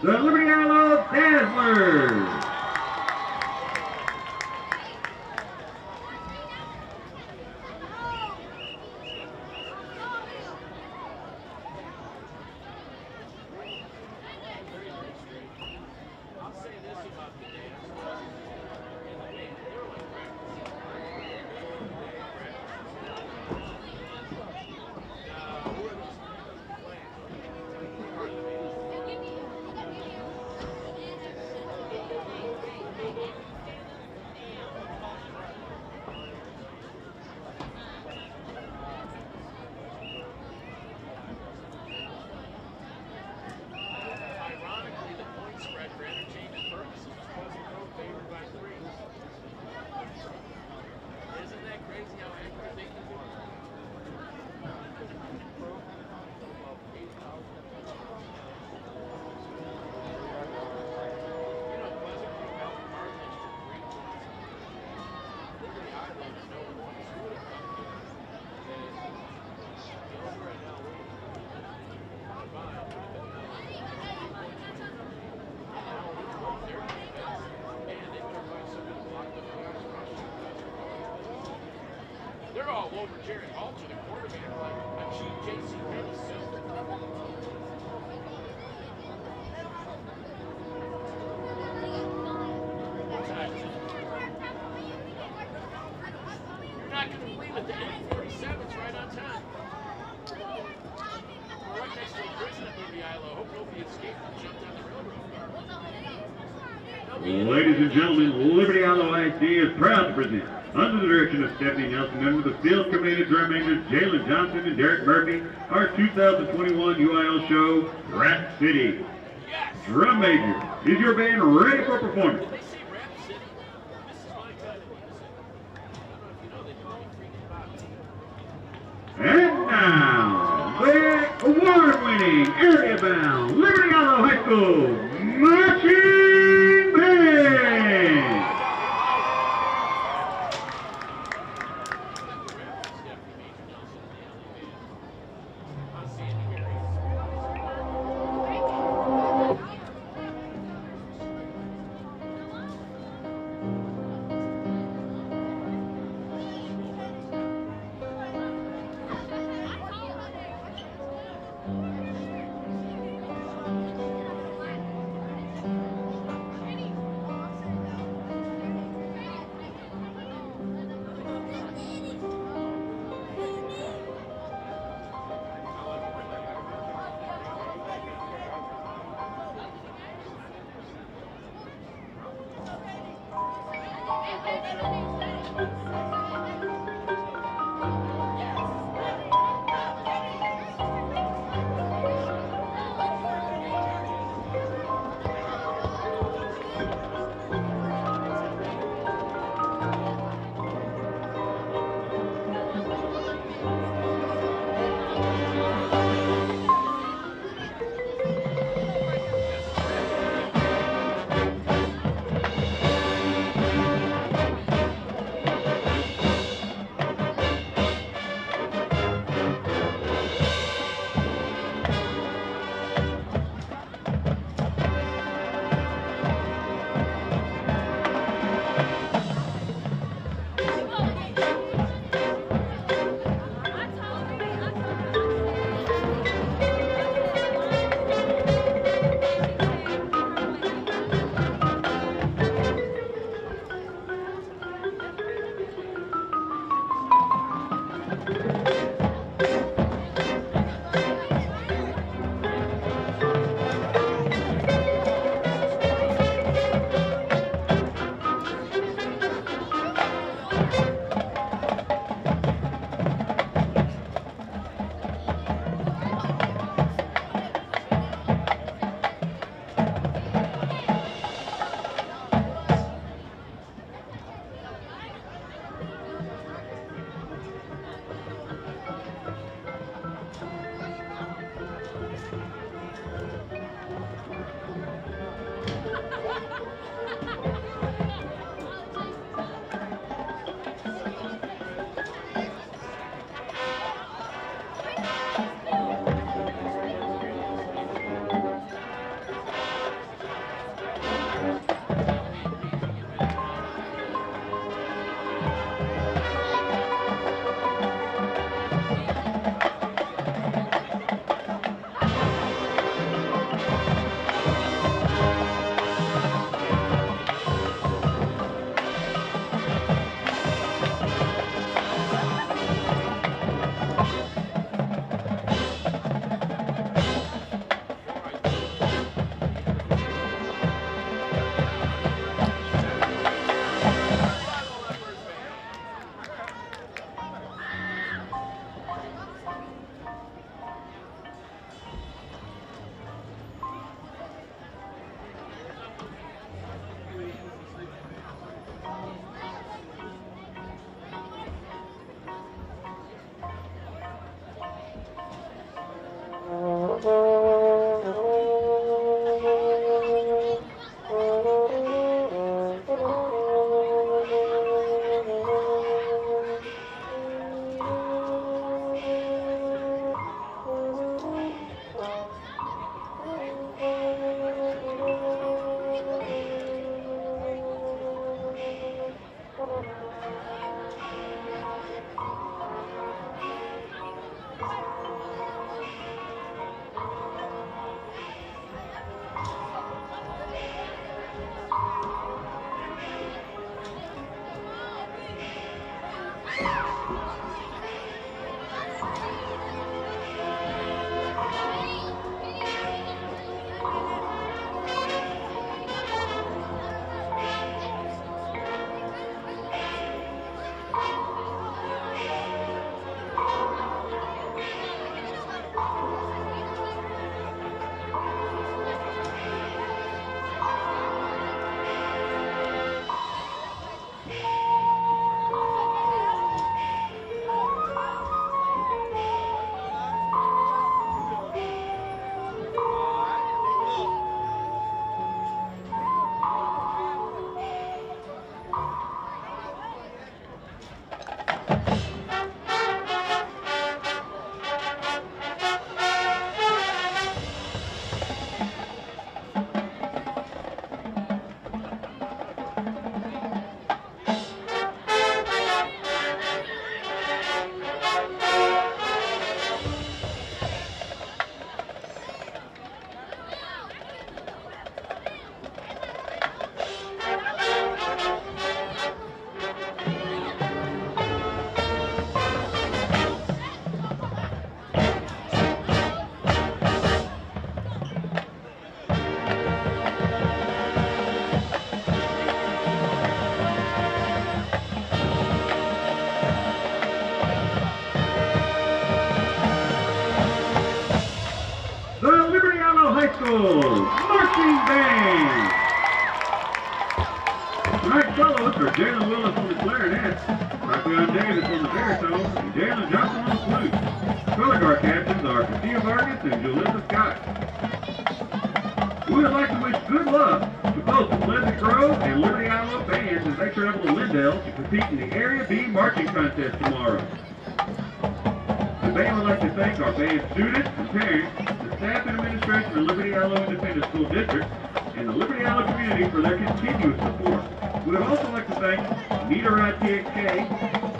The Liberty Eylau Dazzlers. over Jared Halter, the quarterback, like a cheap J.C. Penney suit. You're not going to believe it, the 847's right on time. We're right next to a prison at movie Eylau. Hope nobody escaped and jumped on the railroad. Ladies and gentlemen, Liberty Eylau ISD is proud to present, under the direction of Stephanie Nelson, under the field committee drum majors Jalen Johnson and Derek Murphy, our 2021 UIL show, Rap City. Drum major, is your band ready for performance? And now, the award-winning, area-bound Liberty Eylau High School Marching Band! Field Marching Band. Tonight's soloists are Jalen Willis on the clarinet, Rafael Davis on the baritone, and Jalen Johnson on the flute. Color guard captains are Cassia Vargas and Julissa Scott. We would like to wish good luck to both the Pleasant Grove and Liberty Eylau bands as they travel to Lindale to compete in the Area B Marching Contest tomorrow. The band would like to thank our band students and parents, the staff and administration of Liberty Eylau Independent School District, and the Liberty Eylau community for their continuous support. We would also like to thank Meet Around TXK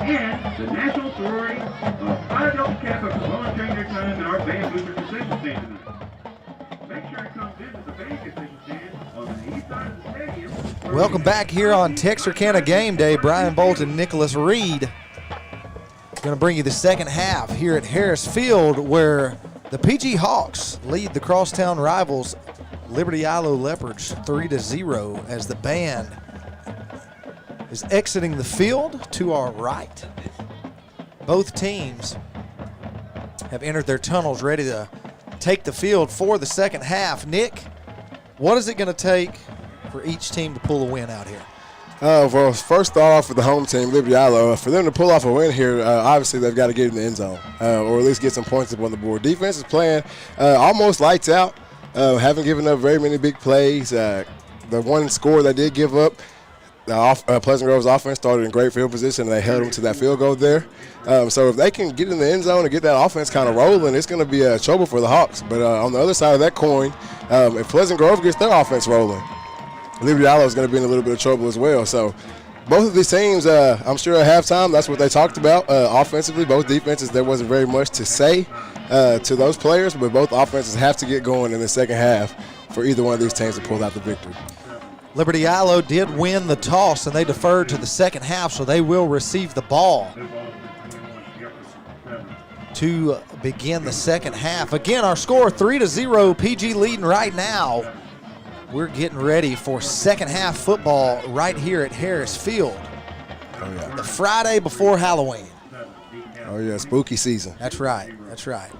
and the National Sorority of Phi Delta Kappa for volunteering their time in our band booster concession stand tonight. Make sure to come visit the band concession stand on the east side of the stadium. Welcome back here on Texarkana Game Day. Brian Bolt and Nicholas Reed going to bring you the second half here at Harris Field, where the PG Hawks lead the crosstown rivals Liberty Eylau Leopards 3-0 as the band is exiting the field to our right. Both teams have entered their tunnels ready to take the field for the second half. Nick, what is it going to take for each team to pull a win out here? Well, first thought off with the home team, Liberty Eylau. For them to pull off a win here, obviously they've got to get in the end zone, or at least get some points up on the board. Defense is playing almost lights out. Haven't given up very many big plays. The one score they did give up, Pleasant Grove's offense started in great field position, and they held them to that field goal there. So if they can get in the end zone and get that offense kind of rolling, it's going to be trouble for the Hawks. But on the other side of that coin, if Pleasant Grove gets their offense rolling, Liberty Eylau is going to be in a little bit of trouble as well. So both of these teams, I'm sure at halftime, that's what they talked about. Offensively, both defenses, there wasn't very much to say to those players, but both offenses have to get going in the second half for either one of these teams to pull out the victory. Liberty Eylau did win the toss, and they deferred to the second half, so they will receive the ball to begin the second half. Again, our score 3-0, PG leading right now. We're getting ready for second half football right here at Harris Field. Oh, yeah. The Friday before Halloween. Oh, yeah, spooky season. That's right. That's right.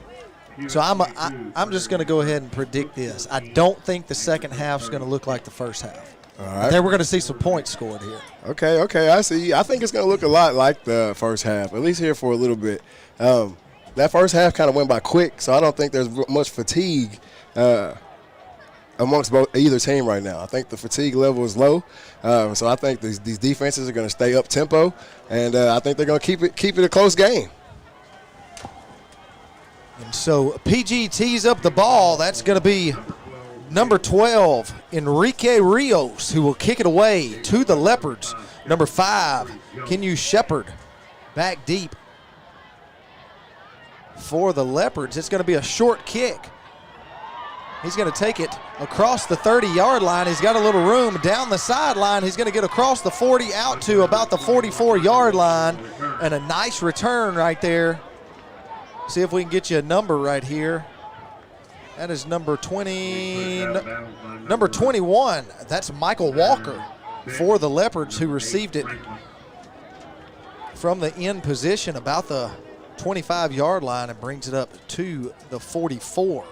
So I'm just going to go ahead and predict this. I don't think the second half is going to look like the first half. All right. Then we're going to see some points scored here. Okay, I see. I think it's going to look a lot like the first half, at least here for a little bit. That first half kind of went by quick, so I don't think there's much fatigue amongst either team right now. I think the fatigue level is low, so I think these defenses are going to stay up tempo, and I think they're going to keep it a close game. And so PG tees up the ball. That's going to be number 12, Enrique Rios, who will kick it away to the Leopards. Number 5, Kenyu Shepard, back deep for the Leopards. It's going to be a short kick. He's going to take it across the 30-yard line. He's got a little room down the sideline. He's going to get across the 40 out to about the 44-yard line, and a nice return right there. See if we can get you a number right here. That is number 21. That's Michael Walker for the Leopards, who received it from the end position about the 25-yard line and brings it up to the 44.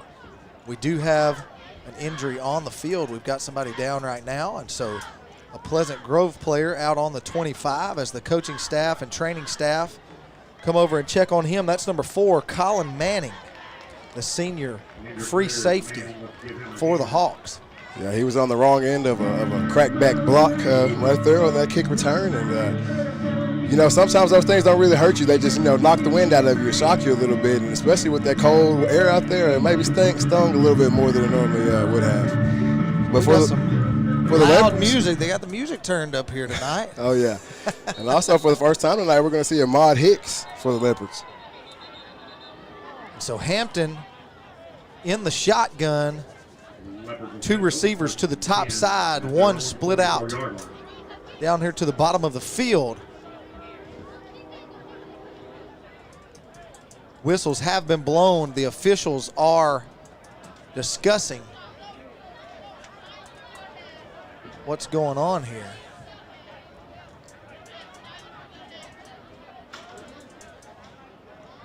We do have an injury on the field. We've got somebody down right now, and so a Pleasant Grove player out on the 25 as the coaching staff and training staff come over and check on him. That's number 4, Colin Manning, the senior free safety for the Hawks. Yeah, he was on the wrong end of a crackback block right there on that kick return. And, sometimes those things don't really hurt you. They just, knock the wind out of you, shock you a little bit. And especially with that cold air out there, it maybe stung a little bit more than it normally would have. But for the loud music, they got the music turned up here tonight. Oh, yeah. And also for the first time tonight, we're going to see Ahmad Hicks for the Leopards. So Hampton in the shotgun, 2 receivers to the top side, 1 split out down here to the bottom of the field. Whistles have been blown. The officials are discussing what's going on here.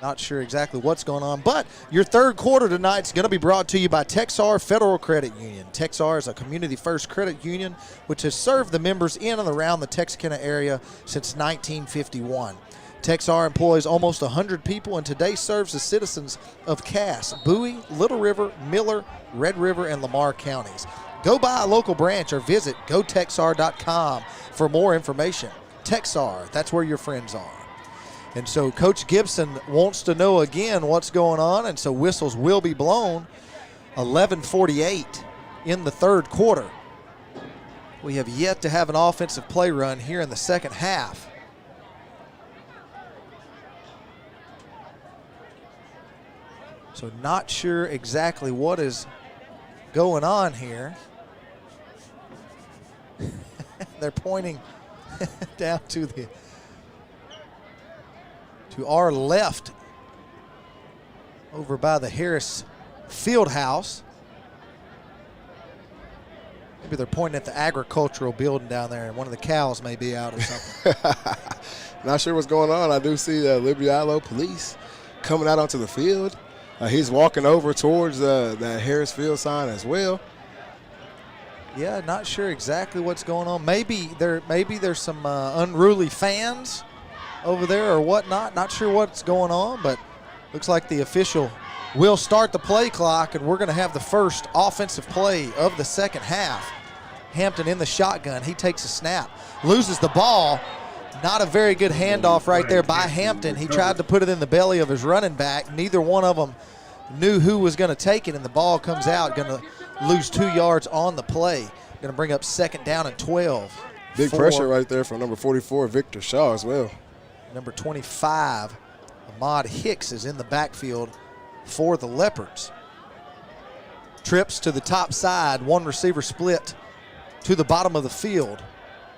Not sure exactly what's going on, but your third quarter tonight is going to be brought to you by Texar Federal Credit Union. Texar is a community-first credit union which has served the members in and around the Texarkana area since 1951. Texar employs almost 100 people and today serves the citizens of Cass, Bowie, Little River, Miller, Red River, and Lamar counties. Go by a local branch or visit gotexar.com for more information. Texar, that's where your friends are. And so Coach Gibson wants to know again what's going on, and so whistles will be blown. 11:48 in the third quarter. We have yet to have an offensive play run here in the second half. So not sure exactly what is going on here. They're pointing down to our left over by the Harris Field House. Maybe they're pointing at the agricultural building down there, and one of the cows may be out or something. Not sure what's going on. I do see the Liberty Eylau police coming out onto the field. He's walking over towards the Harris Field sign as well. Yeah, not sure exactly what's going on. Maybe there's some unruly fans over there or whatnot. Not sure what's going on, but looks like the official will start the play clock, and we're going to have the first offensive play of the second half. Hampton in the shotgun. He takes a snap, loses the ball. Not a very good handoff right there by Hampton. He tried to put it in the belly of his running back. Neither one of them knew who was going to take it, and the ball comes out. Going to lose 2 yards on the play. Going to bring up 2nd down and 12. Big pressure right there from number 44, Victor Shaw, as well. Number 25, Ahmad Hicks, is in the backfield for the Leopards. Trips to the top side, one receiver split to the bottom of the field.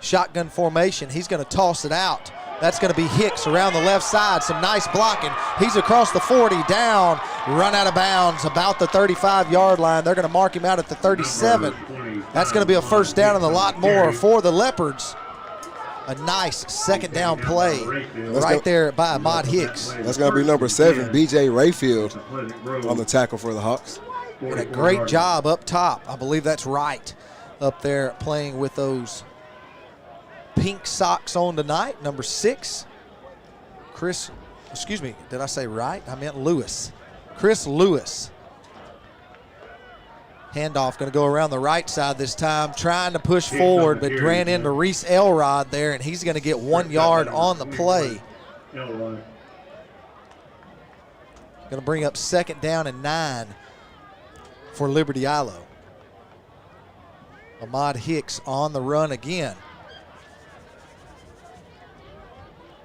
Shotgun formation, he's going to toss it out. That's going to be Hicks around the left side. Some nice blocking. He's across the 40, down, run out of bounds about the 35-yard line. They're going to mark him out at the 37. That's going to be a first down and a lot more for the Leopards. A nice 2nd down play right there by Ahmad Hicks. That's going to be number 7, B.J. Rayfield, on the tackle for the Hawks. And a great job up top. I believe that's right up there playing with those pink socks on tonight. Number 6, Chris, excuse me, did I say right? I meant Lewis. Chris Lewis. Handoff going to go around the right side this time, trying to push forward, but ran into Reese Elrod there, and he's going to get 1 yard on the play. Going to bring up 2nd down and 9 for Liberty Eylau. Ahmad Hicks on the run again.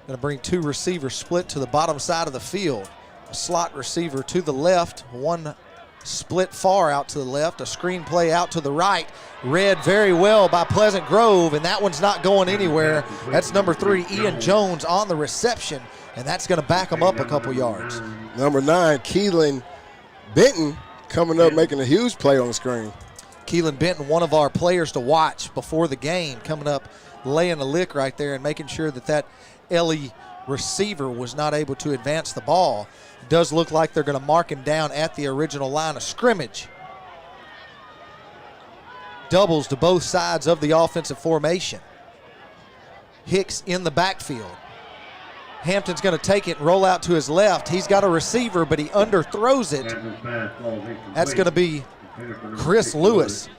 Going to bring 2 receivers split to the bottom side of the field. A slot receiver to the left, one split far out to the left, a screen play out to the right. Read very well by Pleasant Grove, and that one's not going anywhere. That's number 3, Ian Jones, on the reception, and that's going to back him up a couple yards. Number 9, Keelan Benton, coming up making a huge play on the screen. Keelan Benton, one of our players to watch before the game, coming up laying a lick right there and making sure that LE receiver was not able to advance the ball. It does look like they're going to mark him down at the original line of scrimmage. Doubles to both sides of the offensive formation. Hicks in the backfield. Hampton's going to take it and roll out to his left. He's got a receiver, but he underthrows it. That's going to be Chris Lewis.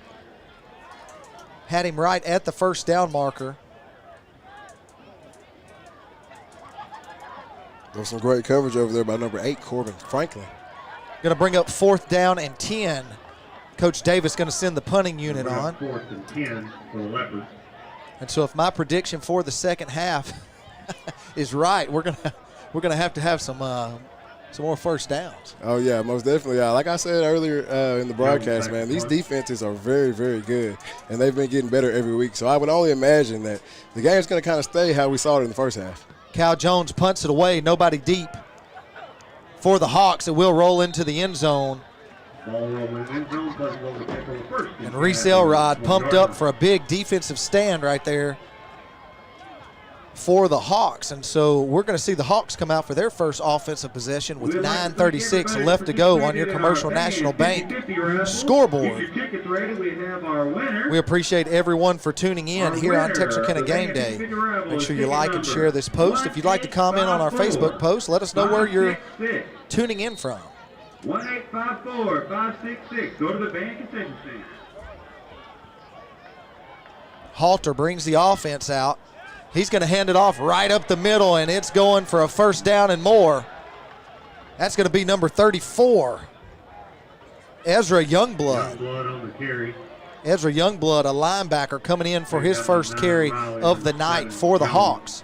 Had him right at the first down marker. There's some great coverage over there by number 8, Corbin Franklin. Going to bring up 4th down and 10. Coach Davis going to send the punting unit on. 4th and 10 for the Leopards. And so if my prediction for the second half is right, we're gonna have to have some more first downs. Oh yeah, most definitely. Like I said earlier in the broadcast, man, these defenses are very, very good, and they've been getting better every week. So I would only imagine that the game's going to kind of stay how we saw it in the first half. Cal Jones punts it away, nobody deep for the Hawks. It will roll into the end zone. And Reese Elrod pumped up for a big defensive stand right there for the Hawks. And so we're going to see the Hawks come out for their first offensive possession with 9:36 left to go on your Commercial National Bank scoreboard. We appreciate everyone for tuning in here on Texarkana Game Day. Make sure you like and share this post. If you'd like to comment on our Facebook post, let us know where you're tuning in from. 1-854-566. Go to the bank concession stand. Halter brings the offense out. He's going to hand it off right up the middle, and it's going for a first down and more. That's going to be number 34, Ezra Youngblood. On the carry. Ezra Youngblood, a linebacker, coming in for his first carry of the night for the Hawks.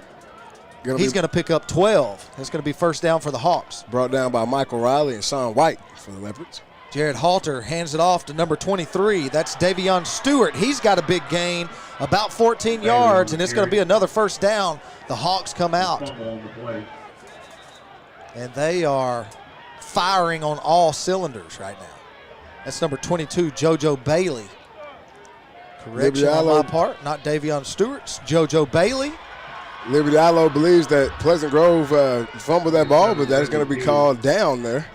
He's going to pick up 12. That's going to be first down for the Hawks. Brought down by Michael Riley and Sean White for the Leopards. Jared Halter hands it off to number 23. That's Davion Stewart. He's got a big gain, about 14 yards, and it's going to be another first down. The Hawks come out. And they are firing on all cylinders right now. That's number 22, JoJo Bailey. Correction on my part, not Davion Stewart's. JoJo Bailey. Liberty Eylau believes that Pleasant Grove fumbled that ball, but that is going to be called down there.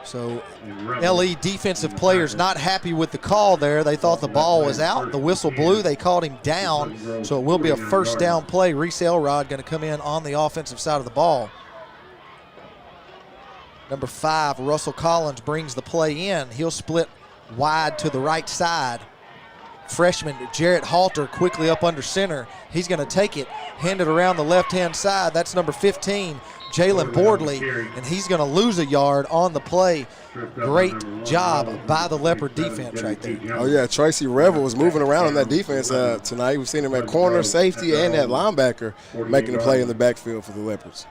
So LE defensive players not happy with the call there. They thought the ball was out. The whistle blew. They called him down. So it will be a first down play. Reese Elrod going to come in on the offensive side of the ball. Number 5, Russell Collins brings the play in. He'll split wide to the right side. Freshman Jarrett Halter quickly up under center. He's going to take it, hand it around the left-hand side. That's number 15, Jalen Boardley, and he's going to lose a yard on the play. Great job by the Leopard defense right there. Oh, yeah, Tracy Revel was moving around on that defense tonight. We've seen him at corner, safety, and at linebacker making the play in the backfield for the Leopards.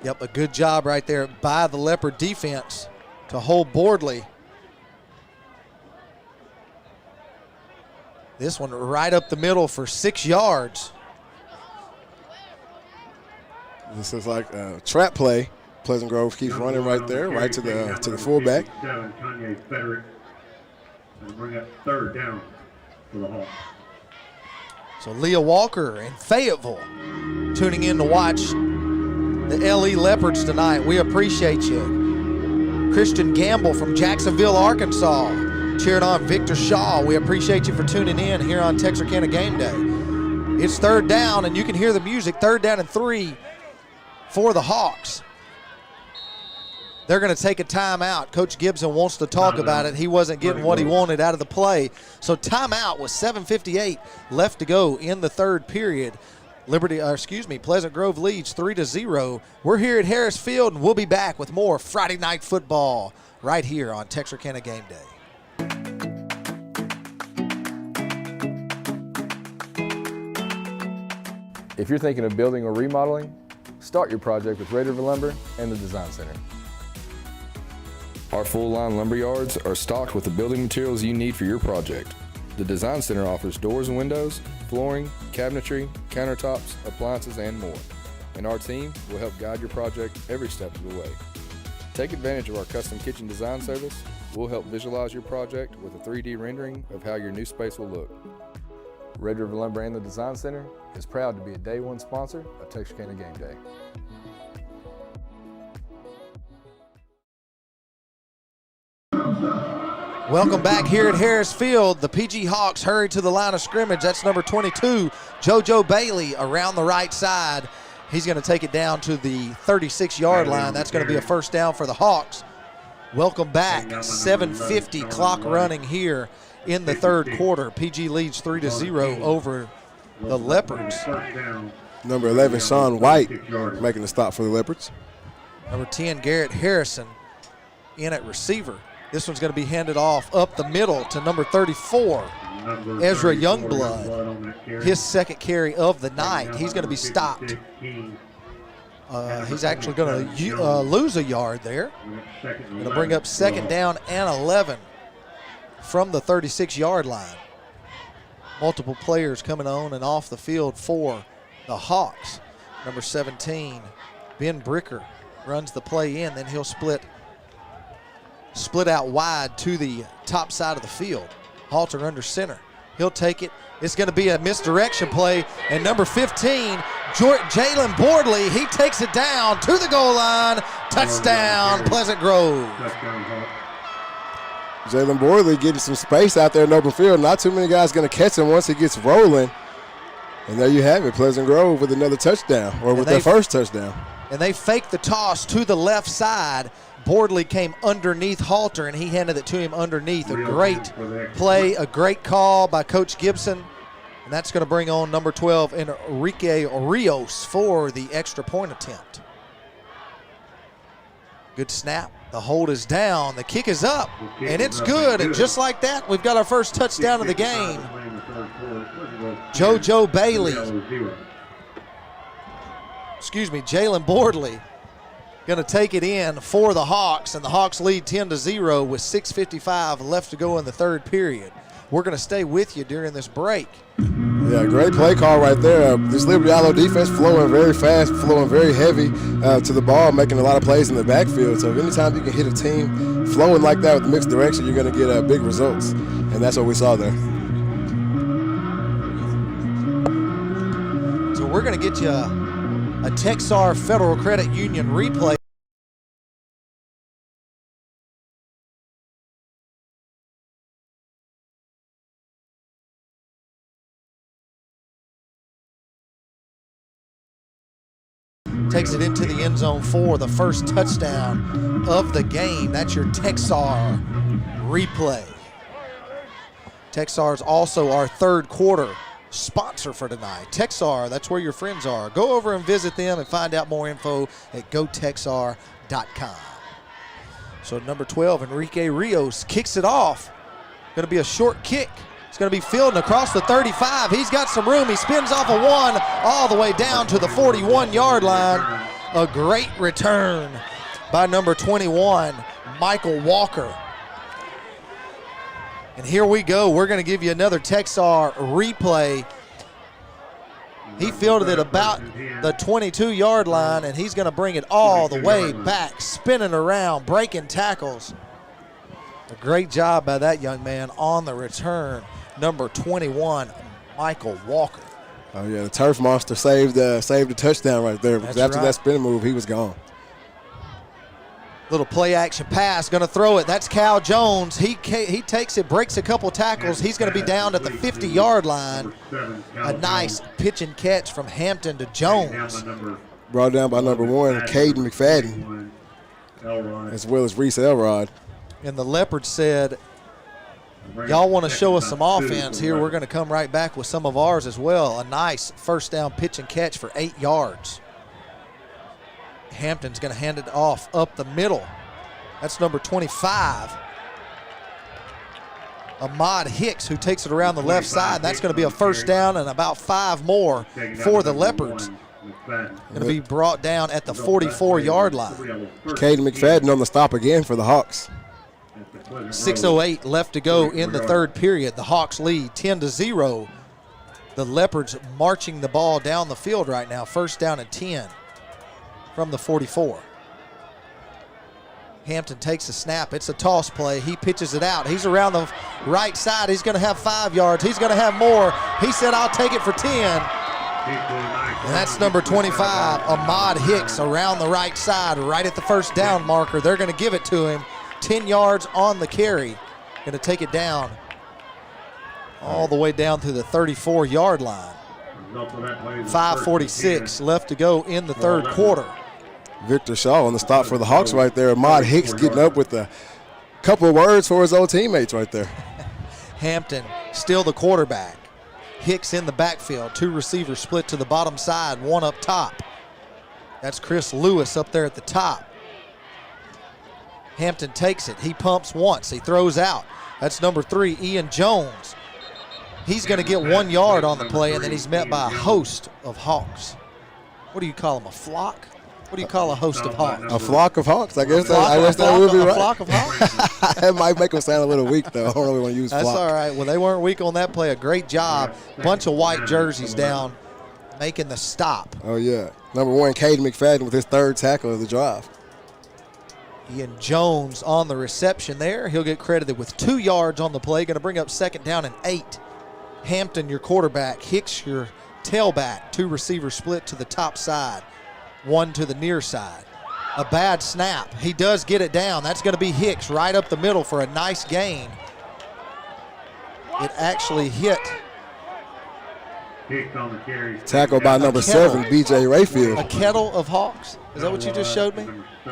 Yep, a good job right there by the Leopard defense to hold Boardley. This one right up the middle for 6 yards. This is like a trap play. Pleasant Grove keeps running right there, right to the fullback. Bring up third down for the Hawks. So Leah Walker in Fayetteville tuning in to watch the LE Leopards tonight. We appreciate you. Christian Gamble from Jacksonville, Arkansas, cheering on Victor Shaw. We appreciate you for tuning in here on Texarkana Game Day. It's third down, and you can hear the music. Third down and 3 for the Hawks. They're going to take a timeout. Coach Gibson wants to talk about it. He wasn't getting what he wanted out of the play. So timeout with 7:58 left to go in the third period. Pleasant Grove leads 3-0. We're here at Harris Field, and we'll be back with more Friday Night Football right here on Texarkana Game Day. If you're thinking of building or remodeling, start your project with Red River Lumber and the Design Center. Our full-line lumber yards are stocked with the building materials you need for your project. The Design Center offers doors and windows, flooring, cabinetry, countertops, appliances, and more. And our team will help guide your project every step of the way. Take advantage of our custom kitchen design service. We'll help visualize your project with a 3D rendering of how your new space will look. Red River Lumber and the Design Center is proud to be a Day One sponsor of Texarkana Game Day. Welcome back here at Harris Field. The PG Hawks hurry to the line of scrimmage. That's number 22, JoJo Bailey, around the right side. He's going to take it down to the 36-yard line. That's going to be a first down for the Hawks. Welcome back. 7:50 clock running here in the third quarter. PG leads 3-0 over the Leopards. Number 11, Sean White, making the stop for the Leopards. Number 10, Garrett Harrison in at receiver. This one's going to be handed off up the middle to number 34, Ezra Youngblood. His second carry of the night. He's going to be stopped. He's actually going to lose a yard there. Going to bring up second down and 11 from the 36-yard line. Multiple players coming on and off the field for the Hawks. Number 17, Ben Bricker, runs the play in. Then he'll split out wide to the top side of the field. Halter under center. He'll take it. It's going to be a misdirection play. And number 15, Jalen Bordley, he takes it down to the goal line. Touchdown, Pleasant Grove. Jalen Bordley getting some space out there in open field. Not too many guys going to catch him once he gets rolling. And there you have it, Pleasant Grove with another touchdown, or with their first touchdown. And they faked the toss to the left side. Bordley came underneath Halter, and he handed it to him underneath. A great play, a great call by Coach Gibson. And that's going to bring on number 12, Enrique Rios, for the extra point attempt. Good snap. The hold is down. The kick is up, and it's good. And just like that, we've got our first touchdown of the game. JoJo Bailey. Jalen Bordley going to take it in for the Hawks, and the Hawks lead 10-0 with 6:55 left to go in the third period. We're going to stay with you during this break. Yeah, great play call right there. This Liberty Eylau defense flowing very fast, flowing very heavy to the ball, making a lot of plays in the backfield. So anytime you can hit a team flowing like that with mixed direction, you're going to get big results, and that's what we saw there. So we're going to get you a Texar Federal Credit Union replay. Takes it into the end zone for the first touchdown of the game. That's your Texar replay. Texar is also our third quarter sponsor for tonight. Texar, that's where your friends are. Go over and visit them and find out more info at gotexar.com. So number 12, Enrique Rios, kicks it off. Going to be a short kick. It's going to be fielding across the 35. He's got some room. He spins off a one all the way down to the 41-yard line. A great return by number 21, Michael Walker. And here we go. We're going to give you another Texar replay. He fielded it about the 22-yard line, and he's going to bring it all the way back, spinning around, breaking tackles. A great job by that young man on the return. Number 21, Michael Walker. Oh, yeah, the turf monster saved the touchdown right there. Because after that spin move, he was gone. Little play action pass, going to throw it. That's Cal Jones. He takes it, breaks a couple tackles. He's going to be down at the 50-yard line. A nice pitch and catch from Hampton to Jones. Brought down by number 1, Caden McFadden, as well as Reese Elrod. And the Leopards said, y'all want to show us some offense here, we're going to come right back with some of ours as well. A nice first down pitch and catch for 8 yards. Hampton's going to hand it off up the middle. That's number 25, Ahmad Hicks, who takes it around the left side. That's going to be a first down and about 5 more for the Leopards. Going to be brought down at the 44-yard line. Caden McFadden on the stop again for the Hawks. 6:08 left to go in the third period. The Hawks lead 10-0. The Leopards marching the ball down the field right now. First down and 10 from the 44. Hampton takes a snap. It's a toss play. He pitches it out. He's around the right side. He's going to have 5 yards. He's going to have more. He said, I'll take it for 10. And that's number 25, Ahmad Hicks, around the right side, right at the first down marker. They're going to give it to him. 10 yards on the carry. Going to take it down all the way down to the 34-yard line. 5:46 left to go in the third quarter. Victor Shaw on the stop for the Hawks right there. Ahmad Hicks getting up with a couple of words for his old teammates right there. Hampton still the quarterback. Hicks in the backfield. 2 receivers split to the bottom side, 1 up top. That's Chris Lewis up there at the top. Hampton takes it. He pumps once. He throws out. That's number 3, Ian Jones. He's going to get 1 yard on the play, and then he's met by a host of Hawks. What do you call them, a flock? What do you call a host of Hawks? A flock of Hawks, I guess. That would be right. A flock of Hawks? That might make them sound a little weak, though. I don't really want to use flock. That's all right. Well, they weren't weak on that play. A great job. Bunch of white jerseys down, making the stop. Oh, yeah. Number 1, Caden McFadden with his 3rd tackle of the drive. Ian Jones on the reception there. He'll get credited with 2 yards on the play. Going to bring up second down and 8. Hampton, your quarterback. Hicks, your tailback. 2 receivers split to the top side, 1 to the near side. A bad snap. He does get it down. That's going to be Hicks right up the middle for a nice gain. It actually hit. Tackled by number 7, B.J. Rayfield. A kettle of Hawks? Is that what you just showed me?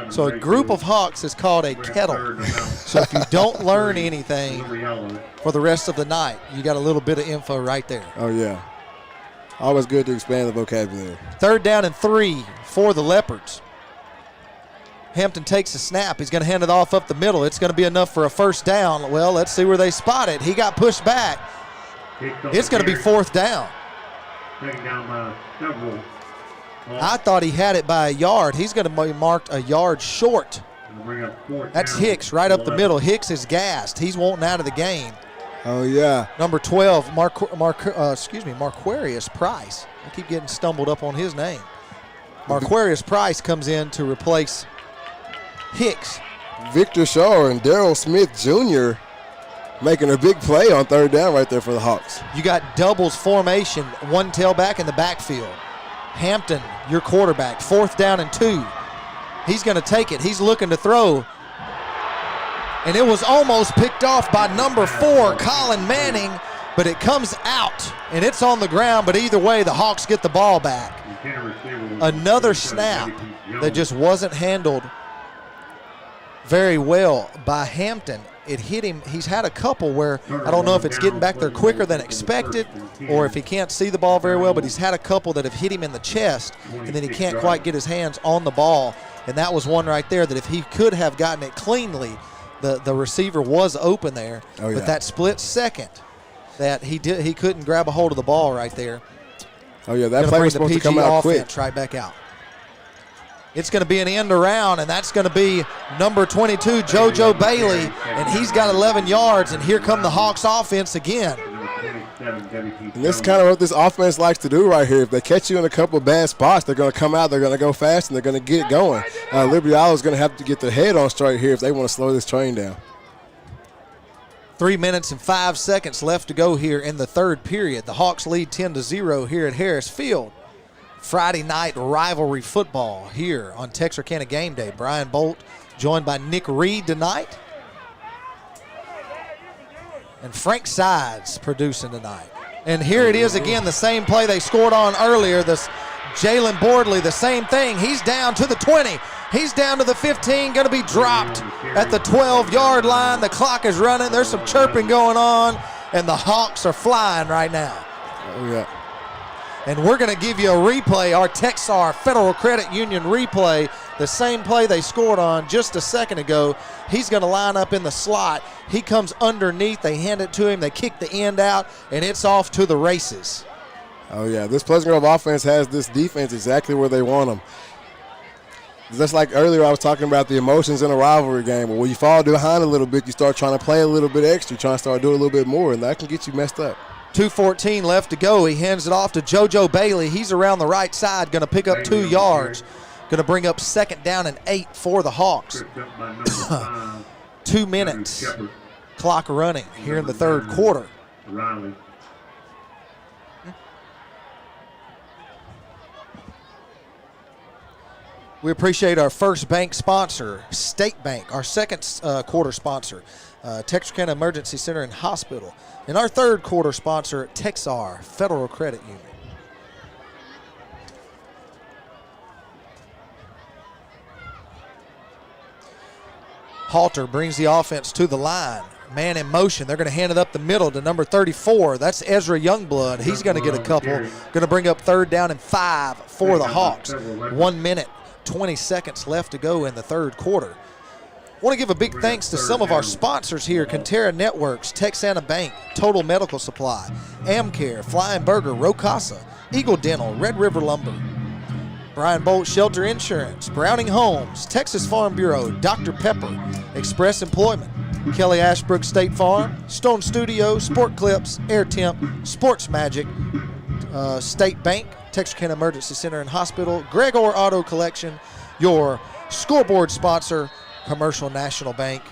So a group of Hawks is called a kettle. So if you don't learn anything for the rest of the night, you got a little bit of info right there. Oh, yeah. Always good to expand the vocabulary. 3rd down and 3 for the Leopards. Hampton takes a snap. He's going to hand it off up the middle. It's going to be enough for a first down. Well, let's see where they spot it. He got pushed back. It's going to be 4th down. I thought he had it by a yard. He's going to be marked a yard short. That's Hicks right up the middle. Hicks is gassed. He's wanting out of the game. Oh, yeah. Number 12, Marquarius Price. I keep getting stumbled up on his name. Marquarius Price comes in to replace Hicks. Victor Shaw and Darrell Smith Jr. making a big play on 3rd down right there for the Hawks. You got doubles formation, 1 tailback in the backfield. Hampton, your quarterback, 4th down and 2. He's going to take it. He's looking to throw. And it was almost picked off by number 4, Colin Manning, but it comes out, and it's on the ground. But either way, the Hawks get the ball back. Another snap that just wasn't handled very well by Hampton. It hit him. He's had a couple where I don't know if it's getting back there quicker than expected or if he can't see the ball very well, but he's had a couple that have hit him in the chest, and then he can't quite get his hands on the ball. And that was one right there that if he could have gotten it cleanly, the receiver was open there. Oh, yeah. But that split second that he couldn't grab a hold of the ball right there. Oh, yeah, that play was supposed to come out quick. Right back out. It's going to be an end around, and that's going to be number 22, JoJo Bailey, and he's got 11 yards, and here come the Hawks offense again. And this is kind of what this offense likes to do right here. If they catch you in a couple of bad spots, they're going to come out, they're going to go fast, and they're going to get going. Liberty Eylau is going to have to get their head on straight here if they want to slow this train down. 3 minutes and 5 seconds left to go here in the 3rd period. The Hawks lead 10-0 here at Harris Field. Friday night rivalry football here on Texarkana Game Day. Brian Bolt joined by Nick Reed tonight. And Frank Sides producing tonight. And here it is again, the same play they scored on earlier. This Jalen Bordley, the same thing. He's down to the 20. He's down to the 15, going to be dropped at the 12-yard line. The clock is running. There's some chirping going on, and the Hawks are flying right now. Oh, yeah. And we're going to give you a replay, our Texar Federal Credit Union replay, the same play they scored on just a second ago. He's going to line up in the slot. He comes underneath. They hand it to him. They kick the end out, and it's off to the races. Oh, yeah. This Pleasant Grove offense has this defense exactly where they want them. Just like earlier I was talking about the emotions in a rivalry game. Well, when you fall behind a little bit, you start trying to play a little bit extra, trying to start doing a little bit more, and that can get you messed up. 2:14 left to go. He hands it off to JoJo Bailey. He's around the right side, going to pick up 2 yards. Going to bring up 2nd down and 8 for the Hawks. 2 minutes. Clock running here in the 3rd quarter. We appreciate our first bank sponsor, State Bank, our 2nd quarter sponsor, Texarkana Emergency Center and Hospital, and our 3rd quarter sponsor, Texar Federal Credit Union. Halter brings the offense to the line. Man in motion. They're going to hand it up the middle to number 34. That's Ezra Youngblood. He's going to get a couple. Going to bring up 3rd down and 5 for the Hawks. 1 minute, 20 seconds left to go in the 3rd quarter. I want to give a big thanks to some of our sponsors here: Conterra Networks, Texana Bank, Total Medical Supply, Amcare, Flying Burger, Rocasa, Eagle Dental, Red River Lumber, Brian Bolt Shelter Insurance, Browning Homes, Texas Farm Bureau, Dr. Pepper, Express Employment, Kelly Ashbrook State Farm, Stone Studio, Sport Clips, Air Temp, Sports Magic, State Bank, Texarkana Emergency Center and Hospital, Gregor Auto Collection, your scoreboard sponsor, Commercial National Bank.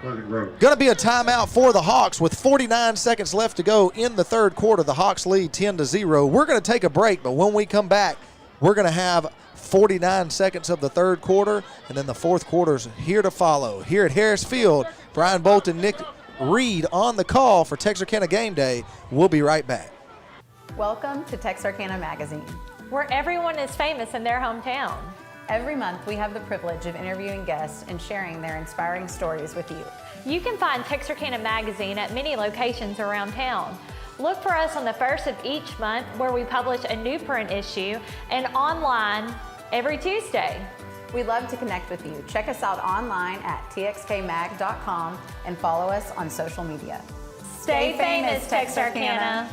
Pleasant Grove. Going to be a timeout for the Hawks with 49 seconds left to go in the third quarter. The Hawks lead 10-0. We're going to take a break, but when we come back, we're going to have 49 seconds of the third quarter, and then the fourth quarter's here to follow. Here at Harris Field, Brian Bolt and Nick Reed on the call for Texarkana Game Day. We'll be right back. Welcome to Texarkana Magazine, where everyone is famous in their hometown. Every month, we have the privilege of interviewing guests and sharing their inspiring stories with you. You can find Texarkana Magazine at many locations around town. Look for us on the first of each month, where we publish a new print issue, and online every Tuesday. We'd love to connect with you. Check us out online at txkmag.com and follow us on social media. Stay famous, Texarkana.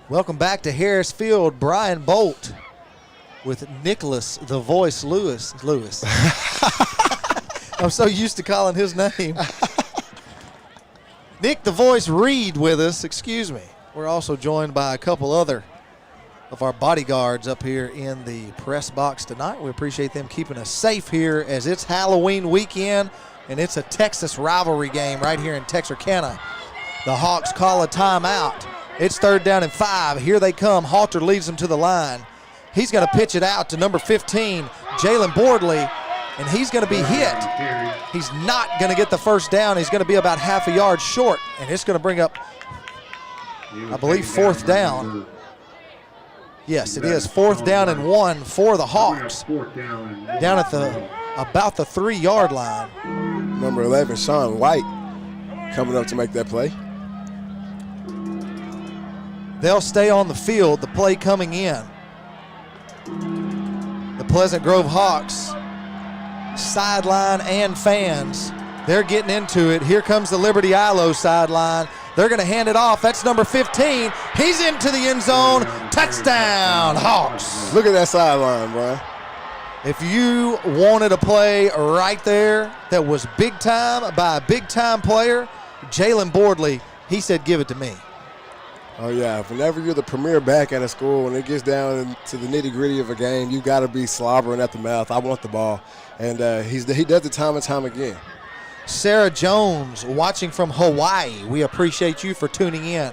Welcome back to Harris Field. Brian Bolt with Nicholas the Voice Lewis. I'm so used to calling his name. Nick the Voice Reed with us, excuse me. We're also joined by a couple other of our bodyguards up here in the press box tonight. We appreciate them keeping us safe here as it's Halloween weekend and it's a Texas rivalry game right here in Texarkana. The Hawks call a timeout. It's 3rd down and 5. Here they come. Halter leads them to the line. He's going to pitch it out to number 15, Jalen Boardley, and he's going to be hit. He's not going to get the first down. He's going to be about half a yard short, and it's going to bring up, I believe, 4th down. Yes, it is 4th down and 1 for the Hawks. Down at about the 3-yard line. Number 11, Sean White, coming up to make that play. They'll stay on the field, the play coming in. The Pleasant Grove Hawks, sideline and fans, they're getting into it. Here comes the Liberty Eylau sideline. They're going to hand it off. That's number 15. He's into the end zone. Touchdown, Hawks. Look at that sideline, bro. If you wanted a play right there that was big time by a big time player, Jalen Boardley, he said, give it to me. Oh, yeah. Whenever you're the premier back at a school, when it gets down to the nitty-gritty of a game, you got to be slobbering at the mouth. I want the ball. And he does it time and time again. Sarah Jones watching from Hawaii. We appreciate you for tuning in.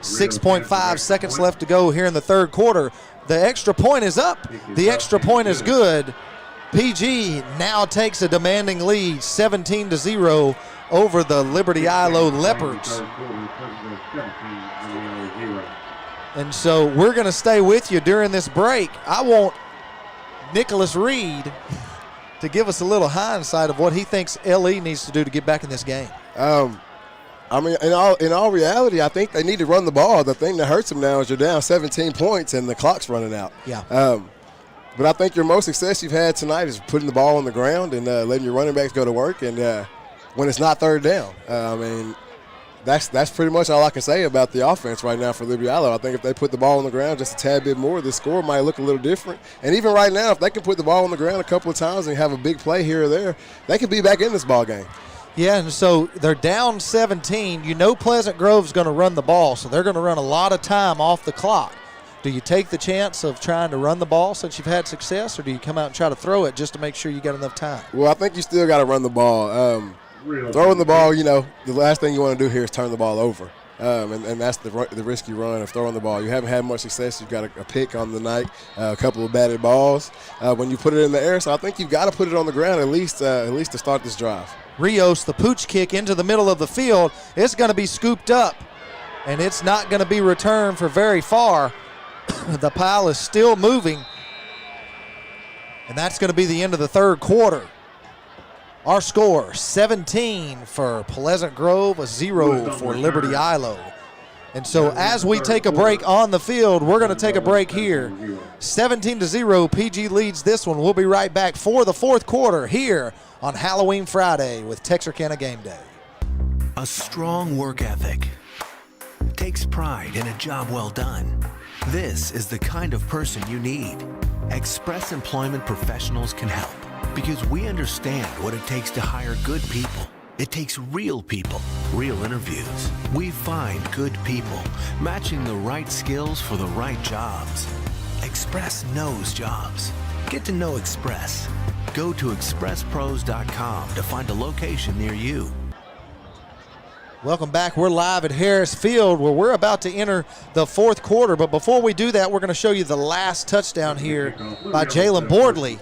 6.5 seconds left to go here in the third quarter. The extra point is up. The extra point is good. PG now takes a demanding lead, 17-0 over the Liberty Eylau Leopards. And so we're going to stay with you during this break. I want Nicholas Reed to give us a little hindsight of what he thinks LE needs to do to get back in this game. I mean, in all reality, I think they need to run the ball. The thing that hurts them now is you're down 17 points and the clock's running out. Yeah. But I think your most success you've had tonight is putting the ball on the ground and letting your running backs go to work. And when it's not 3rd down, I mean, that's pretty much all I can say about the offense right now for Liberty Eylau. I think if they put the ball on the ground just a tad bit more, the score might look a little different. And even right now, if they can put the ball on the ground a couple of times and have a big play here or there, they could be back in this ball game. Yeah, and so they're down 17. You know Pleasant Grove's going to run the ball, so they're going to run a lot of time off the clock. Do you take the chance of trying to run the ball since you've had success, or do you come out and try to throw it just to make sure you got enough time? Well, I think you still got to run the ball. Throwing the ball, you know, the last thing you want to do here is turn the ball over. And that's the risky run of throwing the ball. You haven't had much success. You've got a pick on the night, a couple of batted balls when you put it in the air. So I think you've got to put it on the ground at least to start this drive. Rios, the pooch kick into the middle of the field. It's going to be scooped up, and it's not going to be returned for very far. The pile is still moving, and that's going to be the end of the third quarter. Our score, 17 for Pleasant Grove, 0 for Liberty Eylau. And so as we take a break on the field, we're going to take a break here. 17-0, PG leads this one. We'll be right back for the fourth quarter here on Halloween Friday with Texarkana Game Day. A strong work ethic takes pride in a job well done. This is the kind of person you need. Express Employment Professionals can help because we understand what it takes to hire good people. It takes real people, real interviews. We find good people, matching the right skills for the right jobs. Express knows jobs. Get to know Express. Go to expresspros.com to find a location near you. Welcome back. We're live at Harris Field where we're about to enter the fourth quarter. But before we do that, we're going to show you the last touchdown here by Jalen Boardley.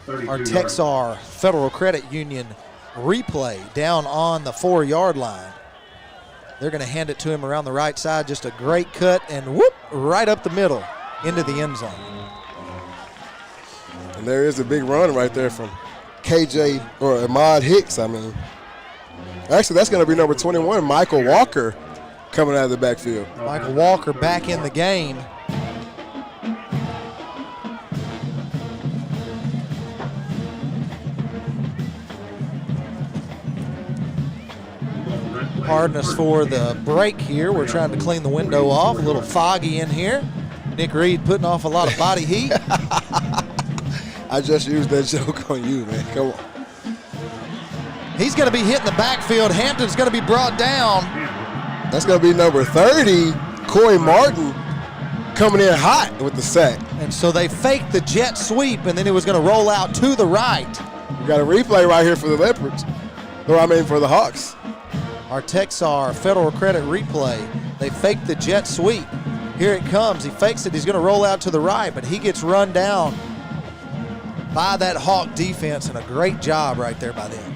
Our Texar Federal Credit Union replay down on the 4-yard line. They're going to hand it to him around the right side. Just a great cut and whoop, right up the middle into the end zone. And there is a big run right there from KJ or Ahmad Hicks. Actually, that's going to be number 21, Michael Walker, coming out of the backfield. Michael Walker back in the game. Pardon us for the break here. We're trying to clean the window off. A little foggy in here. Nick Reed putting off a lot of body heat. I just used that joke on you, man. Come on. He's going to be hitting the backfield. Hampton's going to be brought down. That's going to be number 30, Corey Martin, coming in hot with the sack. And so they faked the jet sweep, and then it was going to roll out to the right. We got a replay right here for the Leopards, for the Hawks. Our Texar Federal Credit replay. They faked the jet sweep. Here it comes. He fakes it. He's going to roll out to the right, but he gets run down by that Hawk defense, and a great job right there by them.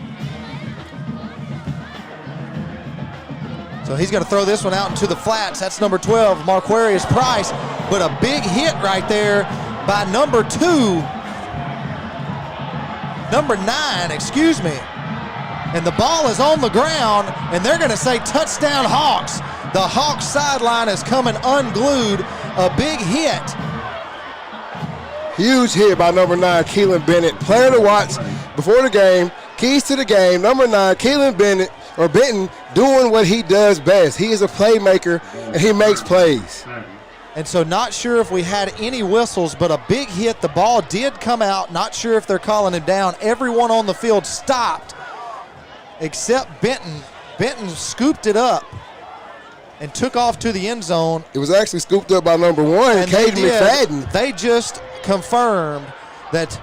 So he's going to throw this one out into the flats. That's number 12, Marquarius Price. But a big hit right there by number 9, excuse me. And the ball is on the ground, and they're going to say touchdown Hawks. The Hawks sideline is coming unglued. A big hit. Huge hit by number 9, Keelan Bennett. Player to watch before the game. Keys to the game, number 9, Keelan Bennett, or Benton, doing what he does best. He is a playmaker, and he makes plays. And so not sure if we had any whistles, but a big hit. The ball did come out. Not sure if they're calling him down. Everyone on the field stopped except Benton. Benton scooped it up and took off to the end zone. It was actually scooped up by number 1, Caden McFadden. They just confirmed that,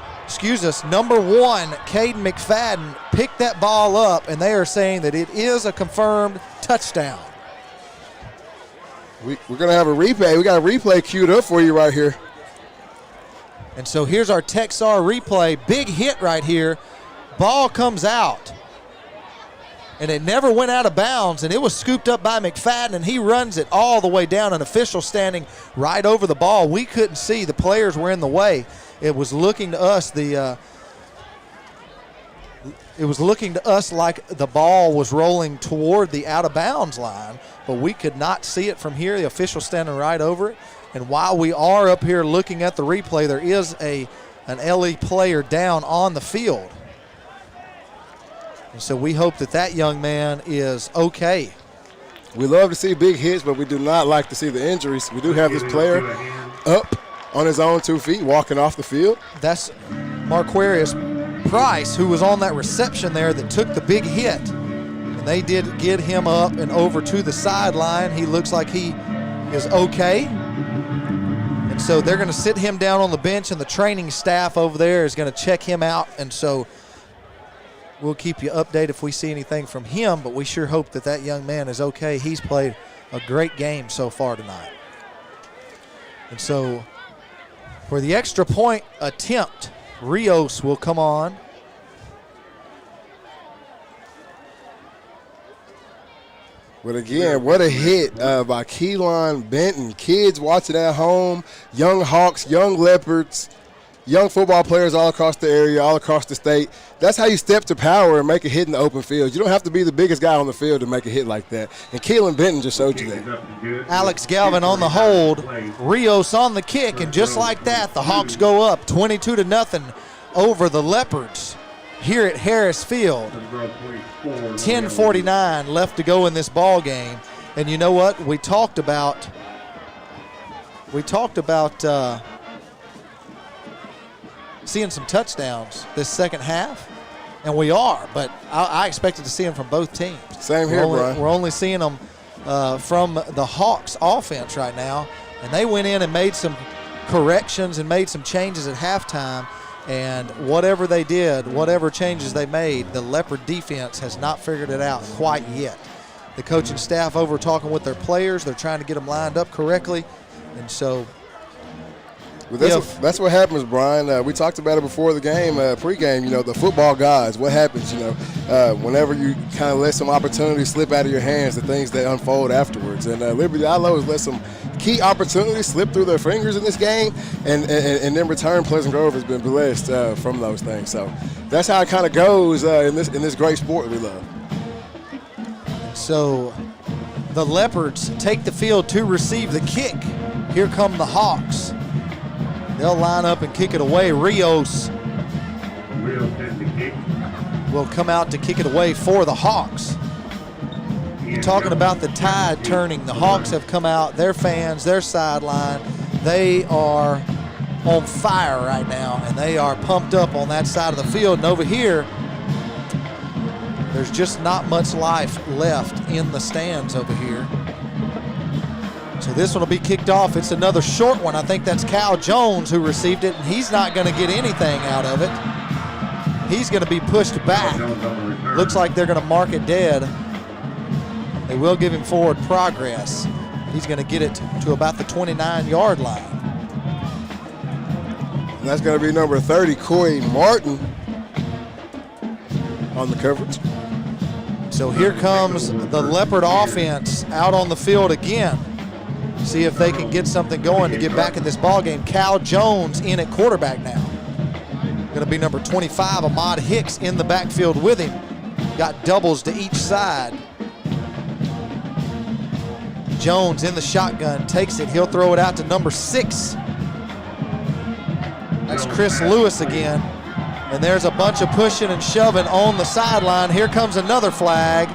number 1, Caden McFadden picked that ball up, and they are saying that it is a confirmed touchdown. We're going to have a replay. We got a replay queued up for you right here. And so here's our Texar replay. Big hit right here. Ball comes out. And it never went out of bounds, and it was scooped up by McFadden, and he runs it all the way down. An official standing right over the ball. We couldn't see. The players were in the way. It was looking to us like the ball was rolling toward the out-of-bounds line, but we could not see it from here. The official standing right over it. And while we are up here looking at the replay, there is an LE player down on the field. And so we hope that young man is okay. We love to see big hits, but we do not like to see the injuries. We do have this player up on his own 2 feet, walking off the field. That's Marquarius Price, who was on that reception there that took the big hit. And they did get him up and over to the sideline. He looks like he is okay. And so they're going to sit him down on the bench, and the training staff over there is going to check him out. And so we'll keep you updated if we see anything from him, but we sure hope that young man is okay. He's played a great game so far tonight. And so for the extra point attempt, Rios will come on. But again, what a hit by Keelan Benton. Kids watching at home, young Hawks, young Leopards, young football players all across the area, all across the state. That's how you step to power and make a hit in the open field. You don't have to be the biggest guy on the field to make a hit like that. And Keelan Benton just showed you that. Alex Galvin on the hold, Rios on the kick, and just like that, the Hawks go up 22-0 over the Leopards here at Harris Field. 10:49 left to go in this ball game. And you know what? We talked about seeing some touchdowns this second half, and we are, but I expected to see them from both teams. Same here, Brian. We're only seeing them from the Hawks offense right now, and they went in and made some corrections and made some changes at halftime, And whatever they did, whatever changes they made, the Leopard defense has not figured it out quite yet. The coaching staff over talking with their players. They're trying to get them lined up correctly. And so that's what happens, Brian. We talked about it before the game, pregame, you know, the football guys, what happens, you know, whenever you kind of let some opportunities slip out of your hands, the things that unfold afterwards. And Liberty Eylau has let some key opportunities slip through their fingers in this game, and in return, Pleasant Grove has been blessed from those things. So that's how it kind of goes in this great sport we love. So the Leopards take the field to receive the kick. Here come the Hawks. They'll line up and kick it away. Rios will come out to kick it away for the Hawks. You're talking about the tide turning. The Hawks have come out, their fans, their sideline. They are on fire right now, and they are pumped up on that side of the field. And over here, there's just not much life left in the stands over here. So this one will be kicked off. It's another short one. I think that's Cal Jones who received it, and he's not going to get anything out of it. He's going to be pushed back. Looks like they're going to mark it dead. They will give him forward progress. He's going to get it to about the 29-yard line. And that's going to be number 30, Corey Martin, on the coverage. So here comes the Leopard offense out on the field again. See if they can get something going to get back in this ball game. Cal Jones in at quarterback now. Going to be number 25, Ahmad Hicks, in the backfield with him. Got doubles to each side. Jones in the shotgun, takes it. He'll throw it out to number 6. That's Chris Lewis again. And there's a bunch of pushing and shoving on the sideline. Here comes another flag,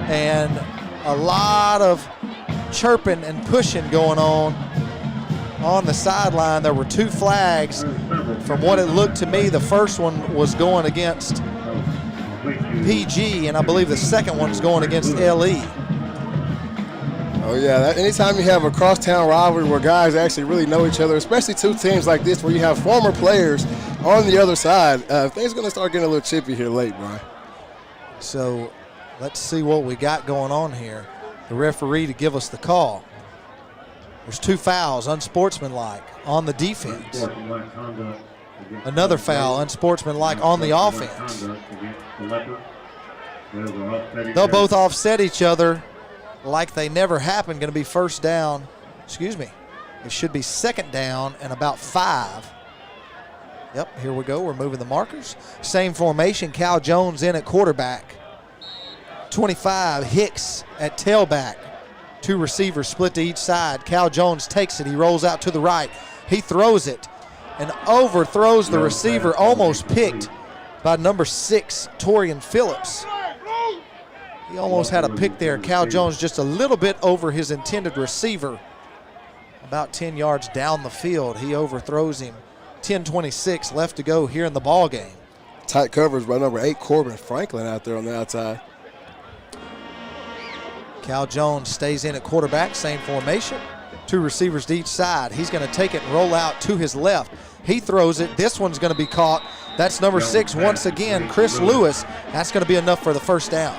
and a lot of chirping and pushing going on the sideline. There were 2 flags. From what it looked to me, the first one was going against PG, and I believe the second one's going against LE. Oh, yeah. Anytime you have a crosstown rivalry where guys actually really know each other, especially 2 teams like this where you have former players on the other side, things are going to start getting a little chippy here late, Brian. So let's see what we got going on here. The referee to give us the call. There's 2 fouls, unsportsmanlike, on the defense. Another foul, unsportsmanlike, on the offense. They'll both offset each other like they never happened. Going to be first down. Excuse me. It should be second down and about 5. Yep, here we go. We're moving the markers. Same formation. Cal Jones in at quarterback. 25, Hicks at tailback. 2 receivers split to each side. Cal Jones takes it. He rolls out to the right. He throws it and overthrows the receiver, almost picked by number 6, Torian Phillips. He almost had a pick there. Cal Jones just a little bit over his intended receiver. About 10 yards down the field. He overthrows him. 10:26 left to go here in the ball game. Tight coverage by number 8, Corbin Franklin, out there on the outside. Cal Jones stays in at quarterback, same formation. 2 receivers to each side. He's going to take it and roll out to his left. He throws it. This one's going to be caught. That's number 6 once again, Chris Lewis. That's going to be enough for the first down.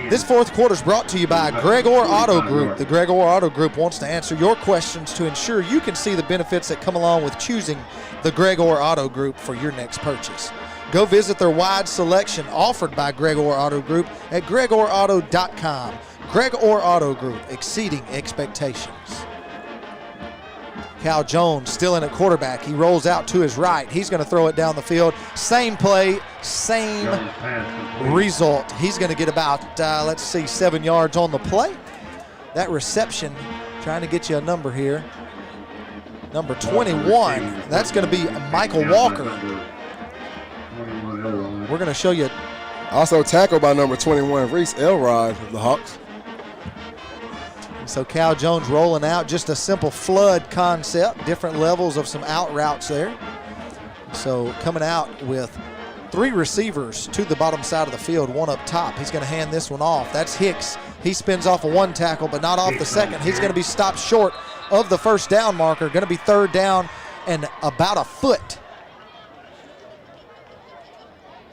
This fourth quarter is brought to you by Gregor Auto Group. The Gregor Auto Group wants to answer your questions to ensure you can see the benefits that come along with choosing the Gregor Auto Group for your next purchase. Go visit their wide selection offered by Gregor Auto Group at gregorauto.com. Gregor Auto Group, exceeding expectations. Cal Jones still in at quarterback. He rolls out to his right. He's going to throw it down the field. Same play, same result. He's going to get about, 7 yards on the play. That reception, trying to get you a number here. Number 21, that's going to be Michael Walker. We're going to show you. Also tackled by number 21, Reese Elrod of the Hawks. So Cal Jones rolling out, just a simple flood concept, different levels of some out routes there. So coming out with 3 receivers to the bottom side of the field, 1 up top. He's going to hand this one off. That's Hicks. He spins off of 1 tackle, but not off the second. He's going to be stopped short of the first down marker. Going to be 3rd down and about a foot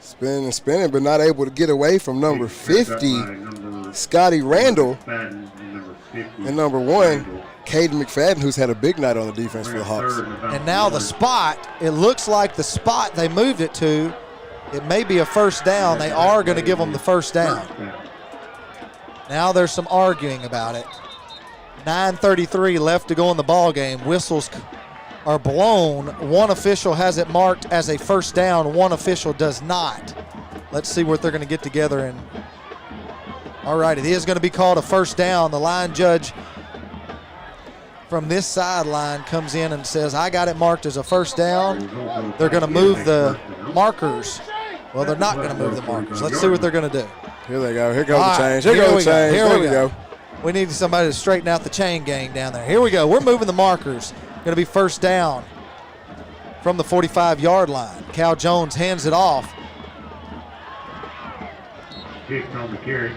Spinning and spinning, but not able to get away from number 50, Scotty Randall, and number 1, Caden McFadden, who's had a big night on the defense for the Hawks. And now the spot, it looks like the spot they moved it to, it may be a first down. They are going to give them the first down. Now there's some arguing about it. 9:33 left to go in the ball game. Whistles are blown. One official has it marked as a first down. One official does not. Let's see what they're going to get together. And all right, it is going to be called a first down. The line judge from this sideline comes in and says, I got it marked as a first down. They're going to move the markers. Well, they're not going to move the markers. Let's see what they're going to do. Here they go. Here goes the change. Here goes the change. There we go. We need somebody to straighten out the chain gang down there. Here we go. We're moving the markers. Going to be first down from the 45-yard line. Cal Jones hands it off. Hicks on the carry.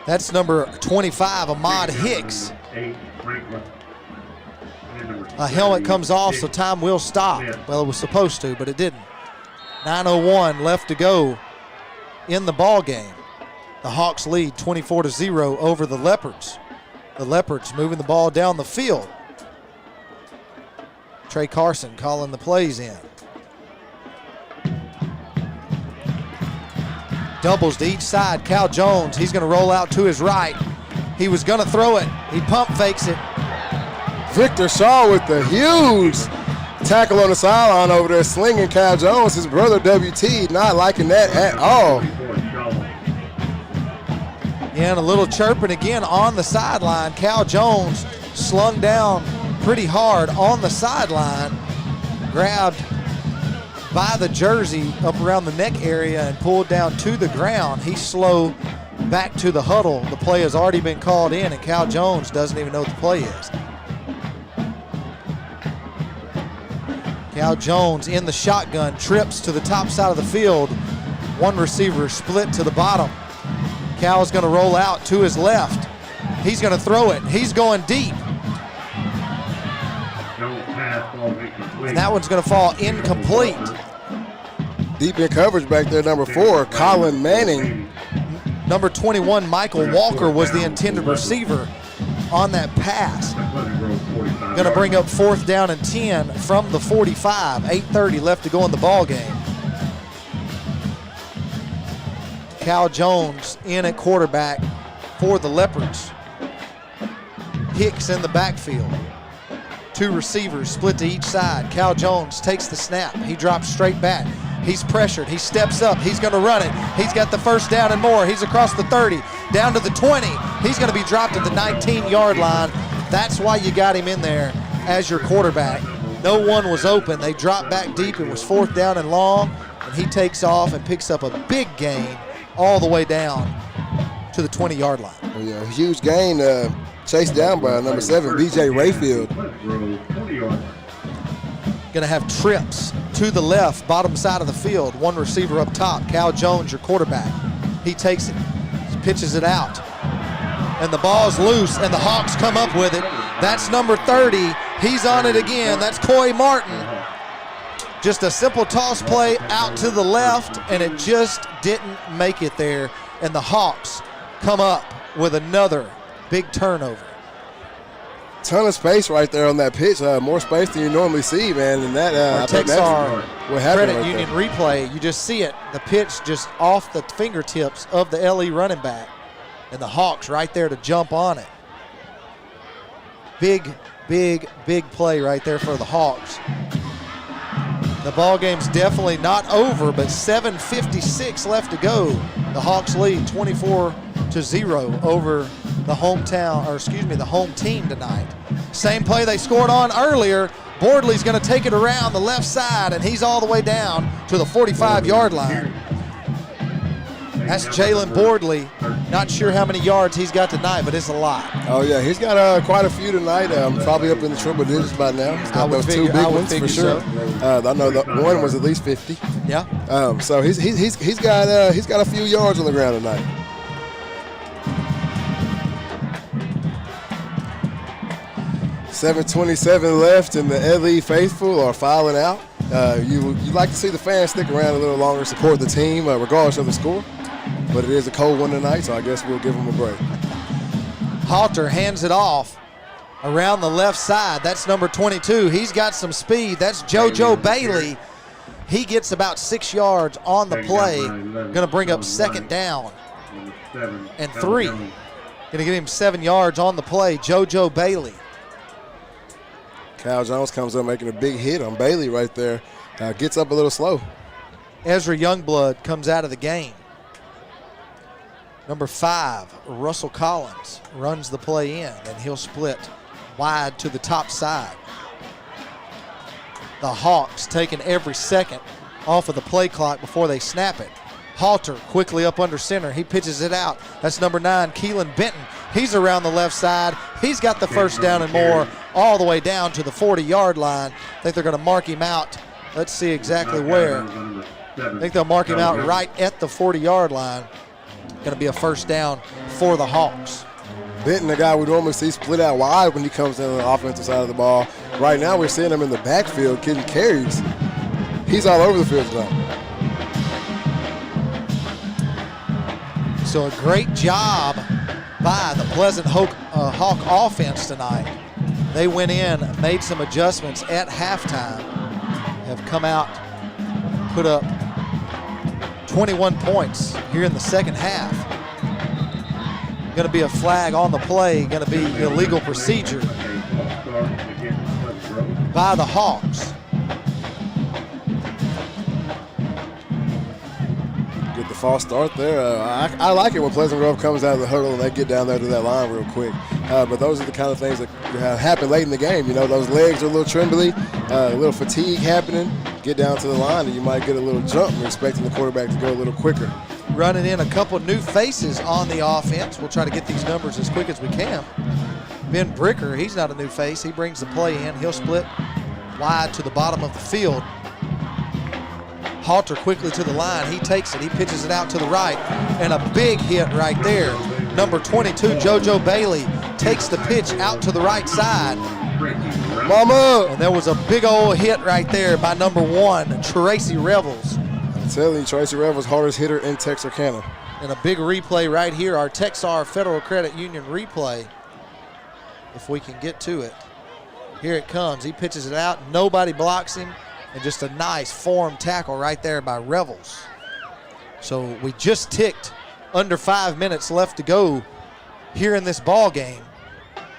That's number 25, Ahmad Hicks. 8, Franklin. A helmet comes off, so time will stop. Well, it was supposed to, but it didn't. 9:01 left to go in the ball game. The Hawks lead 24-0 over the Leopards. The Leopards moving the ball down the field. Trey Carson calling the plays in. Doubles to each side. Cal Jones, he's going to roll out to his right. He was going to throw it. He pump fakes it. Victor Shaw with the huge tackle on the sideline over there, slinging Cal Jones. His brother WT not liking that at all. Yeah, and a little chirping again on the sideline. Cal Jones slung down pretty hard on the sideline, grabbed by the jersey up around the neck area and pulled down to the ground. He's slow back to the huddle. The play has already been called in, and Cal Jones doesn't even know what the play is. Cal Jones in the shotgun, trips to the top side of the field. One receiver split to the bottom. Cal's going to roll out to his left. He's going to throw it. He's going deep. And that one's going to fall incomplete. Deep in coverage back there, number 4, Colin Manning. Number 21, Michael Walker, was the intended receiver on that pass. Going to bring up 4th down and 10 from the 45. 8:30 left to go in the ball game. Cal Jones in at quarterback for the Leopards. Hicks in the backfield. 2 receivers split to each side. Cal Jones takes the snap. He drops straight back. He's pressured. He steps up. He's going to run it. He's got the first down and more. He's across the 30, down to the 20. He's going to be dropped at the 19-yard line. That's why you got him in there as your quarterback. No one was open. They dropped back deep. It was 4th down and long, and he takes off and picks up a big gain all the way down to the 20-yard line. Oh, yeah, huge gain, chased down by number 7, B.J. Rayfield. Going to have trips to the left, bottom side of the field. One receiver up top, Cal Jones, your quarterback. He takes it, pitches it out, and the ball's loose, and the Hawks come up with it. That's number 30. He's on it again. That's Coy Martin. Just a simple toss play out to the left, and it just didn't make it there. And the Hawks come up with another big turnover. Ton of space right there on that pitch. More space than you normally see, man. And that I think that's what happened. Credit Union replay. You just see it. The pitch just off the fingertips of the LE running back, and the Hawks right there to jump on it. Big, big, big play right there for the Hawks. The ball game's definitely not over, but 7:56 left to go. The Hawks lead 24-0 over the the home team tonight. Same play they scored on earlier. Bordley's going to take it around the left side, and he's all the way down to the 45-yard line. That's Jalen Bordley. Not sure how many yards he's got tonight, but it's a lot. Oh, yeah, he's got quite a few tonight. Probably up in the triple digits by now. He's got those 2 big ones for sure. I know the one was at least 50. Yeah. So he's got a few yards on the ground tonight. .7:27 left, and the LE faithful are filing out. You like to see the fans stick around a little longer, support the team, regardless of the score. But it is a cold one tonight, so I guess we'll give them a break. Halter hands it off around the left side. That's number 22. He's got some speed. That's JoJo Bailey. He gets about 6 yards on the play. Going to bring up second down and 3. Going to give him 7 yards on the play, JoJo Bailey. Cal Jones comes up making a big hit on Bailey right there. Gets up a little slow. Ezra Youngblood comes out of the game. Number 5, Russell Collins, runs the play in, and he'll split wide to the top side. The Hawks taking every second off of the play clock before they snap it. Halter quickly up under center. He pitches it out. That's number 9, Keelan Benton. He's around the left side. He's got the first down and more all the way down to the 40-yard line. I think they're going to mark him out. Let's see exactly where. I think they'll mark him out right at the 40-yard line. Going to be a first down for the Hawks. Benton, the guy we normally see split out wide when he comes in on the offensive side of the ball. Right now we're seeing him in the backfield getting carries. He's all over the field tonight. So a great job by the Pleasant Hawk offense tonight. They went in, made some adjustments at halftime, have come out, put up 21 points here in the second half. Going to be a flag on the play, going to be illegal procedure by the Hawks. Get the false start there. I like it when Pleasant Grove comes out of the huddle and they get down there to that line real quick. But those are the kind of things that happen late in the game. You know, those legs are a little trembly, a little fatigue happening. Get down to the line and you might get a little jump. We're expecting the quarterback to go a little quicker. Running in a couple new faces on the offense. We'll try to get these numbers as quick as we can. Ben Bricker, he's not a new face. He brings the play in. He'll split wide to the bottom of the field. Halter quickly to the line. He takes it. He pitches it out to the right. And a big hit right there. Number 22, JoJo Bailey, takes the pitch out to the right side. Mama! And there was a big old hit right there by number 1, Tracy Revels. I'm telling you, Tracy Revels, hardest hitter in Texarkana. And a big replay right here, our Texar Federal Credit Union replay, if we can get to it. Here it comes. He pitches it out. Nobody blocks him. And just a nice form tackle right there by Revels. So we just ticked under 5 minutes left to go here in this ball game.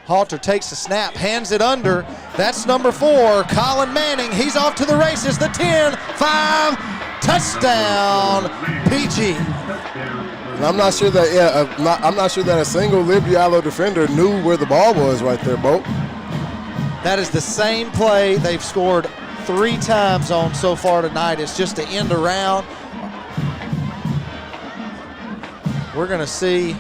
Halter takes the snap, hands it under. That's number 4, Colin Manning. He's off to the races. The 10, 5, touchdown, PG. And I'm not sure that, I'm not sure that a single Liberty Eylau defender knew where the ball was right there, Bo. That is the same play they've scored 3 times on so far tonight. It's just to end around. We're going to see.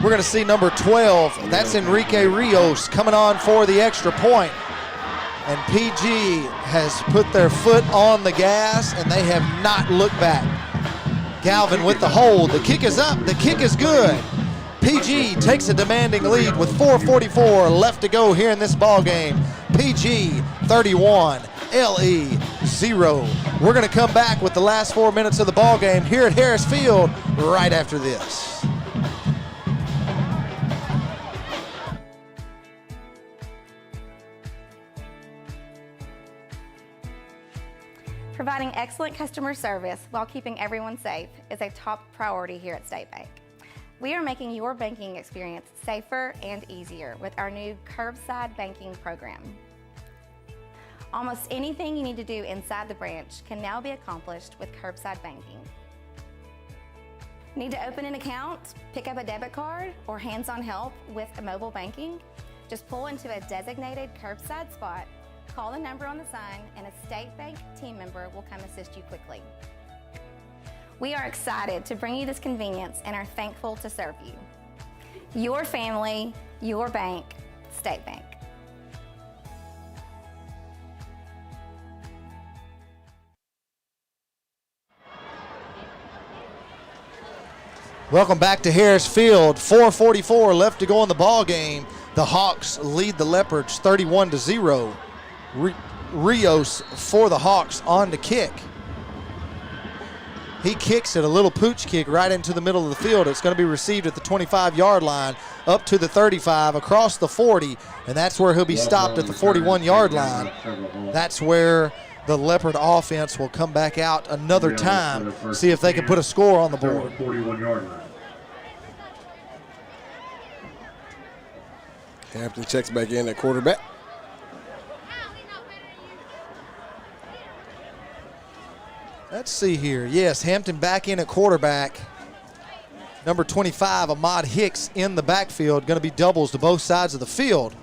We're going to see number 12. That's Enrique Rios coming on for the extra point. And PG has put their foot on the gas, and they have not looked back. Galvin with the hold. The kick is up. The kick is good. PG takes a demanding lead with 4:44 left to go here in this ball game. PG 31, LE 0. We're going to come back with the last 4 minutes of the ball game here at Harris Field right after this. Providing excellent customer service while keeping everyone safe is a top priority here at State Bank. We are making your banking experience safer and easier with our new curbside banking program. Almost anything you need to do inside the branch can now be accomplished with curbside banking. Need to open an account, pick up a debit card, or hands-on help with mobile banking? Just pull into a designated curbside spot, call the number on the sign, and a State Bank team member will come assist you quickly. We are excited to bring you this convenience and are thankful to serve you. Your family, your bank, State Bank. Welcome back to Harris Field. 4:44 left to go in the ball game. The Hawks lead the Leopards 31-0. Rios for the Hawks on the kick. He kicks it, a little pooch kick right into the middle of the field. It's going to be received at the 25-yard line, up to the 35, across the 40, and that's where he'll be stopped at the 41-yard line. That's where the Leopard offense will come back out another time, see if they can put a score on the board. 41-yard line. Hampton checks back in at quarterback. Let's see here. Yes, Hampton back in at quarterback. Number 25, Ahmad Hicks in the backfield. Going to be doubles to both sides of the field.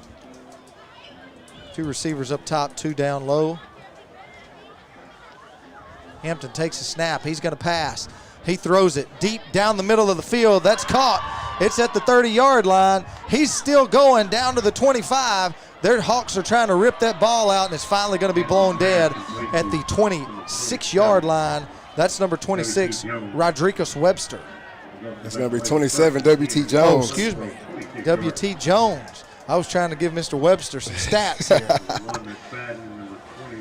2 receivers up top, 2 down low. Hampton takes a snap. He's going to pass. He throws it deep down the middle of the field. That's caught. It's at the 30-yard line. He's still going down to the 25. Their Hawks are trying to rip that ball out, and it's finally going to be blown dead at the 26-yard line. That's number 26, Rodriguez Webster. That's going to be 27, W.T. Jones. Oh, excuse me, W.T. Jones. I was trying to give Mr. Webster some stats here.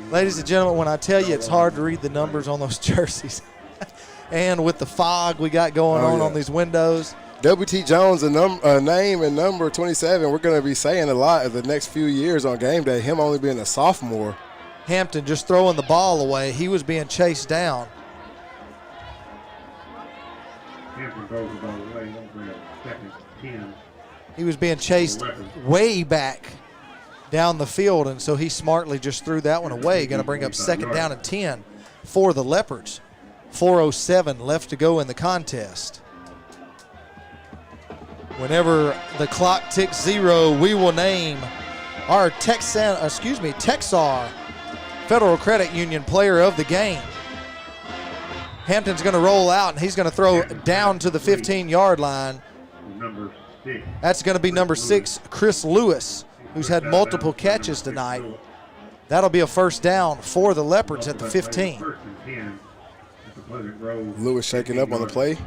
Ladies and gentlemen, when I tell you it's hard to read the numbers on those jerseys, and with the fog we got going on these windows. W.T. Jones, a name and number 27, we're going to be saying a lot of the next few years on game day, him only being a sophomore. Hampton just throwing the ball away. He was being chased down. Hampton throws the ball away. Won't bring up 2nd 10. He was being chased way back down the field, and so he smartly just threw that one away. Going to bring up 2nd down and 10 for the Leopards. 4:07 left to go in the contest. Whenever the clock ticks 0, we will name our Texar Federal Credit Union player of the game. Hampton's going to roll out, and he's going to throw down to the 15-yard line. Number 6. That's going to be number 6, Chris Lewis, who's had multiple catches tonight. That'll be a 1st down for the Leopards at the 15. Lewis shaking up on the play.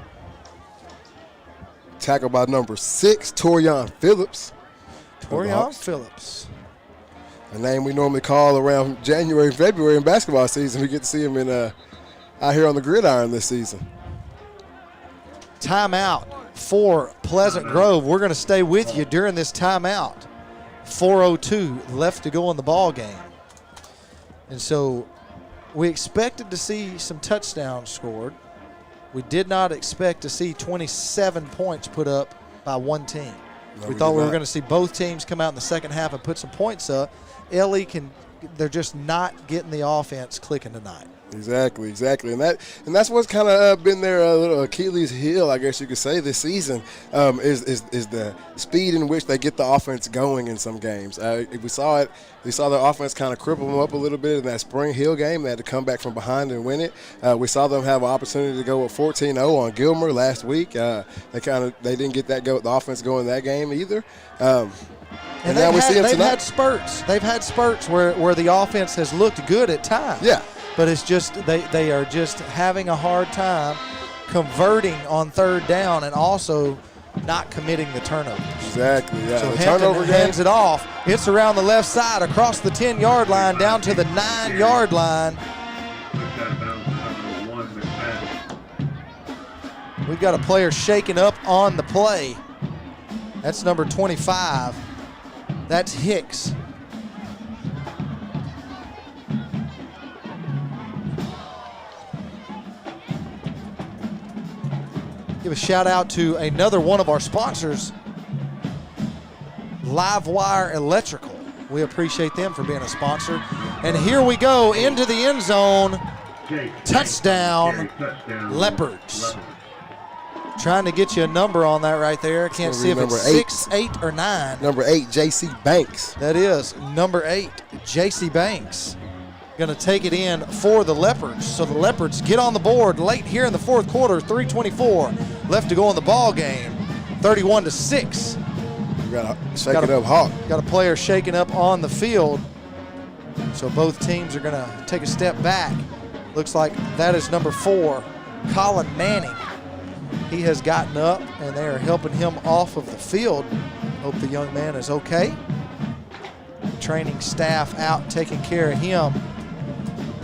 Tackled by number 6, Torian Phillips. Torian Phillips. A name we normally call around January, February in basketball season. We get to see him in out here on the gridiron this season. Timeout for Pleasant Grove. We're going to stay with you during this timeout. 4:02 left to go in the ball game. And so we expected to see some touchdowns scored. We did not expect to see 27 points put up by one team. No, we thought we were going to see both teams come out in the second half and put some points up. They're just not getting the offense clicking tonight. Exactly, and that's what's kind of been their little Achilles heel, I guess you could say, this season is the speed in which they get the offense going in some games. We saw their offense kind of cripple them up a little bit in that Spring Hill game. They had to come back from behind and win it. We saw them have an opportunity to go with 14-0 on Gilmer last week. They didn't get the offense going in that game either. And now we see them tonight. They've had spurts where the offense has looked good at times. Yeah. But it's just they are just having a hard time converting on 3rd down and also not committing the turnovers. Exactly, yeah. So the Hampton hands it off. It's around the left side, across the 10-yard line, down to the 9-yard line. We've got a player shaking up on the play. That's number 25. That's Hicks. Give a shout out to another one of our sponsors, Livewire Electrical. We appreciate them for being a sponsor. And here we go into the end zone. Touchdown, Leopards. Trying to get you a number on that right there. Can't see if it's 6, 8, or 9. Number 8, J.C. Banks. That is number 8, J.C. Banks. Going to take it in for the Leopards. So the Leopards get on the board late here in the 4th quarter. 3:24 left to go in the ball game. 31-6. You got a shaking up Hawk. Got a player shaking up on the field. So both teams are going to take a step back. Looks like that is number 4, Colin Manning. He has gotten up, and they are helping him off of the field Hope the young man is okay. The training staff out taking care of him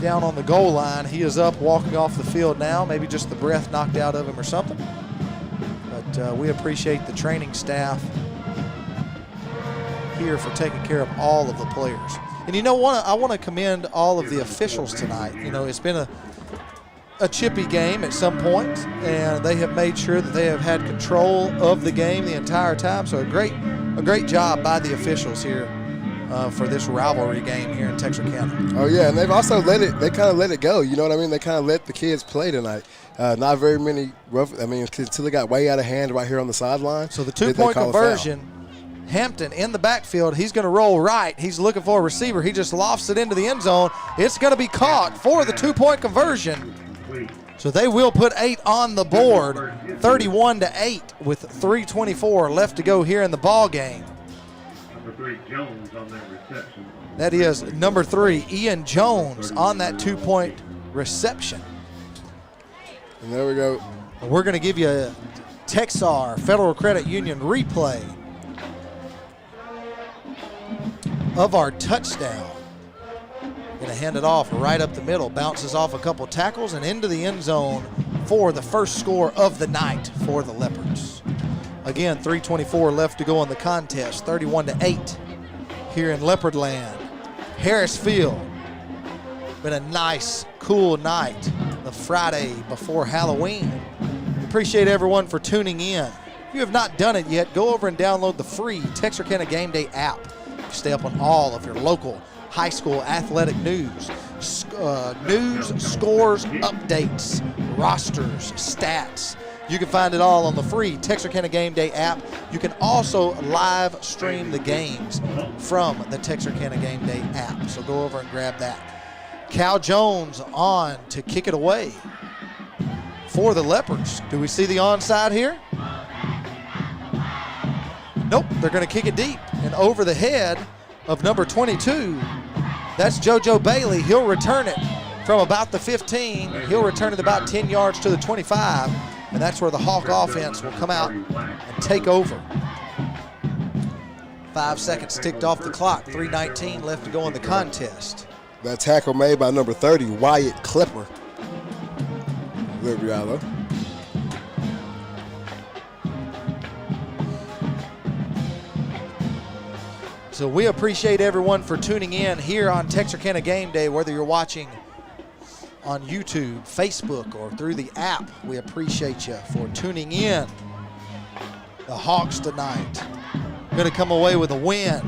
down on the goal line. He is up walking off the field now. Maybe just the breath knocked out of him or something. But we appreciate the training staff here for taking care of all of the players. And you know what? I want to commend all of the officials tonight. You know, it's been a chippy game at some point, and they have made sure that they have had control of the game the entire time. So a great job by the officials here for this rivalry game here in Texarkana. Oh yeah, and they've also they kind of let it go. You know what I mean? They kind of let the kids play tonight. Not very many until they got way out of hand right here on the sideline. So the 2-point conversion, Hampton in the backfield. He's going to roll right. He's looking for a receiver. He just lofts it into the end zone. It's going to be caught for the 2-point conversion. So they will put 8 on the board, 31-8 with 3:24 left to go here in the ball game. Number 3, Jones on that reception. That is number 3, Ian Jones on that 2-point reception. And there we go. We're going to give you a Texar Federal Credit Union replay of our touchdown. Going to hand it off right up the middle, bounces off a couple tackles and into the end zone for the first score of the night for the Leopards. Again, 3:24 left to go in the contest, 31-8 here in Leopard Land. Harris Field, been a nice, cool night, the Friday before Halloween. Appreciate everyone for tuning in. If you have not done it yet, go over and download the free Texarkana Gameday app. Stay up on all of your local high school athletic news, scores, updates, rosters, stats. You can find it all on the free Texarkana Gameday app. You can also live stream the games from the Texarkana Gameday app. So go over and grab that. Cal Jones on to kick it away for the Leopards. Do we see the onside here? Nope, they're going to kick it deep and over the head of number 22. That's JoJo Bailey. He'll return it from about the 15. He'll return it about 10 yards to the 25, and that's where the Hawk offense will come out and take over. 5 seconds ticked off the clock, 3:19 left to go in the contest. That tackle made by number 30, Wyatt Clipper. Eylau. So we appreciate everyone for tuning in here on Texarkana Game Day, whether you're watching on YouTube, Facebook, or through the app. We appreciate you for tuning in. The Hawks tonight going to come away with a win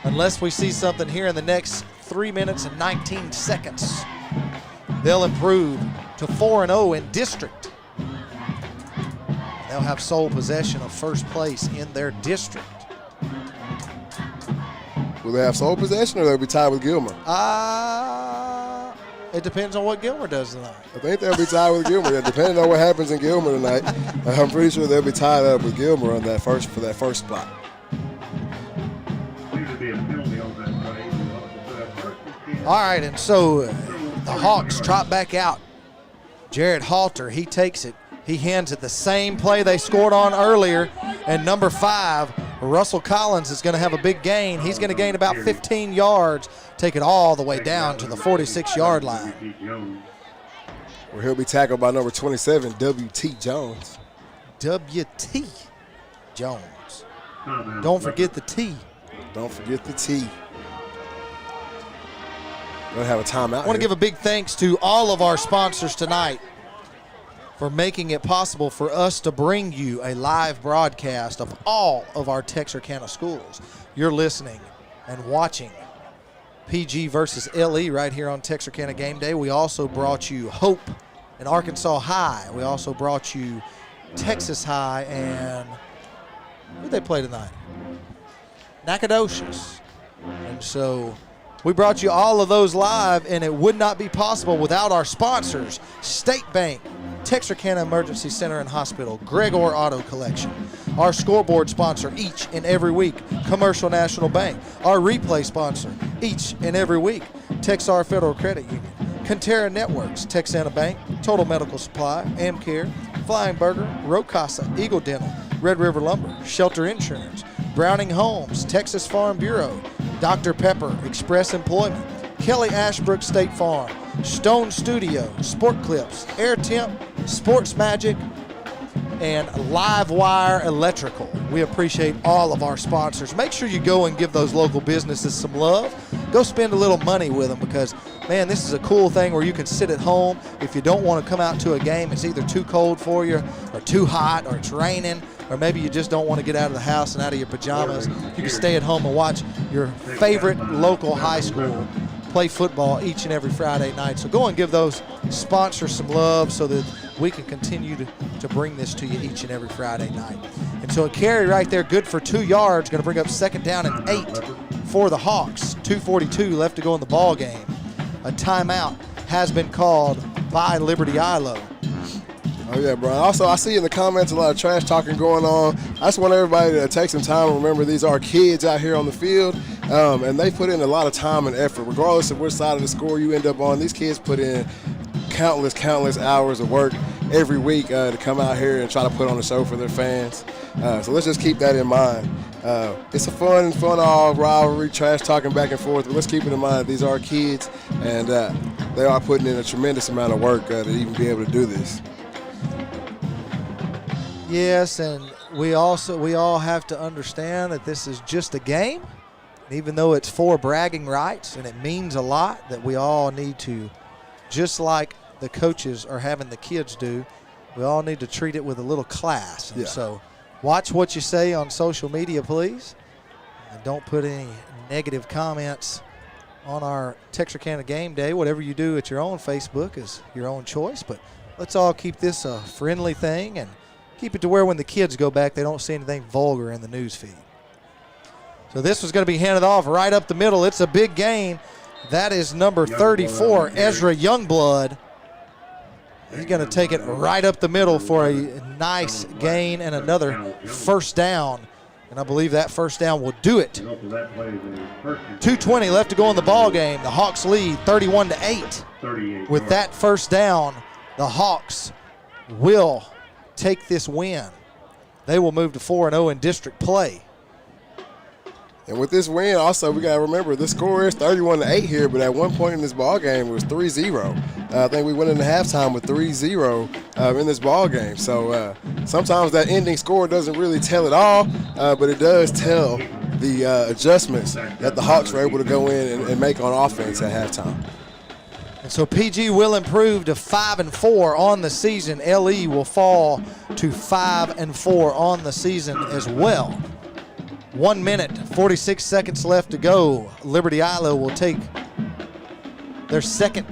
unless we see something here in the next 3 minutes and 19 seconds. They'll improve to 4-0 in district. They'll have sole possession of first place in their district. Will they have sole possession or they'll be tied with Gilmer? It depends on what Gilmer does tonight. I think they'll be tied with Gilmer. Yeah, depending on what happens in Gilmer tonight, I'm pretty sure they'll be tied up with Gilmer on that first spot. All right, and so the Hawks trot back out. Jared Halter, he takes it. He hands it the same play they scored on earlier, and number 5, Russell Collins, is going to have a big gain. He's going to gain about 15 yards, take it all the way down to the 46-yard line. Where he'll be tackled by number 27, W.T. Jones. W.T. Jones. Don't forget the T. Don't forget the T. We're going to have a timeout. I want to give a big thanks to all of our sponsors tonight for making it possible for us to bring you a live broadcast of all of our Texarkana schools. You're listening and watching PG versus LE right here on Texarkana Game Day. We also brought you Hope and Arkansas High. We also brought you Texas High and who did they play tonight? Nacogdoches. And so we brought you all of those live, and it would not be possible without our sponsors, State Bank, Texarkana Emergency Center and Hospital, Gregor Auto Collection. Our scoreboard sponsor each and every week, Commercial National Bank. Our replay sponsor each and every week, Texar Federal Credit Union. Conterra Networks, Texana Bank, Total Medical Supply, Amcare, Flying Burger, Rocasa, Eagle Dental, Red River Lumber, Shelter Insurance, Browning Homes, Texas Farm Bureau, Dr. Pepper, Express Employment, Kelly Ashbrook State Farm, Stone Studio, Sport Clips, Air Temp, Sports Magic, and Livewire Electrical. We appreciate all of our sponsors. Make sure you go and give those local businesses some love. Go spend a little money with them because, man, this is a cool thing where you can sit at home. If you don't want to come out to a game, it's either too cold for you or too hot or it's raining, or maybe you just don't want to get out of the house and out of your pajamas. You can stay at home and watch your favorite local high school play football each and every Friday night. So go and give those sponsors some love so that we can continue to bring this to you each and every Friday night. And so a carry right there, good for 2 yards, going to bring up 2nd down and 8 for the Hawks. 2:42 left to go in the ball game. A timeout has been called by Liberty Eylau. Oh, yeah, Brian. Also, I see in the comments a lot of trash talking going on. I just want everybody to take some time and remember these are kids out here on the field, and they put in a lot of time and effort. Regardless of which side of the score you end up on, these kids put in countless hours of work every week to come out here and try to put on a show for their fans. So let's just keep that in mind. It's a fun all rivalry, trash talking back and forth, but let's keep it in mind that these are kids, and they are putting in a tremendous amount of work to even be able to do this. Yes, and we all have to understand that this is just a game. And even though it's for bragging rights and it means a lot, that we all need to, just like the coaches are having the kids do, we all need to treat it with a little class. And so watch what you say on social media, please. And don't put any negative comments on our Texarkana Game Day. Whatever you do at your own Facebook is your own choice. But let's all keep this a friendly thing and keep it to where when the kids go back, they don't see anything vulgar in the news feed. So this was going to be handed off right up the middle. It's a big gain. That is number 34, Ezra Youngblood. He's going to take it right up the middle for a nice gain and another 1st down. And I believe that 1st down will do it. 2:20 left to go in the ball game. The Hawks lead 31-8. With that 1st down, the Hawks will take this win. They will move to 4-0 in district play. And with this win, also, we got to remember the score is 31-8 here, but at one point in this ball game, it was 3-0. I think we went into halftime with 3-0 in this ball game. So sometimes that ending score doesn't really tell it all, but it does tell the adjustments that the Hawks were able to go in and make on offense at halftime. And so PG will improve to 5-4 on the season. LE will fall to 5-4 on the season as well. 1 minute, 46 seconds left to go. Liberty Eylau will take their third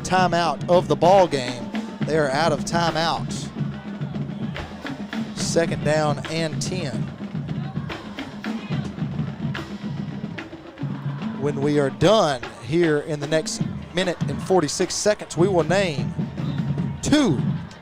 timeout of the ball game. They are out of timeouts. 2nd down and 10. When we are done here in the next minute and 46 seconds, we will name 2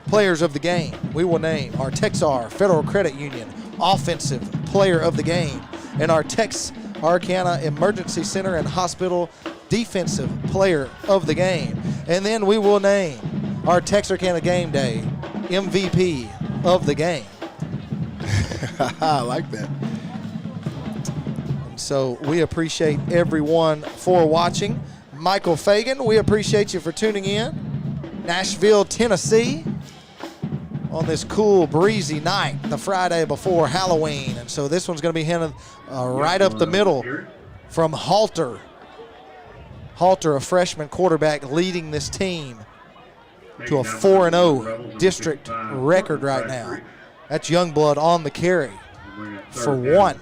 players of the game. We will name our Texar Federal Credit Union Offensive Player of the Game and our Texarkana Emergency Center and Hospital Defensive Player of the Game. And then we will name our Texarkana Game Day MVP of the game. I like that. So we appreciate everyone for watching. Michael Fagan, we appreciate you for tuning in. Nashville, Tennessee, on this cool, breezy night, the Friday before Halloween. And so this one's going to be handed right up the middle from Halter. Halter, a freshman quarterback, leading this team to a 4-0 district record right now. That's Youngblood on the carry for 1.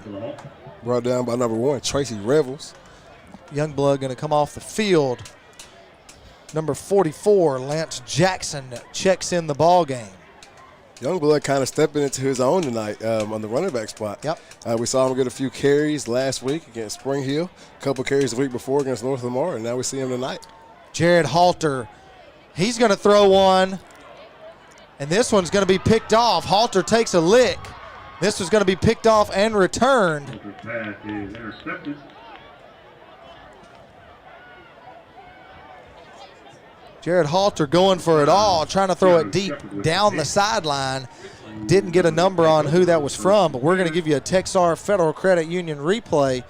Brought down by number 1, Tracy Revels. Youngblood going to come off the field. Number 44, Lance Jackson, checks in the ball game. Youngblood kind of stepping into his own tonight on the running back spot. Yep. We saw him get a few carries last week against Spring Hill, a couple carries the week before against North Lamar, and now we see him tonight. Jared Halter, he's going to throw one, and this one's going to be picked off. Halter takes a lick. This was going to be picked off and returned. Pass is intercepted. Jared Halter going for it all, trying to throw it deep down the sideline. didn't get a number on who that was from, but we're going to give you a Texar Federal Credit Union replay.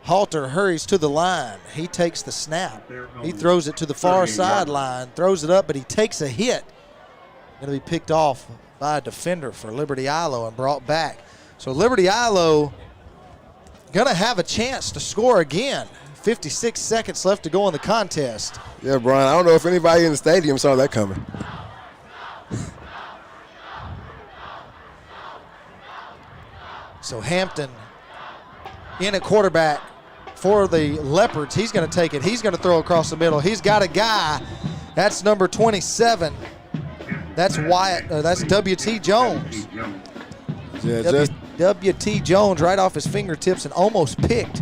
Halter hurries to the line. He takes the snap. He throws it to the far sideline, throws it up, but he takes a hit. Going to be picked off by a defender for Liberty Eylau and brought back. So Liberty Eylau going to have a chance to score again. 56 seconds left to go in the contest. Yeah, Brian, I don't know if anybody in the stadium saw that coming. So Hampton in at quarterback for the Leopards. He's going to take it. He's going to throw across the middle. He's got a guy. That's number 27. That's Wyatt. That's W.T. Jones. Yeah, W.T. Jones right off his fingertips and almost picked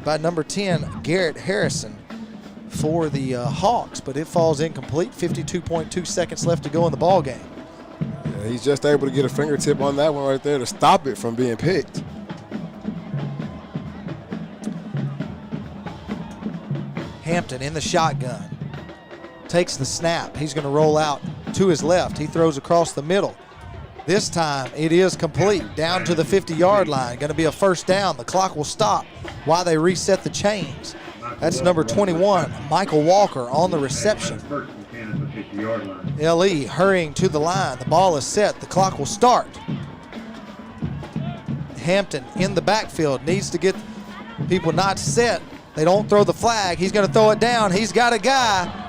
by number 10, Garrett Harrison, for the Hawks, but it falls incomplete. 52.2 seconds left to go in the ball game. Yeah, he's just able to get a fingertip on that one right there to stop it from being picked. Hampton in the shotgun. Takes the snap. He's going to roll out to his left. He throws across the middle. This time it is complete, down to the 50-yard line. Going to be a first down. The clock will stop while they reset the chains. That's number 21, Michael Walker, on the reception. L.E. hurrying to the line. The ball is set. The clock will start. Hampton in the backfield needs to get people not set. They don't throw the flag. He's going to throw it down. He's got a guy.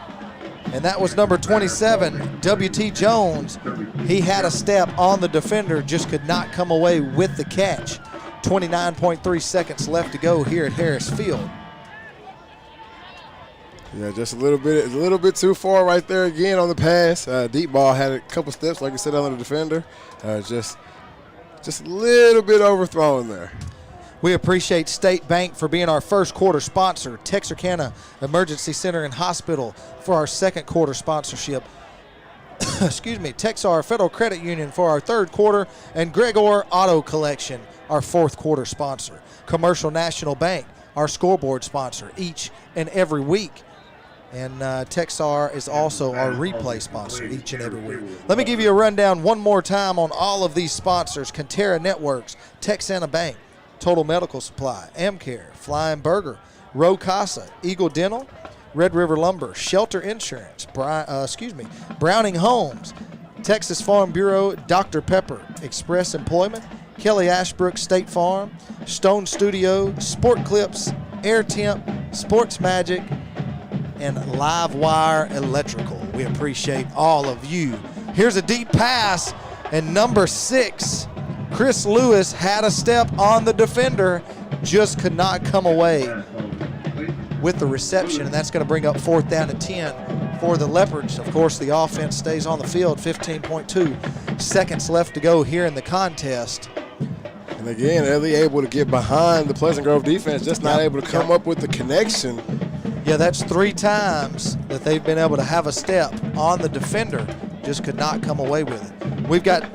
And that was number 27, W.T. Jones. He had a step on the defender, just could not come away with the catch. 29.3 seconds left to go here at Harris Field. Yeah, just a little bit too far right there again on the pass. Deep ball had a couple steps, like you said, on the defender. Just a little bit overthrown there. We appreciate State Bank for being our first quarter sponsor, Texarkana Emergency Center and Hospital for our second quarter sponsorship. Excuse me, Texar Federal Credit Union for our third quarter, and Gregor Auto Collection, our fourth quarter sponsor. Commercial National Bank, our scoreboard sponsor each and every week. And Texar is also our replay sponsor each and every week. Let me give you a rundown one more time on all of these sponsors: Conterra Networks, Texana Bank, Total Medical Supply, Amcare, Flying Burger, Roe Casa, Eagle Dental, Red River Lumber, Shelter Insurance, Browning Homes, Texas Farm Bureau, Dr. Pepper, Express Employment, Kelly Ashbrook State Farm, Stone Studio, Sport Clips, Air Temp, Sports Magic, and Livewire Electrical. We appreciate all of you. Here's a deep pass, and number 6, Chris Lewis had a step on the defender, just could not come away with the reception, and that's going to bring up 4th down and 10 for the Leopards. Of course, the offense stays on the field. 15.2 seconds left to go here in the contest. And again, Ellie able to get behind the Pleasant Grove defense, just not able to come up with the connection. Yeah, that's 3 times that they've been able to have a step on the defender, just could not come away with it. We've got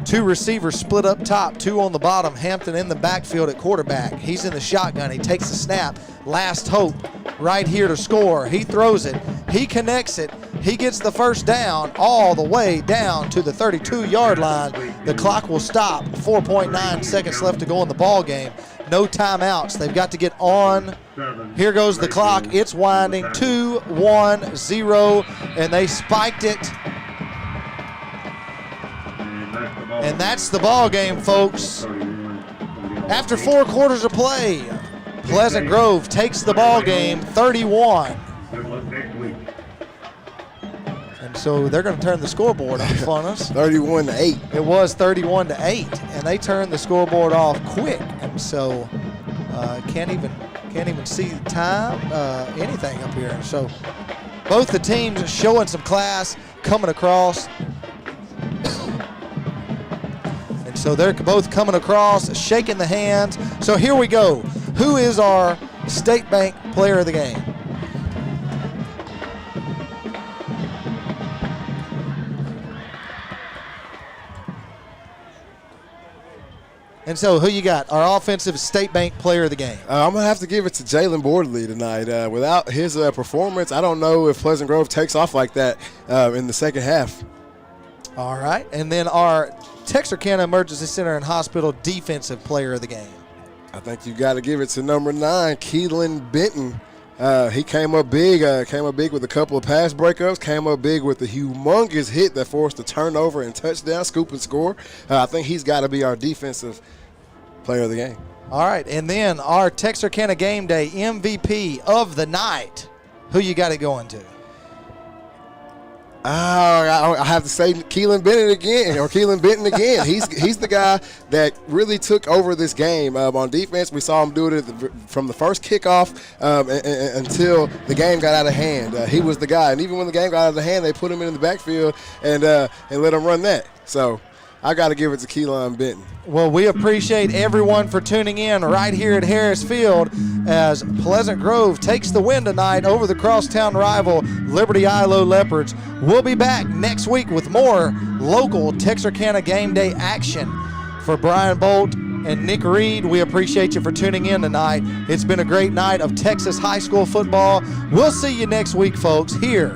2 receivers split up top, 2 on the bottom. Hampton in the backfield at quarterback. He's in the shotgun. He takes the snap. Last hope right here to score. He throws it. He connects it. He gets the first down all the way down to the 32-yard line. The clock will stop. 4.9 seconds left to go in the ball game. No timeouts. They've got to get on. Here goes the clock. It's winding. 2-1-0, and they spiked it. And that's the ball game, folks. After 4 quarters of play, Pleasant Grove takes the ball game 31. And so they're going to turn the scoreboard off on us. 31-8. It was 31-8, and they turned the scoreboard off quick. And so can't even see time, anything up here. So both the teams showing some class, coming across. So they're both coming across, shaking the hands. So here we go. Who is our State Bank player of the game? And so who you got? Our offensive State Bank player of the game. I'm going to have to give it to Jalen Bordley tonight. Without his performance, I don't know if Pleasant Grove takes off like that in the second half. All right. And then our Texarkana Emergency Center and Hospital Defensive Player of the Game. I think you got to give it to number 9, Keelan Benton. He came up big with a couple of pass breakups, came up big with a humongous hit that forced a turnover and touchdown, scoop and score. I think he's got to be our defensive player of the game. All right, and then our Texarkana Game Day MVP of the night. Who you got it going to? I have to say Keelan Benton again. He's the guy that really took over this game. On defense, we saw him do it from the first kickoff until the game got out of hand. He was the guy, and even when the game got out of hand, they put him in the backfield and let him run that. So I got to give it to Keelan Benton. Well, we appreciate everyone for tuning in right here at Harris Field as Pleasant Grove takes the win tonight over the crosstown rival Liberty Eylau Leopards. We'll be back next week with more local Texarkana Game Day action. For Brian Bolt and Nick Reed, we appreciate you for tuning in tonight. It's been a great night of Texas high school football. We'll see you next week, folks, here